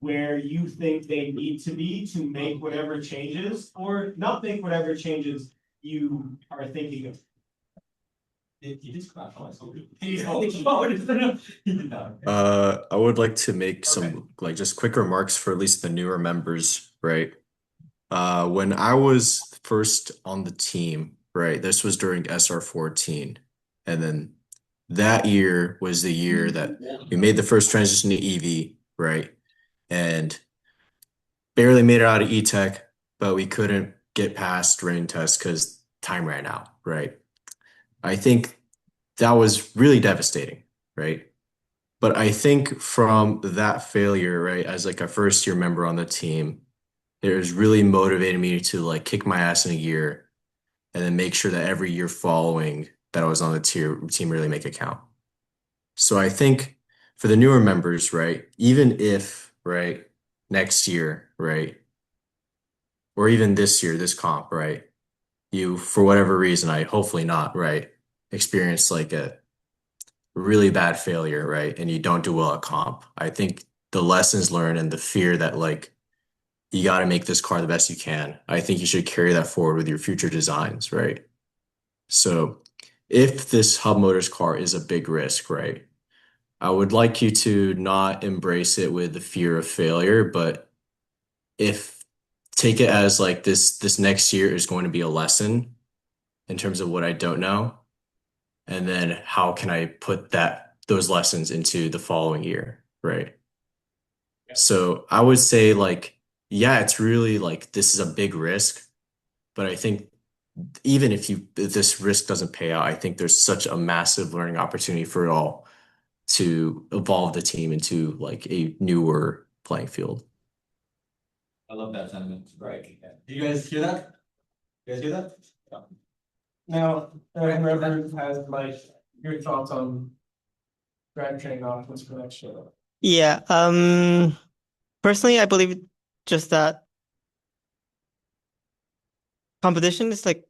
where you think they need to be to make whatever changes or not make whatever changes you are thinking of. I would like to make some like just quick remarks for at least the newer members, right? When I was first on the team, right, this was during SR-14, and then that year was the year that we made the first transition to EV, right? And barely made it out of E-Tech, but we couldn't get past rain test because time ran out, right? I think that was really devastating, right? But I think from that failure, right, as like a first year member on the team, it was really motivating me to like kick my ass in a year and then make sure that every year following that I was on the team really make it count. So I think for the newer members, right, even if, right, next year, right, or even this year, this comp, right, you, for whatever reason, I hopefully not, right, experience like a really bad failure, right, and you don't do well at comp. I think the lessons learned and the fear that like you got to make this car the best you can. I think you should carry that forward with your future designs, right? So if this hub motors car is a big risk, right, I would like you to not embrace it with the fear of failure, but if take it as like this next year is going to be a lesson in terms of what I don't know, and then how can I put those lessons into the following year, right? So I would say like, yeah, it's really like this is a big risk, but I think even if this risk doesn't pay out, I think there's such a massive learning opportunity for it all to evolve the team into like a newer playing field. I love that sentiment. Right. Do you guys hear that? You guys hear that? Now, whoever has like your thoughts on drivetrain options for next year. Yeah. Personally, I believe just that competition is like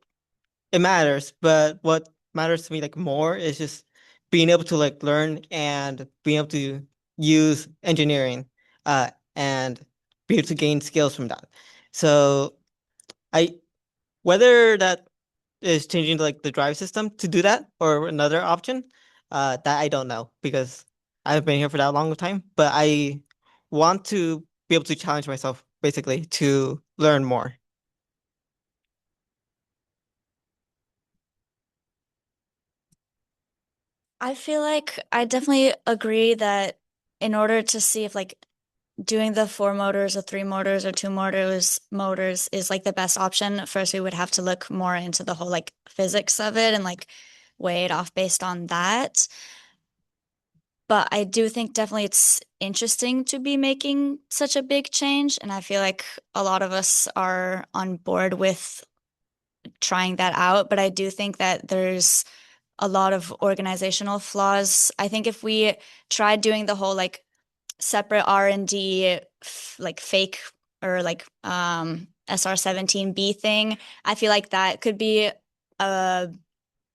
it matters, but what matters to me like more is just being able to like learn and being able to use engineering, and be able to gain skills from that. So I whether that is changing like the drive system to do that or another option, that I don't know because I've been here for that long of time. But I want to be able to challenge myself basically to learn more. I feel like I definitely agree that in order to see if like doing the 4 motors or 3 motors or 2 motors is like the best option, first we would have to look more into the whole like physics of it and like weigh it off based on that. But I do think definitely it's interesting to be making such a big change, and I feel like a lot of us are on board with trying that out. But I do think that there's a lot of organizational flaws. I think if we tried doing the whole like separate R&D like fake or like SR17B thing, I feel like that could be a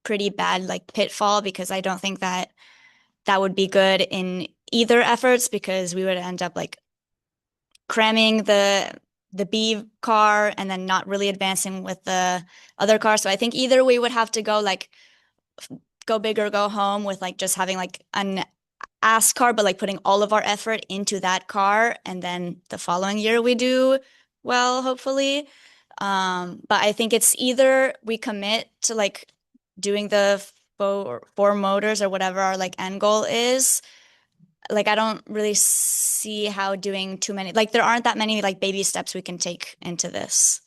pretty bad like pitfall, because I don't think that that would be good in either efforts, because we would end up like cramming the B car and then not really advancing with the other car. So I think either we would have to go like go big or go home with like just having like an ass car, but like putting all of our effort into that car, and then the following year we do well, hopefully. But I think it's either we commit to like doing the four motors or whatever our like end goal is. Like I don't really see how doing too many, like there aren't that many like baby steps we can take into this.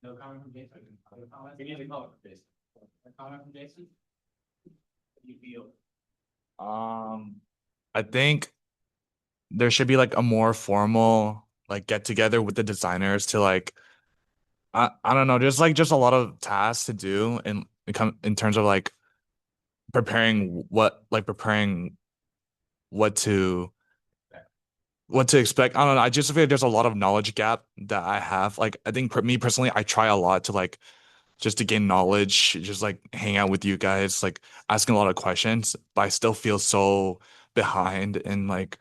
No comment from Jason? Other comments? We need a comment from Jason. A comment from Jason? What do you feel? I think there should be like a more formal like get together with the designers to like I don't know, there's like just a lot of tasks to do and come in terms of like preparing what to expect. I don't know. I just feel like there's a lot of knowledge gap that I have. Like I think me personally, I try a lot to like just to gain knowledge, just like hang out with you guys, like asking a lot of questions, but I still feel so behind in like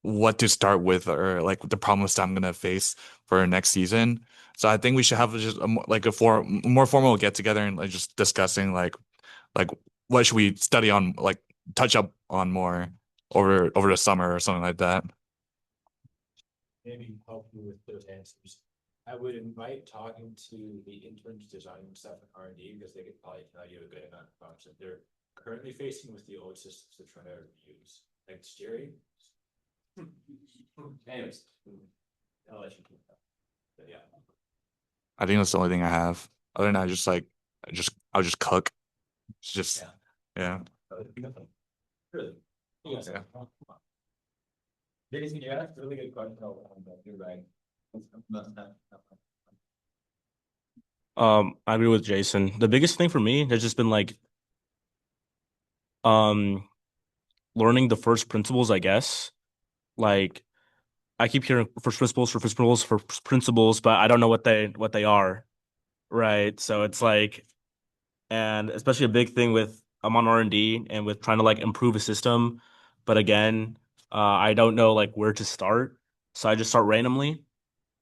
what to start with or like the problems that I'm gonna face for next season. So I think we should have just like a more formal get together and like just discussing like what should we study on, like touch up on more over the summer or something like that. Maybe help you with those answers. I would invite talking to the interns designing stuff in R&D, because they could probably tell you a good amount of problems that they're currently facing with the old systems they're trying to use, like steering. Anyways, I'll let you keep that. But yeah. I think that's the only thing I have. Other than that, I'll just cook. It's just yeah. Really? Yeah. Jason, you asked a really good question. You're right. I agree with Jason. The biggest thing for me has just been like learning the first principles, I guess. Like I keep hearing first principles, but I don't know what they are. Right. So it's like, and especially a big thing with I'm on R&D and with trying to like improve a system. But again, I don't know like where to start. So I just start randomly.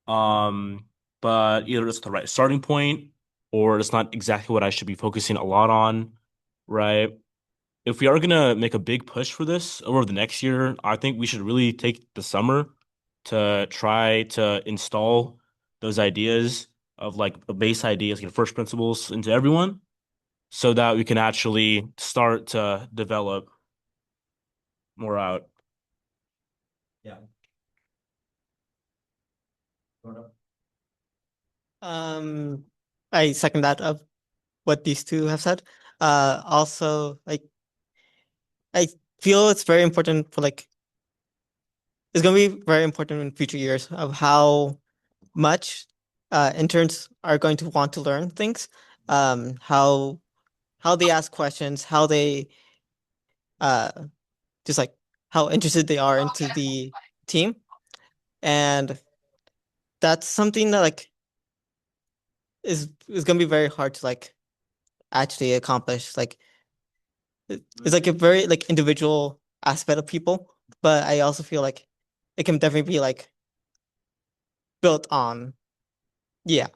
Um, but either it's the right starting point or it's not exactly what I should be focusing a lot on, right? If we are gonna make a big push for this over the next year, I think we should really take the summer to try to install those ideas of like the base ideas, like first principles into everyone, so that we can actually start to develop more out. Yeah. I second that of what these two have said. Also, like I feel it's very important for like it's gonna be very important in future years of how much interns are going to want to learn things, how they ask questions, how they uh just like how interested they are into the team, and that's something that like is gonna be very hard to like actually accomplish. Like it's like a very like individual aspect of people, but I also feel like it can definitely be like built on. Yeah.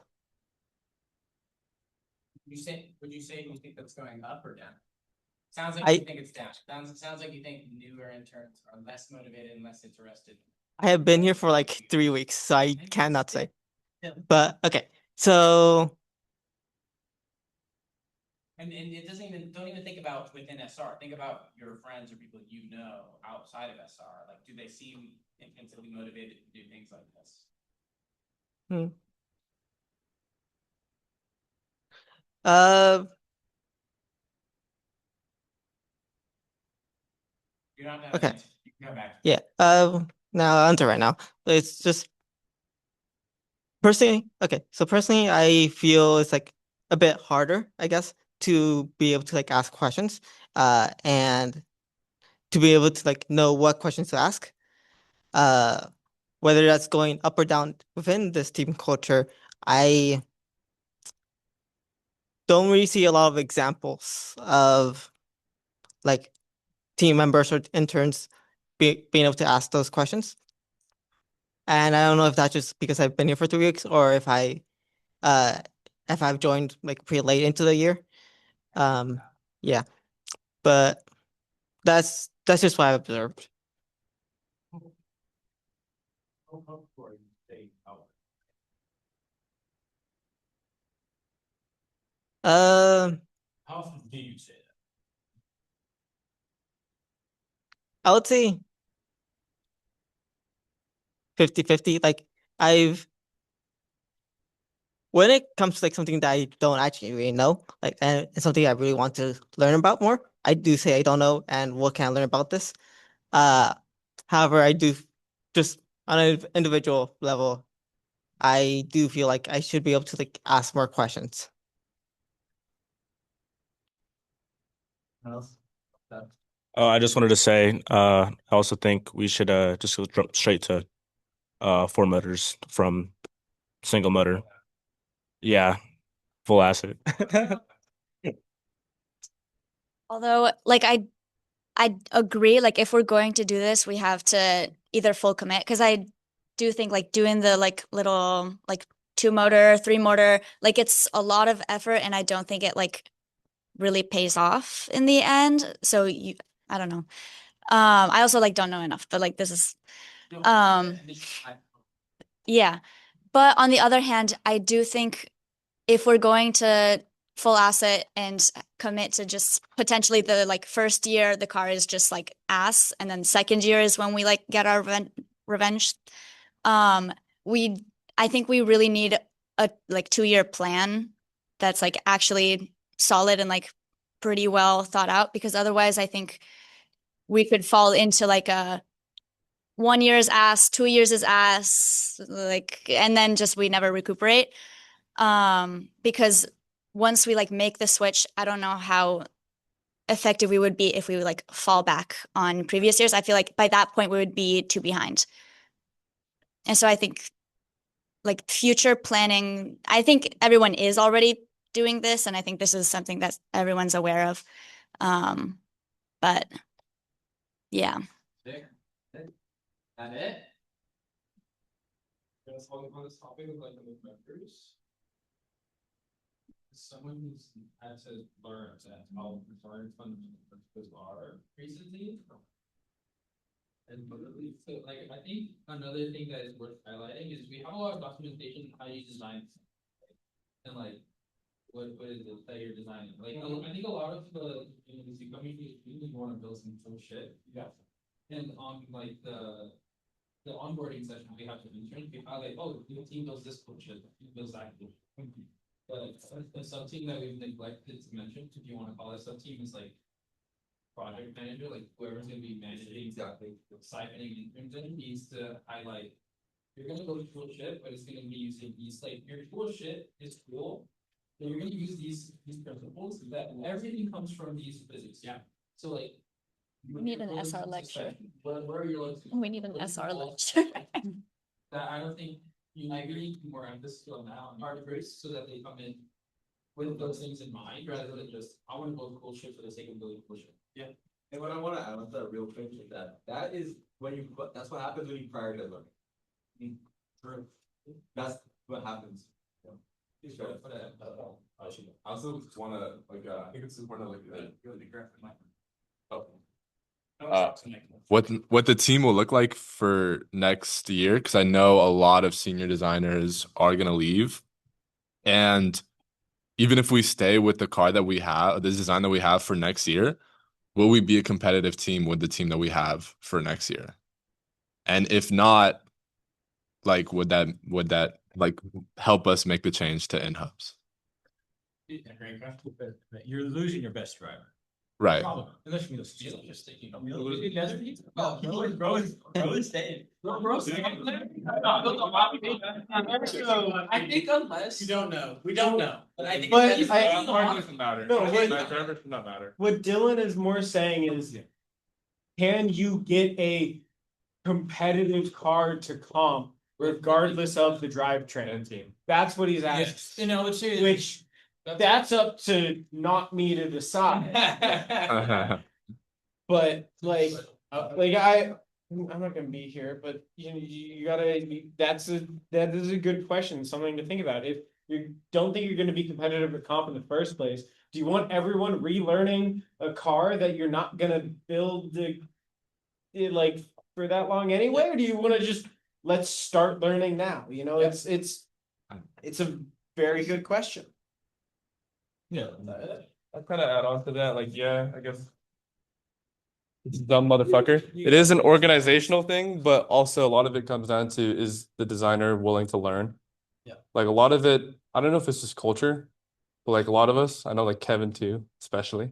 Would you say you think that's going up or down? Sounds like I you think it's down. Sounds like you think newer interns are less motivated and less interested. I have been here for like 3 weeks, so I cannot say. But okay, so And it doesn't even, don't even think about within SR. Think about your friends or people you know outside of SR. Like, do they seem intensely motivated to do things like this? hmm. Uh, You don't have to have an okay. answer. You can come back. Yeah. Now I'll answer right now. It's just personally, okay. So personally, I feel it's like a bit harder, I guess, to be able to like ask questions, and to be able to like know what questions to ask. Uh, whether that's going up or down within this team culture, I don't really see a lot of examples of like team members or interns being able to ask those questions. And I don't know if that's just because I've been here for 3 weeks or uh if I've joined like pretty late into the year. Yeah, but that's just what I've observed. Uh, How often do you say that? I would say 50-50. Like I've when it comes to like something that I don't actually really know, like and it's something I really want to learn about more, I do say I don't know and what can I learn about this. Uh, however, I do just on an individual level, I do feel like I should be able to like ask more questions. Oh, I just wanted to say, I also think we should just go jump straight to four motors from single motor. Yeah, full acid. Although, like I agree, like if we're going to do this, we have to either full commit because I do think like doing the like little like 2 motor, 3 motor, like it's a lot of effort and I don't think it like really pays off in the end. So I don't know. I also like don't know enough, but like this is yeah. But on the other hand, I do think if we're going to full asset and commit to just potentially the like first year the car is just like ass and then second year is when we like get our revenge. Um we I think we really need a like 2 year plan that's like actually solid and like pretty well thought out because otherwise I think we could fall into like a 1 year is ass, 2 years is ass, like, and then just we never recuperate. Because once we like make the switch, I don't know how effective we would be if we would like fall back on previous years. I feel like by that point we would be too behind. And so I think like future planning, I think everyone is already doing this, and I think this is something that everyone's aware of. But yeah. That it? Guys, on this topic of like the members, someone who's had to learn that how important fundamentals are recently. And literally, so like I think another thing that is worth highlighting is we have a lot of documentation on how you design something. And like what is it that you're designing? Like I think a lot of the community you want to build some cool shit. Yeah. And on like the onboarding session we have to interns, we highlight, oh, your team does this cool shit, team does that cool shit. But the sub team that we've neglected to mention, if you want to call it sub team, is like project manager, like whoever's gonna be managing exactly siphoning interns in needs to highlight. You're gonna go to cool shit, but it's gonna be using these like your cool shit is cool. So you're gonna use these principles that everything comes from these physics. Yeah. So like We need an SR lecture. Where you're We need an SR lecture. that I don't think you need more emphasis on that on hard first so that they come in with those things in mind rather than just I want to build cool shit for the sake of building cool shit. Yeah. And what I want to add on to that real quick is that is when you that's what happens when you prioritize learning. True. That's what happens. I also want to like I think it's important to what the team will look like for next year because I know a lot of senior designers are gonna leave, and even if we stay with the car that we have, the design that we have for next year, will we be a competitive team with the team that we have for next year? And if not, like would that like help us make the change to in-hubs? You're losing your best driver. Right. Unless you just think, bro, staying. I think unless You don't know. We don't know. But I think But that is doesn't matter. No, what- Driver should not matter. What Dylan is more saying is, can you get a competitive car to comp regardless of the drivetrain team? That's what he's asking. Yes. You know, Which that's up to not me to decide. But like I'm not gonna be here, but you gotta. That is a good question, something to think about. If you don't think you're going to be competitive at comp in the first place, do you want everyone relearning a car that you're not going to build like for that long anyway, or do you want to just let's start learning now? You know, it's a very good question. Yeah, I kind of add on to that. Like, yeah, I guess it's a dumb motherfucker. It is an organizational thing, but also a lot of it comes down to is the designer willing to learn? Yeah. Like a lot of it, I don't know if it's just culture, but like a lot of us, I know like Kevin too, especially.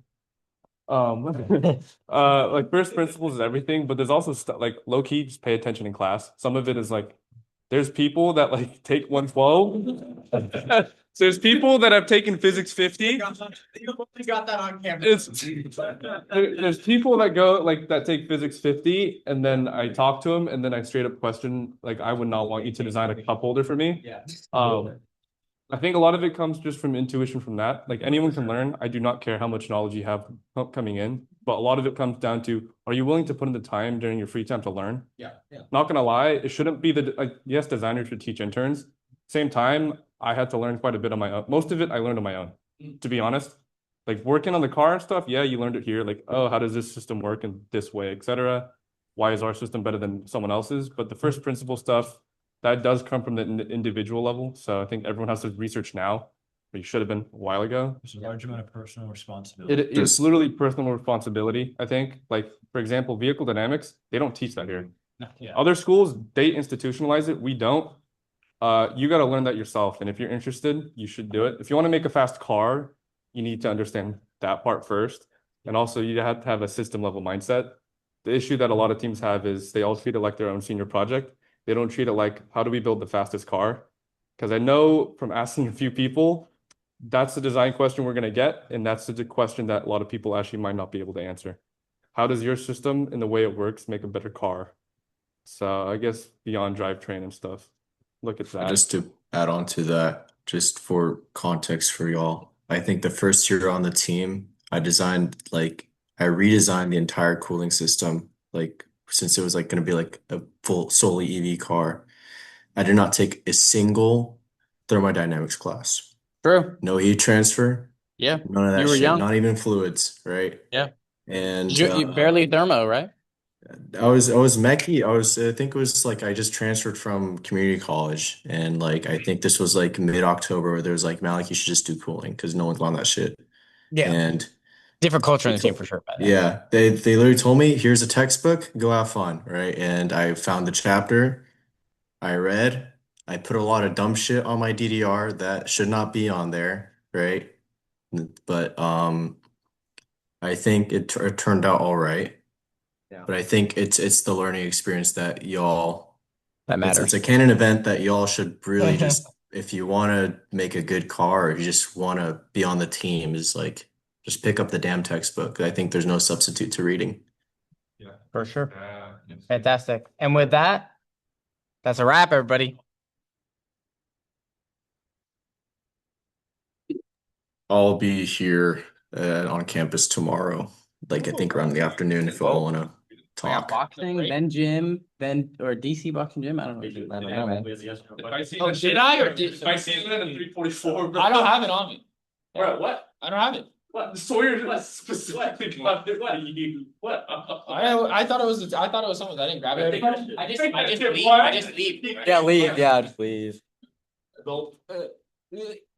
Like first principles is everything, but there's also stuff like low key, just pay attention in class. Some of it is like there's people that like take 112. So there's people that have taken physics 50. You got that on camera. There's people that go like that take physics 50, and then I talk to them, and then I straight up question like I would not want you to design a cup holder for me. Yeah. I think a lot of it comes just from intuition from that. Like anyone can learn. I do not care how much knowledge you have coming in, but a lot of it comes down to, are you willing to put in the time during your free time to learn? Yeah. Yeah. Not gonna lie, it shouldn't be like, yes, designers should teach interns. Same time, I had to learn quite a bit on my own. Most of it I learned on my own, to be honest. Like working on the car and stuff, yeah, you learned it here. Like, oh, how does this system work in this way, etc. Why is our system better than someone else's? But the first principle stuff, that does come from the individual level. So I think everyone has to research now, but you should have been a while ago. There's a large amount of personal responsibility. It's literally personal responsibility, I think. Like, for example, vehicle dynamics, they don't teach that here. Yeah. Other schools, they institutionalize it. We don't. You got to learn that yourself. And if you're interested, you should do it. If you want to make a fast car, you need to understand that part first. And also you have to have a system level mindset. The issue that a lot of teams have is they all treat it like their own senior project. They don't treat it like, how do we build the fastest car? Because I know from asking a few people, that's the design question we're going to get. And that's the question that a lot of people actually might not be able to answer. How does your system and the way it works make a better car? So I guess beyond drivetrain and stuff, look at that. Just to add on to that, just for context for y'all, I think the first year on the team, I redesigned the entire cooling system, like since it was like going to be like a full solely EV car. I did not take a single thermodynamics class. True. No heat transfer. Yeah. None of that You were shit. young. Not even fluids, right? Yeah. And You barely thermo, right? I was mechie. I think it was like I just transferred from community college, and like I think this was like mid-October where there was like, Malik, you should just do cooling because no one's on that shit. Yeah. And Different culture in the team for sure. By then. yeah, they literally told me, here's a textbook, go have fun, right? And I found the chapter, I read, I put a lot of dumb shit on my DDR that should not be on there, right? But I think it turned out all right. Yeah. But I think it's the learning experience that y'all That matters. It's a canon event that y'all should really just, if you want to make a good car, or if you just want to be on the team, is like just pick up the damn textbook. I think there's no substitute to reading. Yeah, for sure. Fantastic. And with that, that's a wrap, everybody. I'll be here on campus tomorrow, like I think around the afternoon if you all want to I got talk. boxing, then gym, then or DC boxing gym. I don't know, man. Oh, did I or did If I see it at 344, I don't have it on me. Bro, what? I don't have it. What? Sawyer specifically got it for you. What? I thought it was someone. I didn't grab it. I just leave. Yeah, leave. Yeah, just leave.